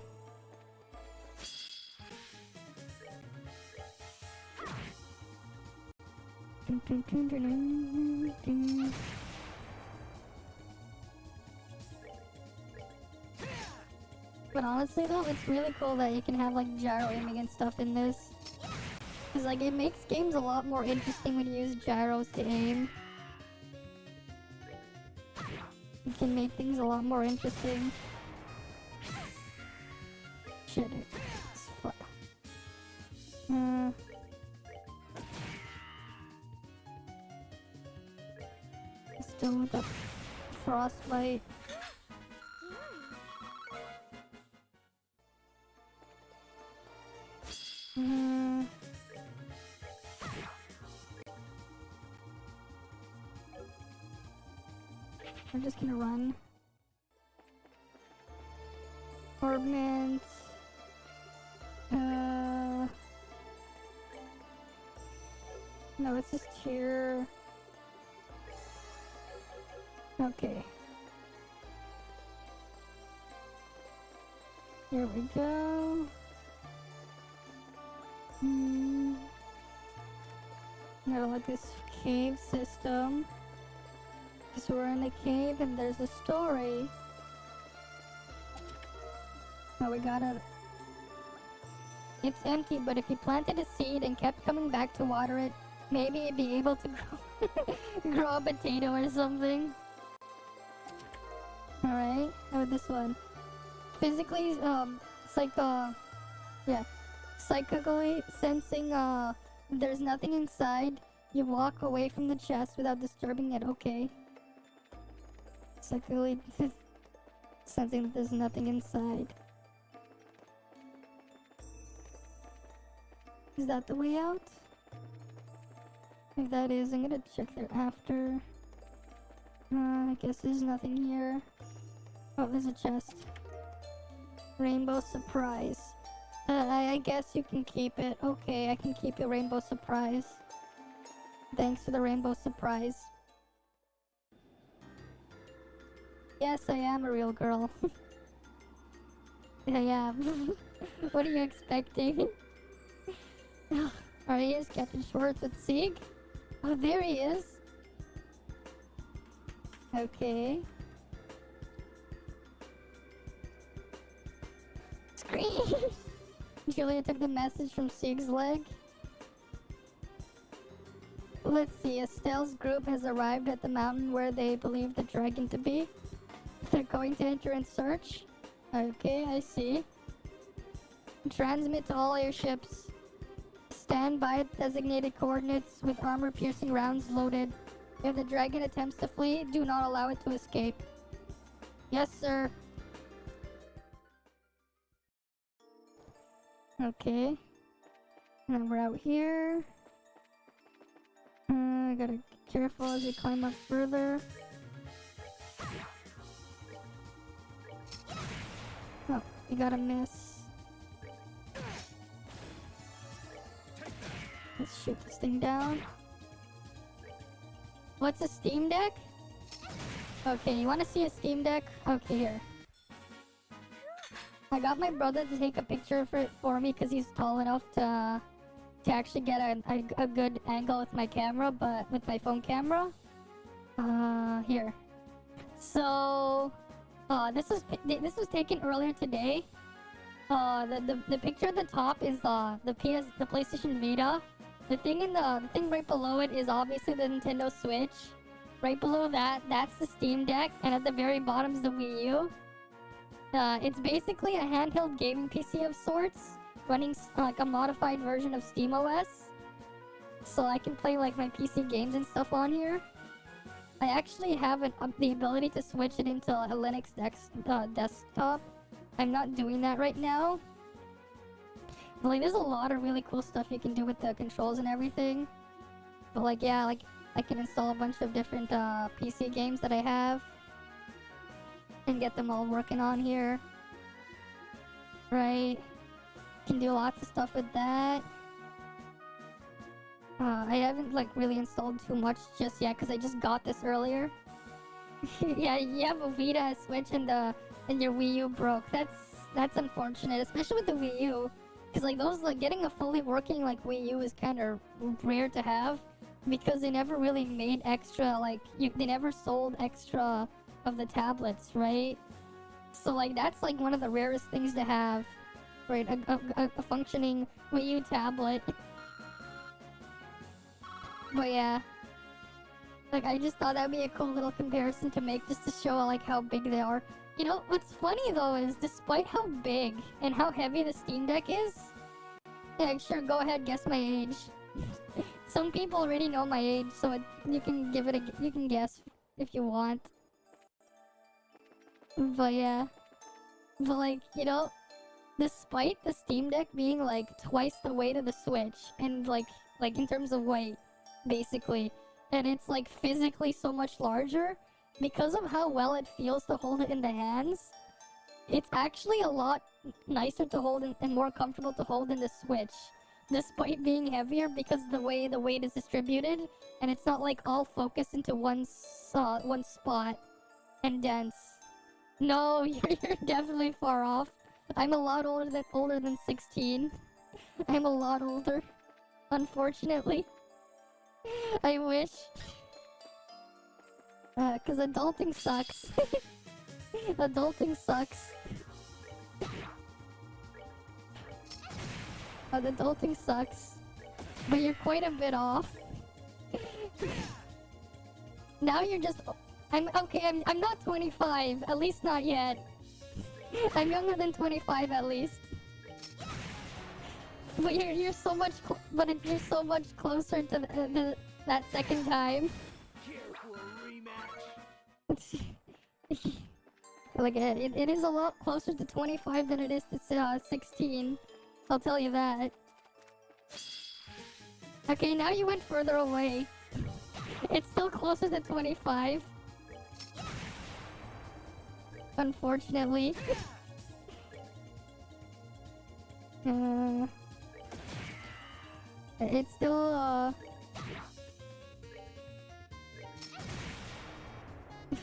But honestly though, it's really cool that you can have like gyro aiming and stuff in this. Cause like it makes games a lot more interesting when you use gyros to aim. It can make things a lot more interesting. Shit, it's fun. Still with the frostbite. We're just gonna run. Orbments. No, it's just here. Okay. Here we go. Gotta like this cave system. So we're in a cave and there's a story. Oh, we got it. It's empty, but if you planted a seed and kept coming back to water it, maybe you'd be able to grow a potato or something. Alright, how about this one? Physically, psychically sensing, there's nothing inside, you walk away from the chest without disturbing it, okay. Psychically sensing that there's nothing inside. Is that the way out? If that is, I'm gonna check there after. I guess there's nothing here. Oh, there's a chest. Rainbow surprise. I guess you can keep it. Okay, I can keep it, Rainbow Surprise. Thanks for the Rainbow Surprise. Yes, I am a real girl. I am. What are you expecting? Alright, here's Captain Schwartz with Sieg. Oh, there he is. Okay. Scream! Julia took the message from Sieg's leg. Let's see, Estelle's group has arrived at the mountain where they believe the dragon to be. They're going to enter and search. Okay, I see. Transmit to all airships. Stand by at designated coordinates with armor-piercing rounds loaded. If the dragon attempts to flee, do not allow it to escape. Yes, sir. Okay. And we're out here. Gotta be careful as we climb up further. Oh, you gotta miss. Let's shoot this thing down. What's a Steam Deck? Okay, you wanna see a Steam Deck? Okay, here. I got my brother to take a picture for me because he's tall enough to actually get a good angle with my camera, but with my phone camera. Here. So, this was taken earlier today. The picture at the top is the PlayStation Vita. The thing right below it is obviously the Nintendo Switch. Right below that, that's the Steam Deck, and at the very bottom is the Wii U. It's basically a handheld gaming PC of sorts, running like a modified version of SteamOS. So I can play like my PC games and stuff on here. I actually have the ability to switch it into a Linux desktop. I'm not doing that right now. But like, there's a lot of really cool stuff you can do with the controls and everything. But like, yeah, like I can install a bunch of different PC games that I have and get them all working on here. Right? Can do lots of stuff with that. I haven't like really installed too much just yet because I just got this earlier. Yeah, you have a Vita, a Switch, and your Wii U broke. That's unfortunate, especially with the Wii U. Because like those, like getting a fully working like Wii U is kind of rare to have, because they never really made extra, like they never sold extra of the tablets, right? So like that's like one of the rarest things to have, right? A functioning Wii U tablet. But yeah, like I just thought that'd be a cool little comparison to make, just to show like how big they are. You know, what's funny though is, despite how big and how heavy the Steam Deck is, yeah, sure, go ahead, guess my age. Some people already know my age, so you can you can guess if you want. But yeah, but like, you know, despite the Steam Deck being like twice the weight of the Switch, and like in terms of weight, basically, and it's like physically so much larger, because of how well it feels to hold it in the hands, it's actually a lot nicer to hold and more comfortable to hold in the Switch, despite being heavier, because the way the weight is distributed, and it's not like all focused into one spot and dense. No, you're definitely far off. I'm a lot older than 16. I'm a lot older, unfortunately. I wish. Cause adulting sucks. Adulting sucks. Adulting sucks. But you're quite a bit off. Now you're just... I'm not 25. At least not yet. I'm younger than 25 at least. But you're so much you're so much closer to that second time. Like it is a lot closer to 25 than it is to 16. I'll tell you that. Okay, now you went further away. It's still closer to 25. Unfortunately. Uh, it's still,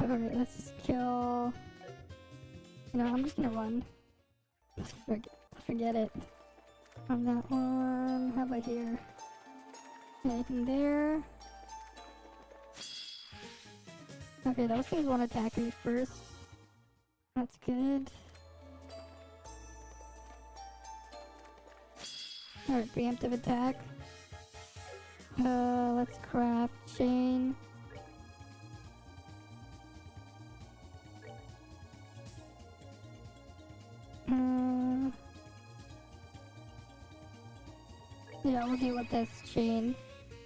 alright, let's just kill... You know, I'm just gonna run. Forget it. On that one, how about here? Anything there? Okay, those things won't attack me first. That's good. Alright, preemptive attack. Let's craft chain. Yeah, we'll deal with this chain.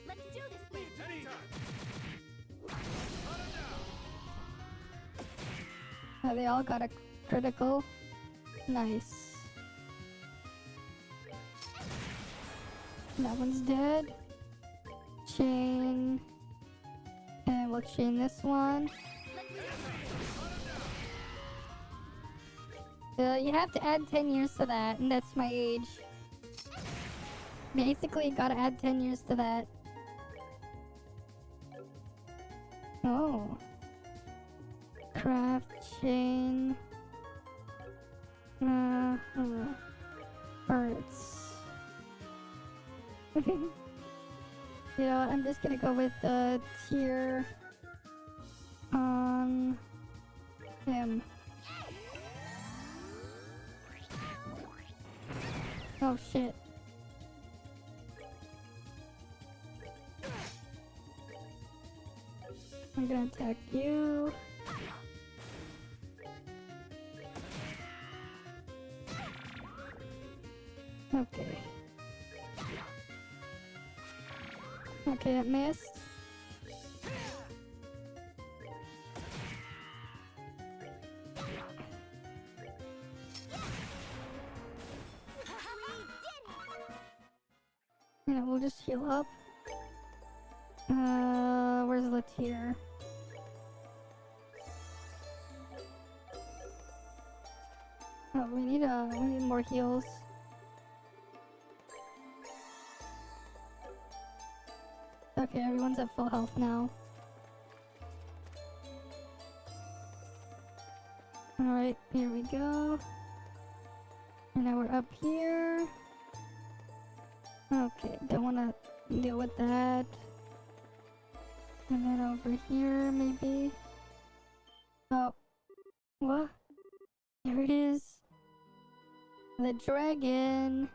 Let's do this thing. Oh, they all got a critical. Nice. That one's dead. Chain. And we'll chain this one. You have to add 10 years to that, and that's my age. Basically, you gotta add 10 years to that. Oh. Craft chain. Birds. You know, I'm just gonna go with the tier on him. Oh shit. I'm gonna attack you. Okay. Okay, it missed. You know, we'll just heal up. Where's the tier? Oh, we need more heals. Okay, everyone's at full health now. Alright, here we go. And now we're up here. Okay, don't wanna deal with that. And then over here, maybe. Oh. What? There it is. The dragon.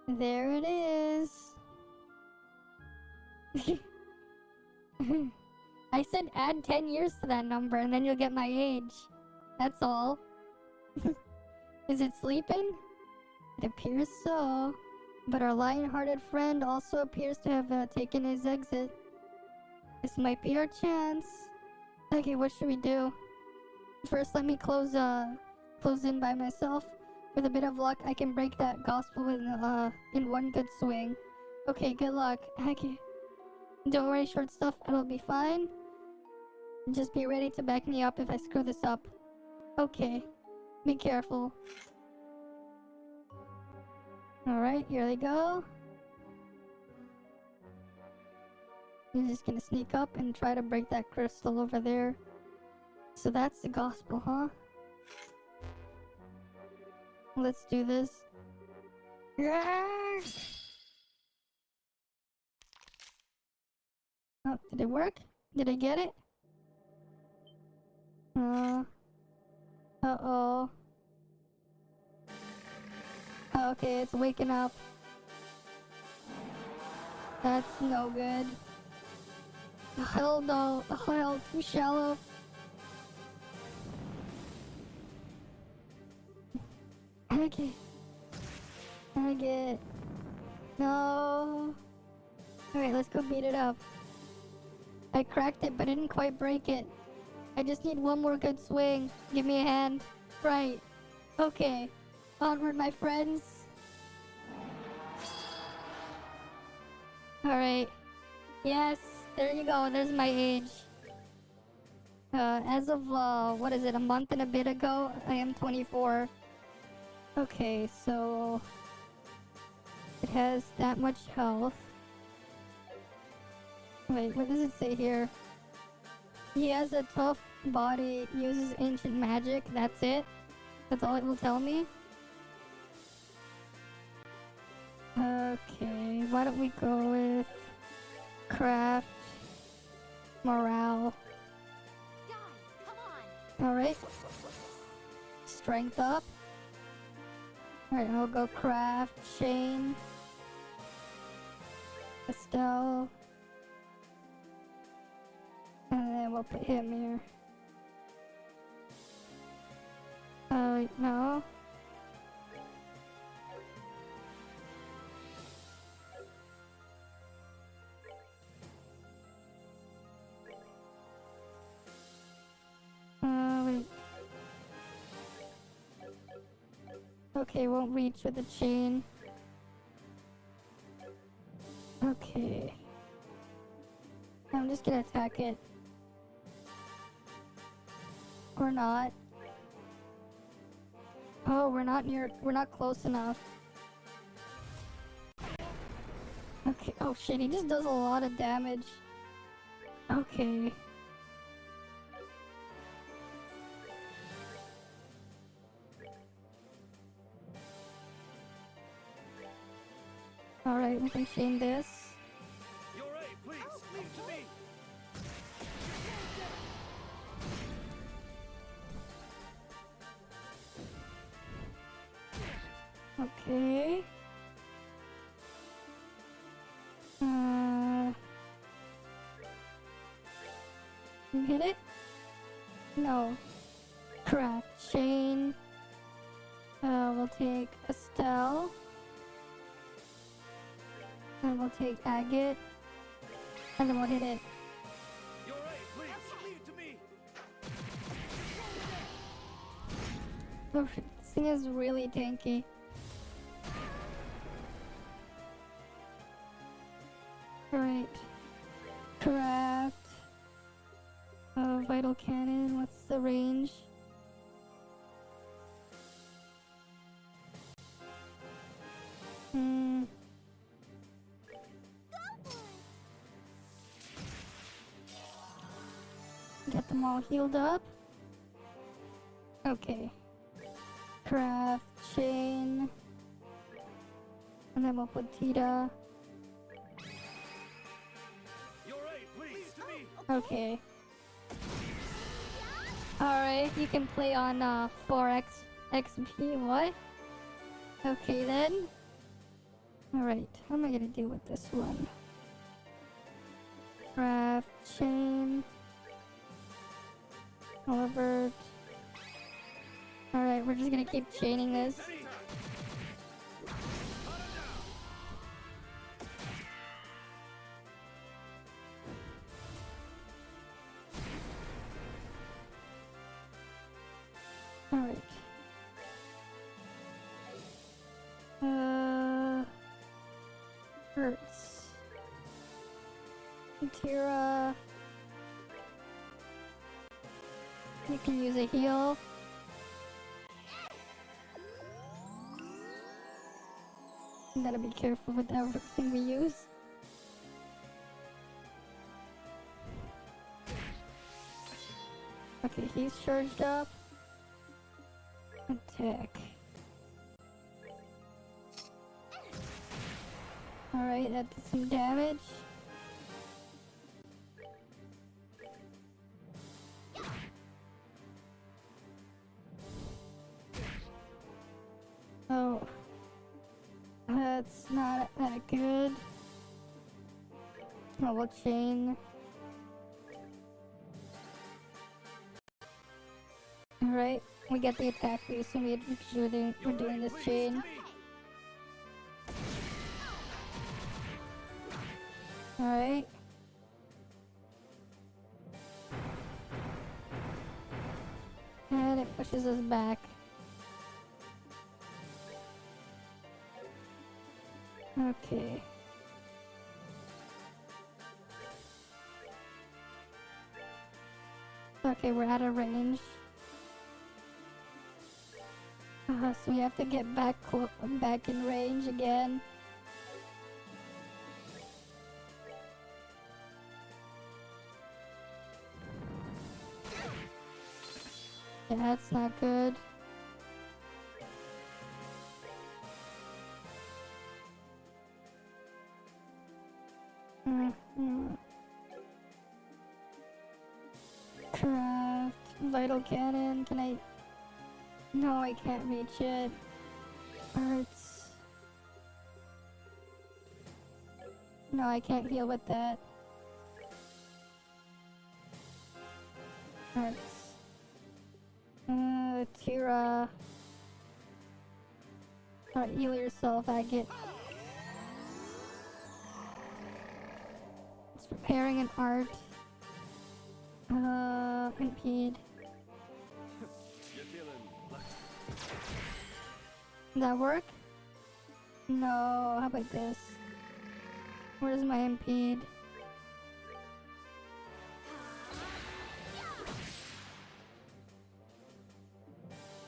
There it is. I said add 10 years to that number and then you'll get my age. That's all. Is it sleeping? It appears so. But our lion-hearted friend also appears to have taken his exit. This might be our chance. Okay, what should we do? First, let me close in by myself. With a bit of luck, I can break that gospel in one good swing. Okay, good luck. Okay. Don't worry, short stuff. It'll be fine. Just be ready to back me up if I screw this up. Okay. Be careful. Alright, here they go. I'm just gonna sneak up and try to break that crystal over there. So that's the gospel, huh? Let's do this. Oh, did it work? Did I get it? Uh-oh. Okay, it's waking up. That's no good. Hell no. Hell, too shallow. Okay. Okay. No. Alright, let's go beat it up. I cracked it, but I didn't quite break it. I just need one more good swing. Give me a hand. Right. Okay. Onward, my friends. Alright. Yes, there you go. There's my age. As of, what is it, a month and a bit ago, I am 24. Okay, so It has that much health. Wait, what does it say here? He has a tough body, uses ancient magic, that's it? That's all it will tell me? Okay, why don't we go with craft, morale. Guys, come on. Alright. Strength up. Alright, I'll go craft, chain, Estelle. And then we'll put him here. Wait, no. Wait. Okay, won't reach with the chain. Okay. I'm just gonna attack it. Or not. Oh, we're not close enough. Okay, oh shit, he just does a lot of damage. Okay. Alright, we can chain this. You're right, please, leave to me. Okay. You hit it? No. Craft chain. We'll take Estelle. And we'll take agate. And then we'll hit it. You're right, please, leave to me. Oh shit, this thing is really tanky. Alright. Craft. Vital cannon, what's the range? Get them all healed up. Okay. Craft chain. And then we'll put Tita. You're right, please, to me. Okay. Alright, you can play on 4x XP, what? Okay then. Alright, what am I gonna do with this one? Craft chain. Oliver. Alright, we're just gonna keep chaining this. Alright. Hurts. Tira. You can use a heal. You gotta be careful with everything we use. Okay, he's charged up. Attack. Alright, that did some damage. Oh. That's not that good. Oh, we'll chain. Alright, we get the attack boost and we're doing this chain. Alright. And it pushes us back. Okay. Okay, we're out of range. So we have to get back in range again. Yeah, that's not good. Craft. Vital cannon. Can I... No, I can't reach it. Arts. No, I can't heal with that. Arts. Tira. Alright, heal yourself, Agate. It's repairing an art. Impede. You're feeling lucky. Did that work? No, how about this? Where's my impede?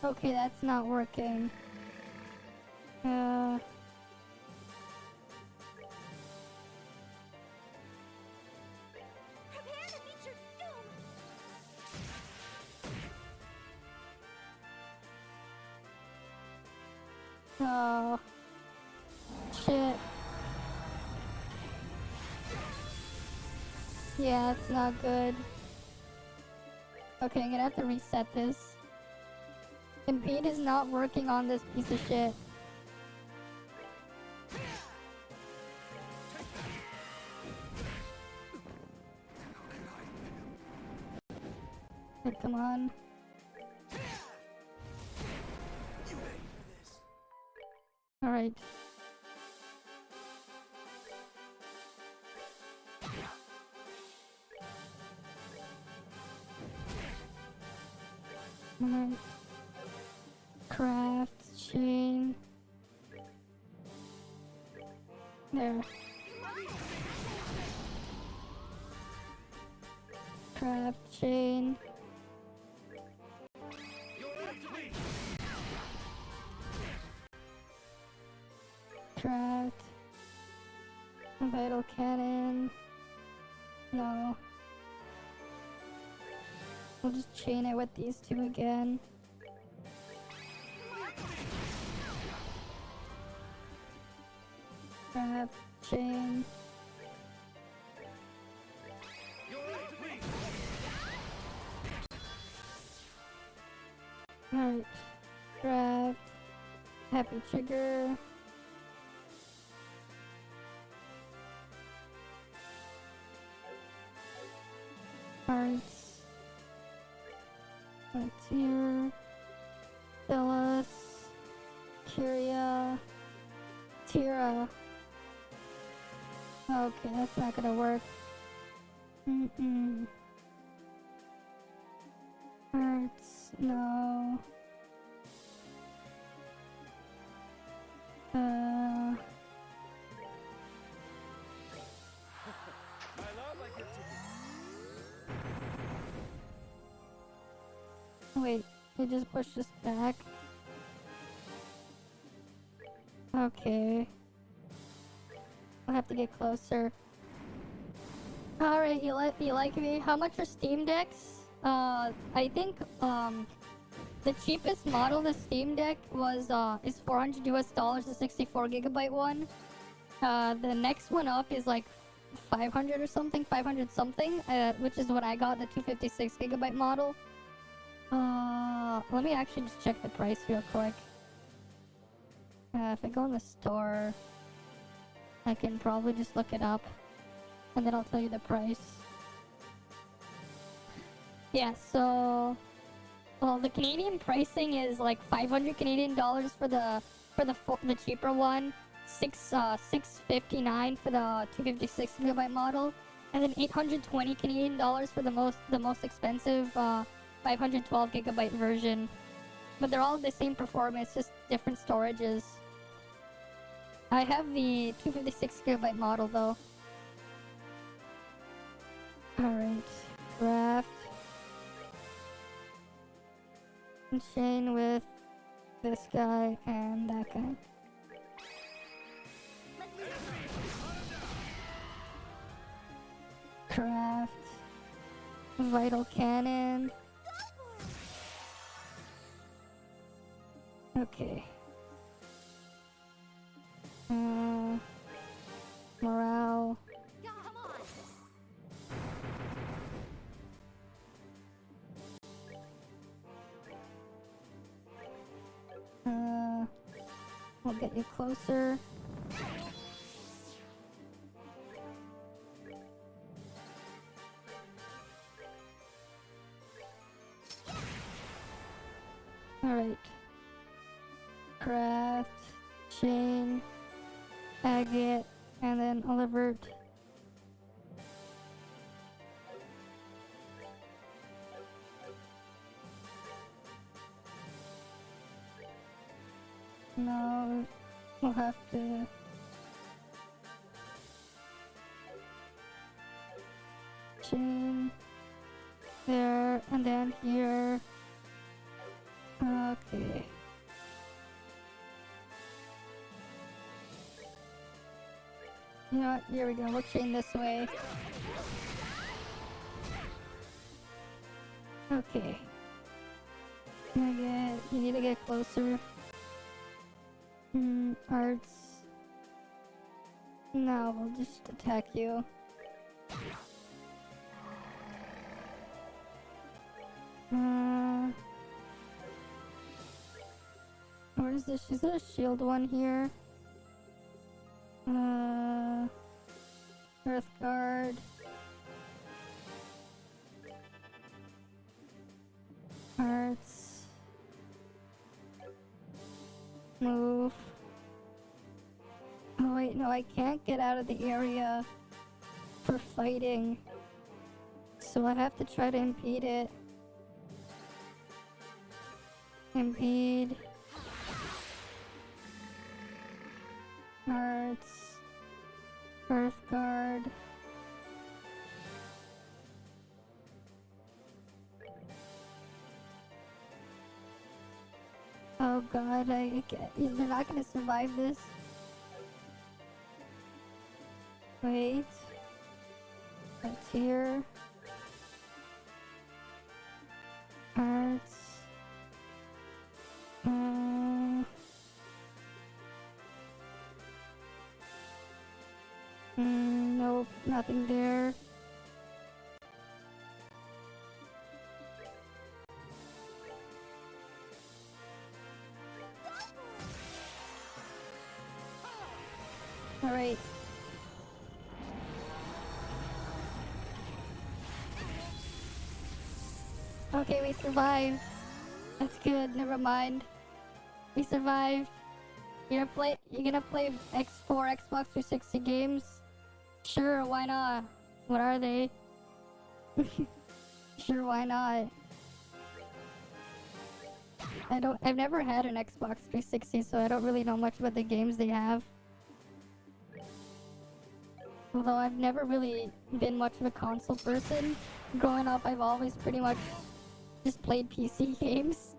Okay, that's not working. Prepare to meet your doom. Oh. Shit. Yeah, it's not good. Okay, I'm gonna have to reset this. Impede is not working on this piece of shit. Hey, come on. Alright. Alright. Craft, chain. There. Craft, chain. You're right to me. Craft. A vital cannon. No. We'll just chain it with these two again. Craft, chain. You're right to me. Alright. Craft. Happy trigger. Hearts. What's here? Phyllis. Kyria. Tira. Okay, that's not gonna work. Hearts. No. My love, I get to. Wait, they just pushed us back. Okay. I'll have to get closer. Alright, you like me? How much are Steam Decks? I think, the cheapest model of the Steam Deck was, is $400 US, the 64GB one. The next one up is like 500 or something, 500 something, which is what I got, the 256GB model. Let me actually just check the price real quick. If I go in the store, I can probably just look it up, and then I'll tell you the price. Yeah, so, well, the Canadian pricing is like 500 Canadian dollars for the cheaper one, 659 for the 256GB model, and then 820 Canadian dollars for the most expensive 512GB version. But they're all the same performance, just different storages. I have the 256GB model though. Alright, craft. And chain with this guy and that guy. Craft. Vital cannon. Okay. Morale. Go, come on. We'll get you closer. Alright. Craft, chain, agate, and then Olivert. No, we'll have to... chain there, and then here. Okay. You know what? Here we go. We'll chain this way. Okay. You need to get closer. Arts. No, we'll just attack you. Where is this? Is there a shield one here? Earth Guard. Arts. Move. Oh wait, no, I can't get out of the area for fighting. So I have to try to impede it. Impede. Arts. Earth Guard. Oh god, you're not gonna survive this. Wait. That's here. Arts. Nope, nothing there. Alright. Okay, we survived. That's good, never mind. We survived. You're gonna play X4 Xbox 360 games? Sure, why not? What are they? Sure, why not? I've never had an Xbox 360, so I don't really know much about the games they have. Although I've never really been much of a console person. Growing up, I've always pretty much just played PC games.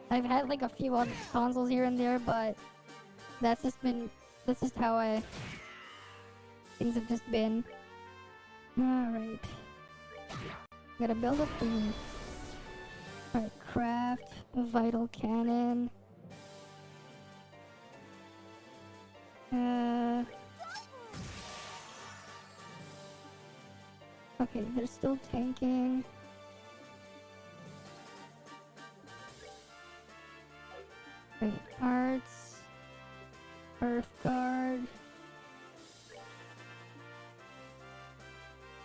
I've had like a few other consoles here and there, but that's just how things have just been. Alright. Gotta build a thing. Alright, craft, vital cannon. Okay, they're still tanking. Wait, arts. Earth Guard.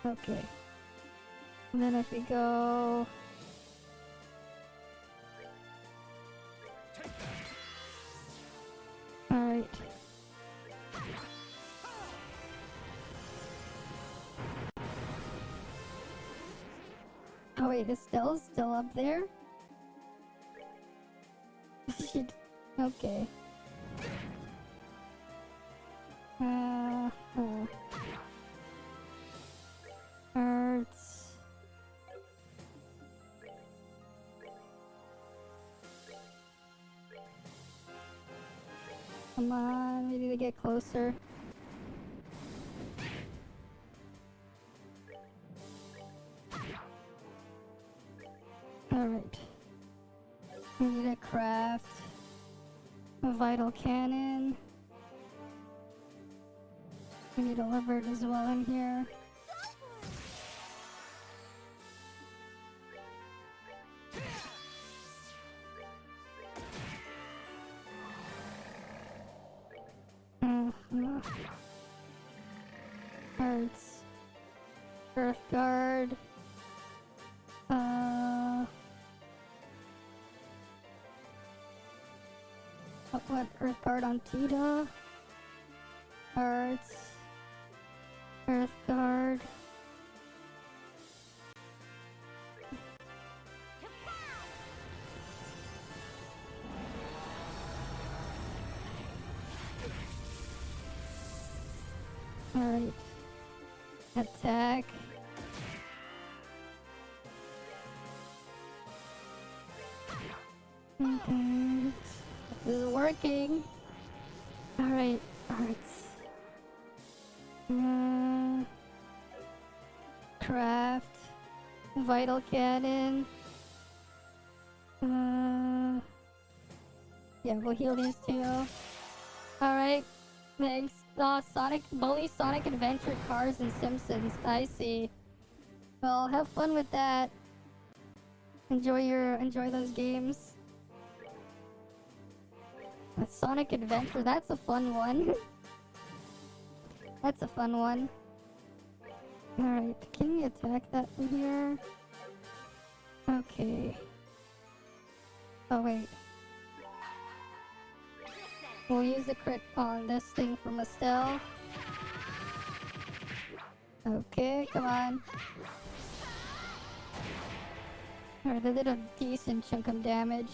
Okay. And then if we go... Alright. Oh wait, Estelle's still up there? Okay. Arts. Come on, we need to get closer. Alright. We need a craft. A vital cannon. We need a leopard as well in here. Hurts. Earth guard. What Earth guard on Tita? Hearts. Earth guard. Alright. Attack. Okay. This is working. Alright. Arts. Craft. Vital cannon. Yeah, we'll heal these two. Alright. Thanks. Sonic Bully, Sonic Adventure, Cars, and Simpsons. I see. Well, have fun with that. Enjoy those games. Sonic Adventure, that's a fun one. That's a fun one. Alright, can we attack that from here? Okay. Oh wait. We'll use the crit on this thing from Estelle. Okay, come on. Alright, they did a decent chunk of damage.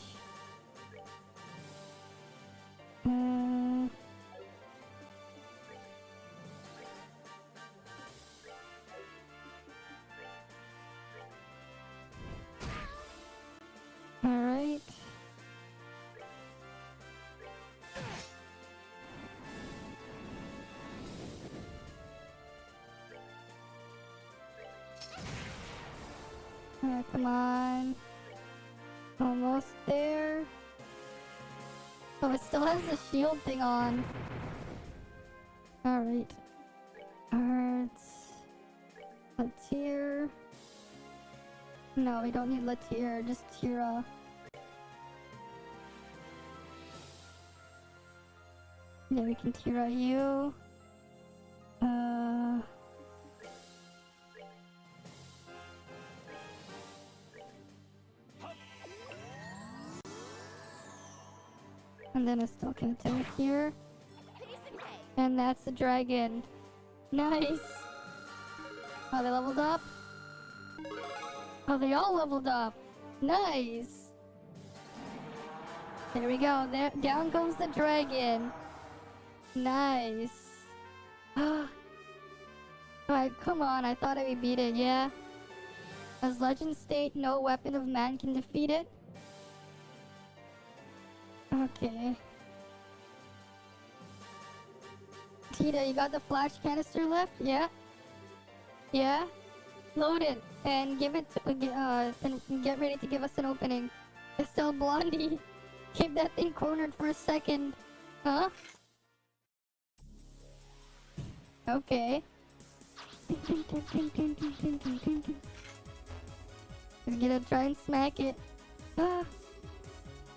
Alright. Come on. Almost there. Oh, it still has the shield thing on. Alright. Hearts. Latier. No, we don't need Latier, just Tira. Yeah, we can Tira you. And then I still can attack here. And that's the dragon. Nice! Oh, they leveled up? Oh, they all leveled up. Nice! There we go. There, down goes the dragon. Nice. Alright, come on. I thought we beat it, yeah? As legend state, no weapon of man can defeat it. Okay. Tita, you got the flash canister left? Yeah? Yeah? Load it and give it to, and get ready to give us an opening. Estelle Blondie, keep that thing cornered for a second. Huh? Okay. We're gonna try and smack it.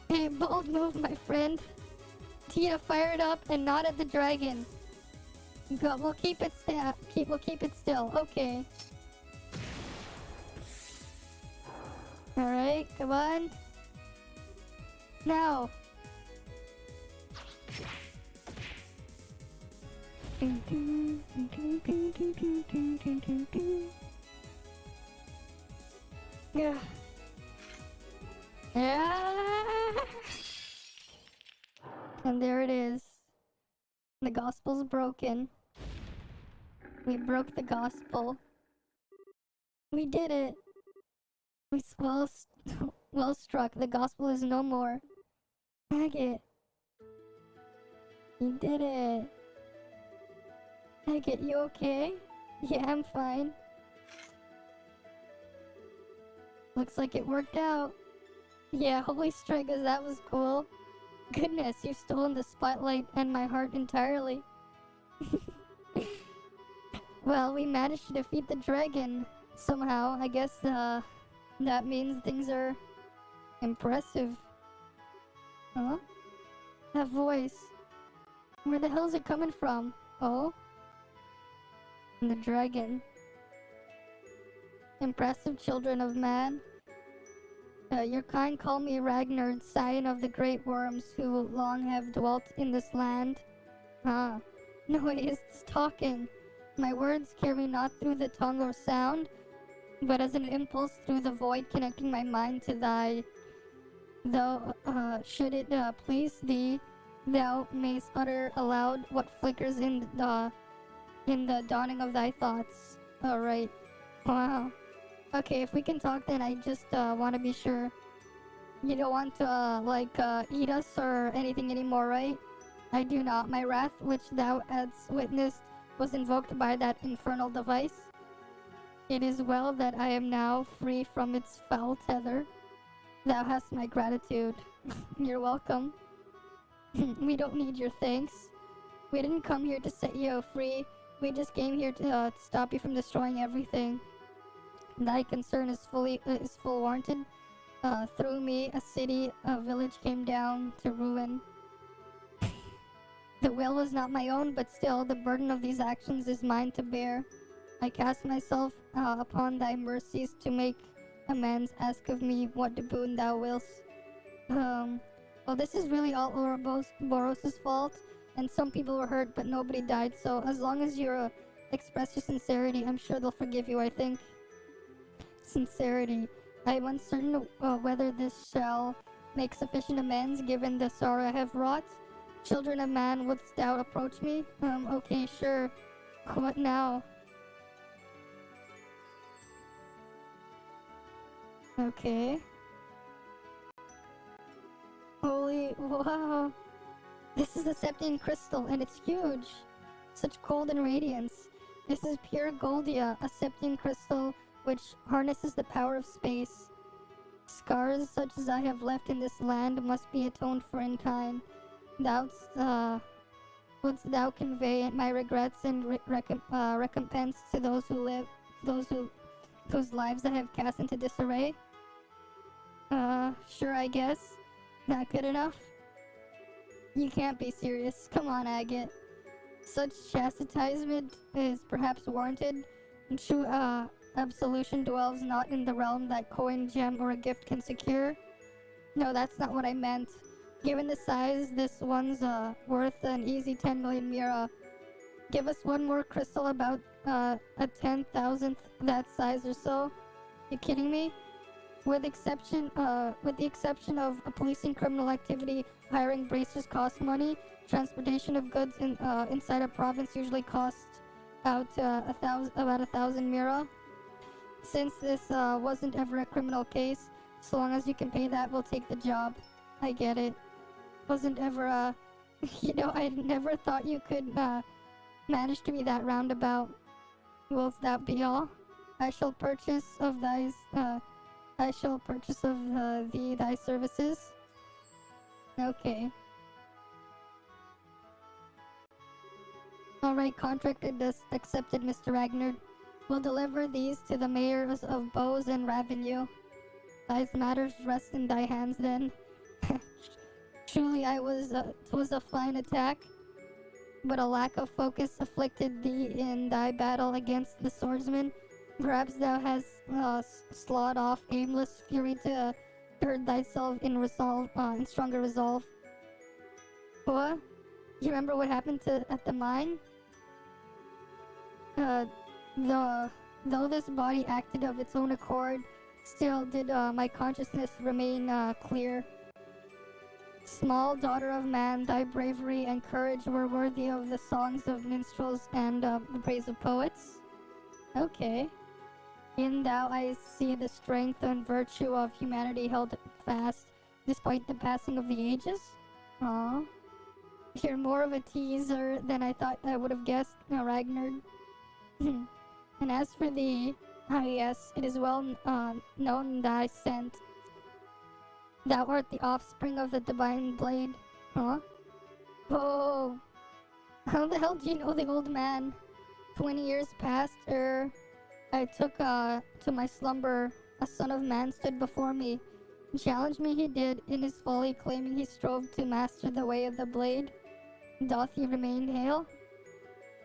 Hey, bold move, my friend. Tia, fire it up and not at the dragon. We'll keep it we'll keep it still. Okay. Alright, come on. Now. Yeah. Yeah. And there it is. The gospel's broken. We broke the gospel. We did it. Well struck. The gospel is no more. Agate. You did it. Agate, you okay? Yeah, I'm fine. Looks like it worked out. Yeah, holy strikers, that was cool. Goodness, you've stolen the spotlight and my heart entirely. Well, we managed to defeat the dragon somehow. I guess that means things are impressive. Huh? That voice. Where the hell is it coming from? Oh? The dragon. Impressive children of man. Your kind call me Ragnar, scion of the great worms who long have dwelt in this land. Ah, no, it is talking. My words carry not through the tongue or sound, but as an impulse through the void connecting my mind to thy. Though, should it please thee, thou mayst utter aloud what flickers in the dawning of thy thoughts. Alright. Wow. Okay, if we can talk, then I just want to be sure. You don't want to, eat us or anything anymore, right? I do not. My wrath, which thou hadst witnessed, was invoked by that infernal device. It is well that I am now free from its foul tether. Thou hast my gratitude. You're welcome. We don't need your thanks. We didn't come here to set you free. We just came here to stop you from destroying everything. Thy concern is full warranted. Through me, a city, a village came down to ruin. The will was not my own, but still, the burden of these actions is mine to bear. I cast myself upon thy mercies to make amends. Ask of me what boon thou wilt. Well, this is really all Ouroboros' fault, and some people were hurt, but nobody died, so as long as you express your sincerity, I'm sure they'll forgive you, I think. Sincerity. I am uncertain whether this shall make sufficient amends given the sorrow I have wrought. Children of man, wouldst thou approach me? Okay, sure. What now? Okay. Holy, wow. This is a Septian crystal, and it's huge. Such golden radiance. This is pure Goldia, a Septian crystal which harnesses the power of space. Scars such as I have left in this land must be atoned for in kind. Wouldst thou convey my regrets and recompense to those who live, whose lives I have cast into disarray? Sure, I guess. Not good enough? You can't be serious. Come on, Agate. Such chastisement is perhaps warranted. True, absolution dwells not in the realm that coin, gem, or a gift can secure. No, that's not what I meant. Given the size, this one's worth an easy 10 million mira. Give us one more crystal about a 10,000th that size or so. You kidding me? With the exception of policing criminal activity, hiring bracers costs money. Transportation of goods inside a province usually costs about 1,000 mira. Since this wasn't ever a criminal case, so long as you can pay that, we'll take the job. I get it. Wasn't ever a... I never thought you could manage to be that roundabout. Will that be all? I shall purchase of thy services. Okay. Alright, contract accepted, Mr. Ragnar. We'll deliver these to the mayors of Bose and Ravenue. Thy matters rest in thy hands then. Truly it was a fine attack, but a lack of focus afflicted thee in thy battle against the swordsman. Perhaps thou hast slawed off aimless fury to gird thyself in stronger resolve. What? You remember what happened at the mine? Though this body acted of its own accord, still did my consciousness remain clear. Small daughter of man, thy bravery and courage were worthy of the songs of minstrels and the praise of poets. Okay. In thou I see the strength and virtue of humanity held fast, despite the passing of the ages. Aww. You're more of a teaser than I thought I would have guessed, Ragnar. And as for thee, yes, it is well known thy scent. Thou art the offspring of the divine blade. Huh? Oh, how the hell do you know the old man? 20 years passed ere I took to my slumber. A son of man stood before me. Challenge me he did, in his folly claiming he strove to master the way of the blade. Doth he remain hale?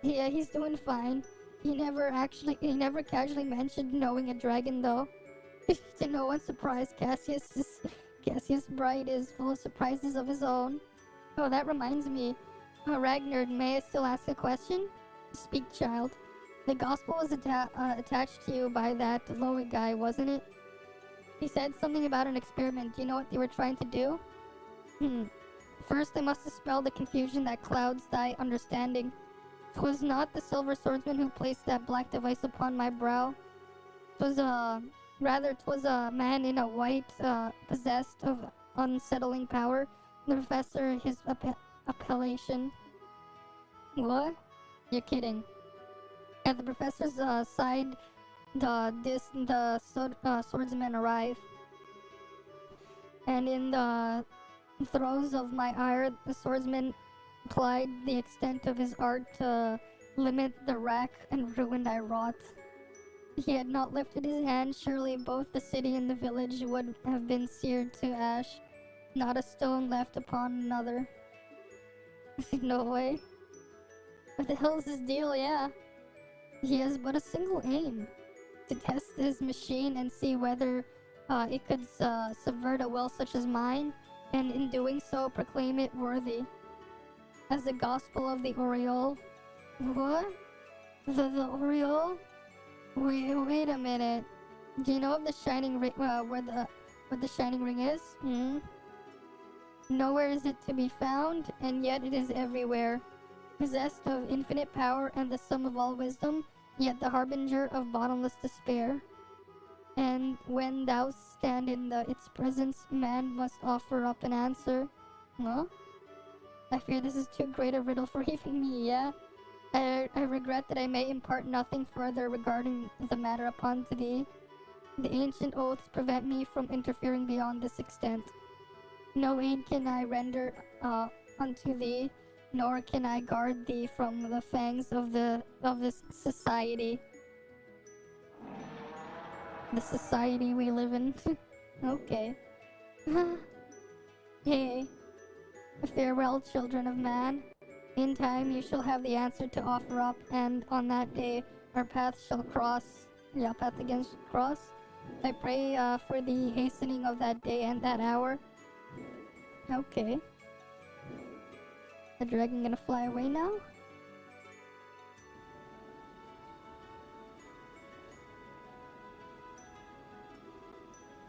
Yeah, he's doing fine. He never casually mentioned knowing a dragon though. To no one's surprise, Cassius Bright is full of surprises of his own. Oh, that reminds me. Ragnar, may I still ask a question? Speak, child. The gospel was attached to you by that Loic guy, wasn't it? He said something about an experiment. Do you know what they were trying to do? First, I must dispel the confusion that clouds thy understanding. 'Twas not the silver swordsman who placed that black device upon my brow. 'Twas a man in a white, possessed of unsettling power. The professor, his appellation. What? You're kidding. At the professor's side, the swordsman arrive. And in the throes of my ire, the swordsman applied the extent of his art to limit the rack and ruin I wrought. He had not lifted his hand, surely both the city and the village would have been seared to ash, not a stone left upon another. No way. What the hell is this deal, yeah? He has but a single aim, to test his machine and see whether it could subvert a will such as mine, and in doing so proclaim it worthy. As the gospel of the Aureole. What? The Aureole? Wait a minute. Do you know of the shining ring, where the shining ring is? Nowhere is it to be found, and yet it is everywhere. Possessed of infinite power and the sum of all wisdom, yet the harbinger of bottomless despair. And when thou stand in its presence, man must offer up an answer. Huh? I fear this is too great a riddle for even me, yeah? I regret that I may impart nothing further regarding the matter upon to thee. The ancient oaths prevent me from interfering beyond this extent. No aid can I render unto thee, nor can I guard thee from the fangs of this society. The society we live in. Okay. Hey. Farewell, children of man. In time you shall have the answer to offer up, and on that day our paths shall cross. Yeah, path again shall cross. I pray for the hastening of that day and that hour. Okay. The dragon gonna fly away now?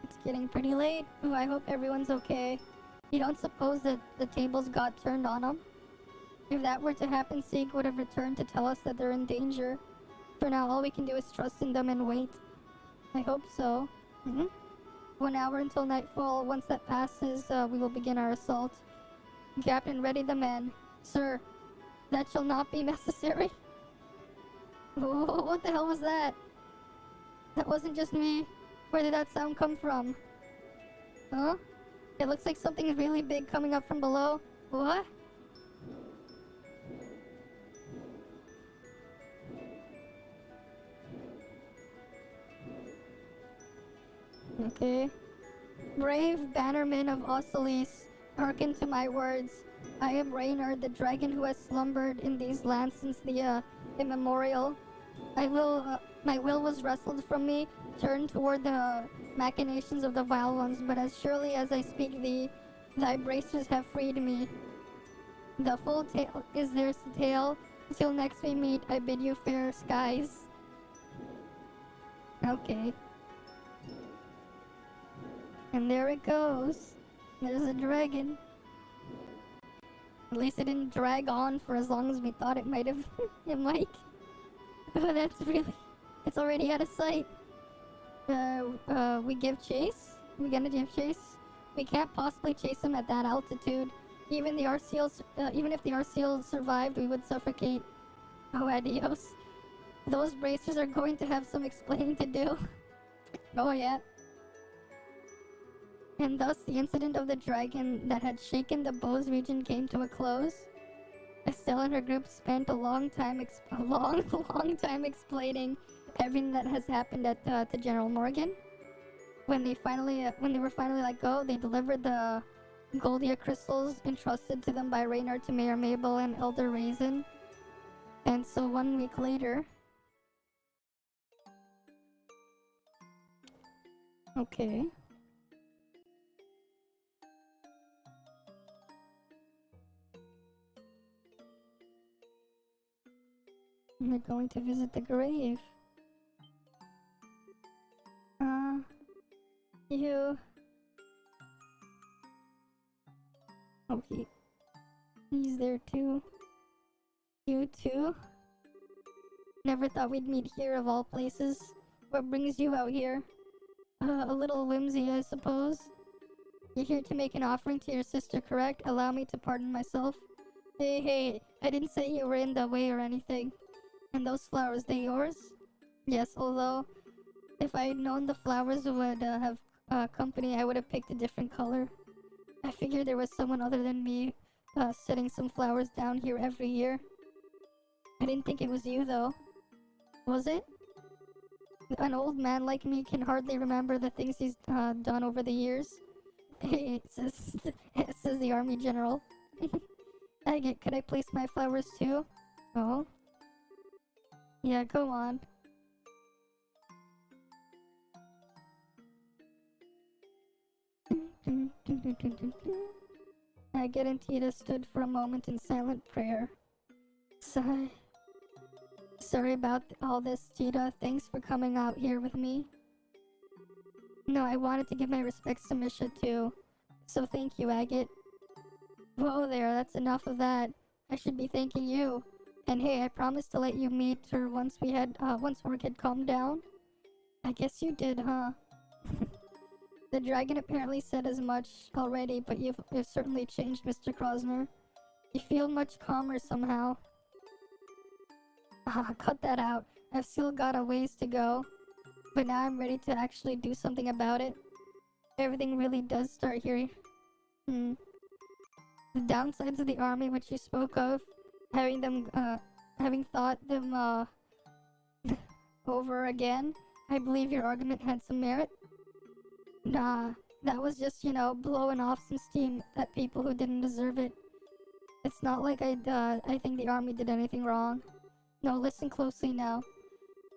It's getting pretty late. Oh, I hope everyone's okay. You don't suppose that the tables got turned on them? If that were to happen, Sieg would have returned to tell us that they're in danger. For now, all we can do is trust in them and wait. I hope so. 1 hour until nightfall. Once that passes, we will begin our assault. Captain, ready the men. Sir, that shall not be necessary. Oh, what the hell was that? That wasn't just me. Where did that sound come from? Huh? It looks like something really big coming up from below. What? Okay. Brave bannermen of Ossilis, hearken to my words. I am Reinx, the dragon who has slumbered in these lands since the immemorial. My will was wrestled from me, turned toward the machinations of the vile ones, but as surely as I speak thee, thy bracers have freed me. The full tale is theirs to tell. Till next we meet, I bid you fair skies. Okay. And there it goes. There's a dragon. At least it didn't drag on for as long as we thought it might have. It might. Oh, that's really... It's already out of sight. We give chase? We gonna give chase? We can't possibly chase him at that altitude. Even if the Arseal survived, we would suffocate. Oh, adios. Those bracers are going to have some explaining to do. Oh, yeah. And thus the incident of the dragon that had shaken the Bose region came to a close. Estelle and her group spent a long time time explaining everything that has happened to General Morgan. When they were finally let go, they delivered the Goldia crystals entrusted to them by Raynor to Mayor Mabel and Elder Raisin. And so 1 week later... Okay. We're going to visit the grave. You... Oh, he's there too. You too? Never thought we'd meet here of all places. What brings you out here? A little whimsy, I suppose. You're here to make an offering to your sister, correct? Allow me to pardon myself. Hey, I didn't say you were in the way or anything. And those flowers, they yours? Yes, although if I had known the flowers would have company, I would have picked a different color. I figured there was someone other than me setting some flowers down here every year. I didn't think it was you, though. Was it? An old man like me can hardly remember the things he's done over the years. Hey, it says the army general. Could I place my flowers too? Oh? Yeah, go on. Agate and Tita stood for a moment in silent prayer. Sigh. Sorry about all this, Tita. Thanks for coming out here with me. No, I wanted to give my respects to Misha too. So thank you, Agate. Whoa there, that's enough of that. I should be thanking you. And hey, I promised to let you meet her once work had calmed down. I guess you did, huh? The dragon apparently said as much already, but you've certainly changed, Mr. Krosner. You feel much calmer somehow. Cut that out. I've still got a ways to go. But now I'm ready to actually do something about it. Everything really does start here. The downsides of the army which you spoke of, having thought them, over again, I believe your argument had some merit. Nah, that was just, blowing off some steam at people who didn't deserve it. It's not like I think the army did anything wrong. No, listen closely now.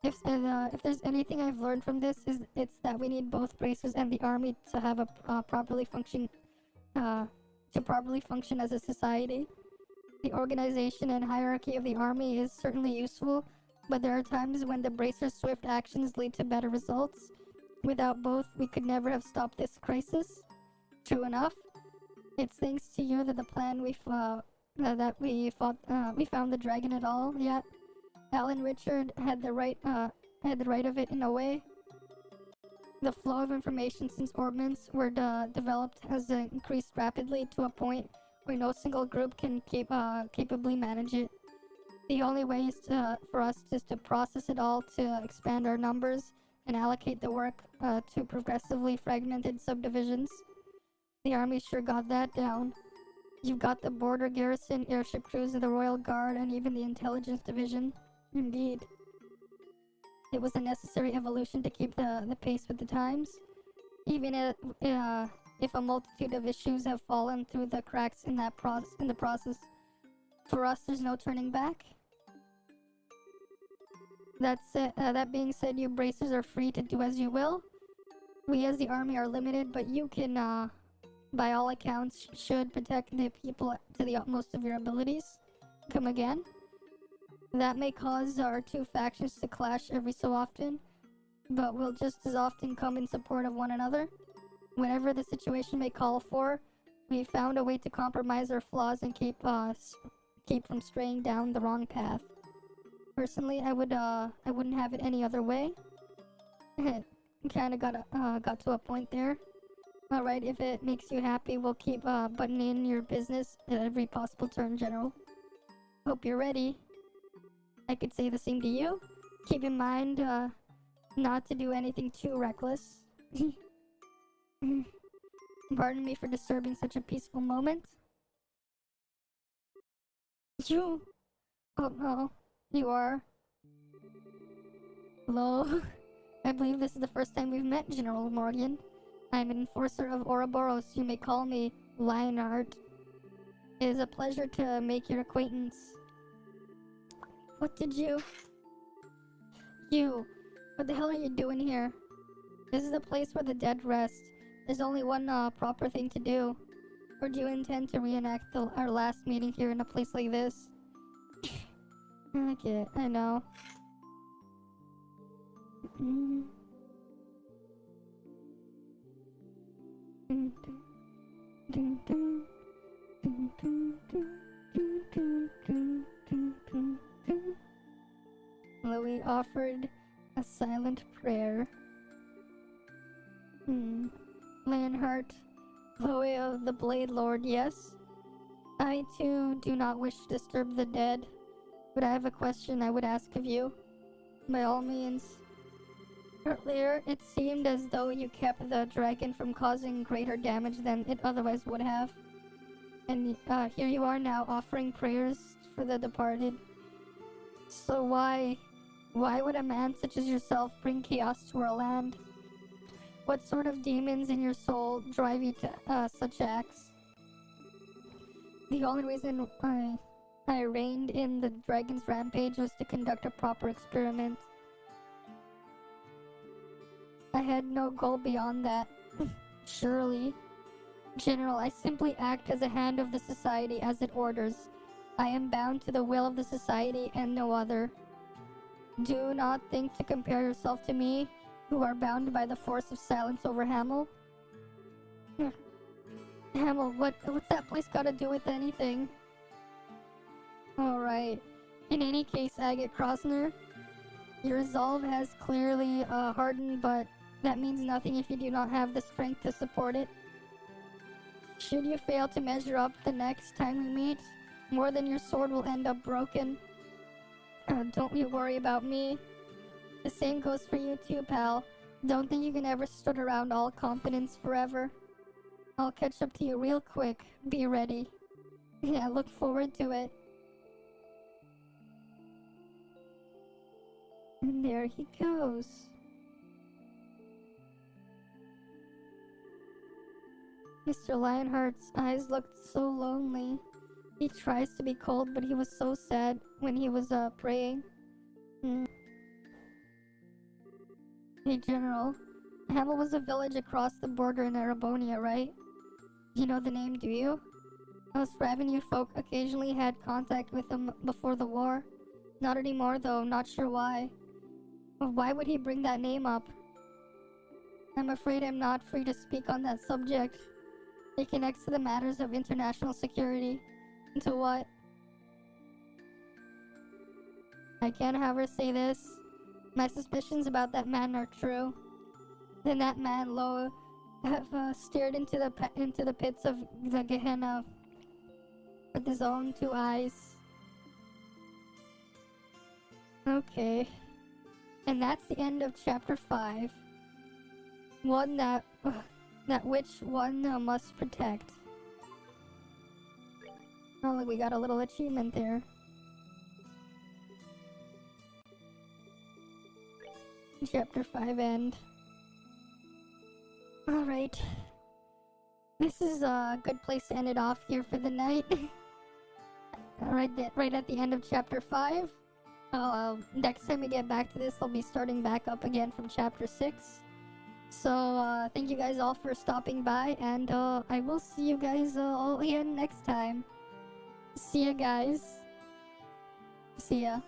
If there's anything I've learned from this, it's that we need both bracers and the army to have a properly function as a society. The organization and hierarchy of the army is certainly useful, but there are times when the bracer's swift actions lead to better results. Without both, we could never have stopped this crisis. True enough. It's thanks to you that the plan we found the dragon at all. Yeah, Alan Richard had the right of it in a way. The flow of information since ordnance were developed has increased rapidly to a point where no single group can capably manage it. The only way is for us to process it all, to expand our numbers and allocate the work to progressively fragmented subdivisions. The army sure got that down. You've got the border garrison, airship crews of the Royal Guard, and even the intelligence division. Indeed. It was a necessary evolution to keep the pace with the times. Even if a multitude of issues have fallen through the cracks in the process, for us there's no turning back. That being said, you bracers are free to do as you will. We as the army are limited, but you can, by all accounts, should protect the people to the utmost of your abilities. Come again? That may cause our two factions to clash every so often, but we'll just as often come in support of one another. Whenever the situation may call for, we found a way to compromise our flaws and keep from straying down the wrong path. Personally, I wouldn't have it any other way. Kinda got to a point there. Alright, if it makes you happy, we'll keep buttoning in your business at every possible turn, General. Hope you're ready. I could say the same to you. Keep in mind, not to do anything too reckless. Pardon me for disturbing such a peaceful moment. You... Oh no. You are... Hello? I believe this is the first time we've met, General Morgan. I'm an enforcer of Ouroboros. You may call me Lionheart. It is a pleasure to make your acquaintance. What did you... You... What the hell are you doing here? This is the place where the dead rest. There's only one proper thing to do. Or do you intend to reenact our last meeting here in a place like this? Okay, I know. Louis offered a silent prayer. Lionheart, Louis of the Blade Lord, yes? I too do not wish to disturb the dead, but I have a question I would ask of you. By all means. Earlier, it seemed as though you kept the dragon from causing greater damage than it otherwise would have. And here you are now offering prayers for the departed. So why would a man such as yourself bring chaos to our land? What sort of demons in your soul drive you to such acts? The only reason I reigned in the dragon's rampage was to conduct a proper experiment. I had no goal beyond that. Surely. General, I simply act as a hand of the society as it orders. I am bound to the will of the society and no other. Do not think to compare yourself to me, who are bound by the force of silence over Hamel. Hamel, what's that place got to do with anything? Alright. In any case, Agate Krosner, your resolve has clearly hardened, but that means nothing if you do not have the strength to support it. Should you fail to measure up the next time we meet, more than your sword will end up broken. Don't you worry about me. The same goes for you too, pal. Don't think you can ever stood around all confidence forever. I'll catch up to you real quick. Be ready. Yeah, look forward to it. And there he goes. Mr. Lionheart's eyes looked so lonely. He tries to be cold, but he was so sad when he was praying. Hey, General. Hamel was a village across the border in Arabonia, right? You know the name, do you? Us revenue folk occasionally had contact with him before the war. Not anymore, though. Not sure why. Why would he bring that name up? I'm afraid I'm not free to speak on that subject. It connects to the matters of international security. To what? I can't have her say this. My suspicions about that man are true. Then that man, Lo, have steered into the pits of the Gehenna with his own two eyes. Okay. And that's the end of chapter 5. One that which one must protect. Oh, look, we got a little achievement there. Chapter 5 end. Alright. This is a good place to end it off here for the night. right at the end of chapter 5. Next time we get back to this, I'll be starting back up again from chapter 6. So, thank you guys all for stopping by, and I will see you guys all again next time. See ya, guys. See ya.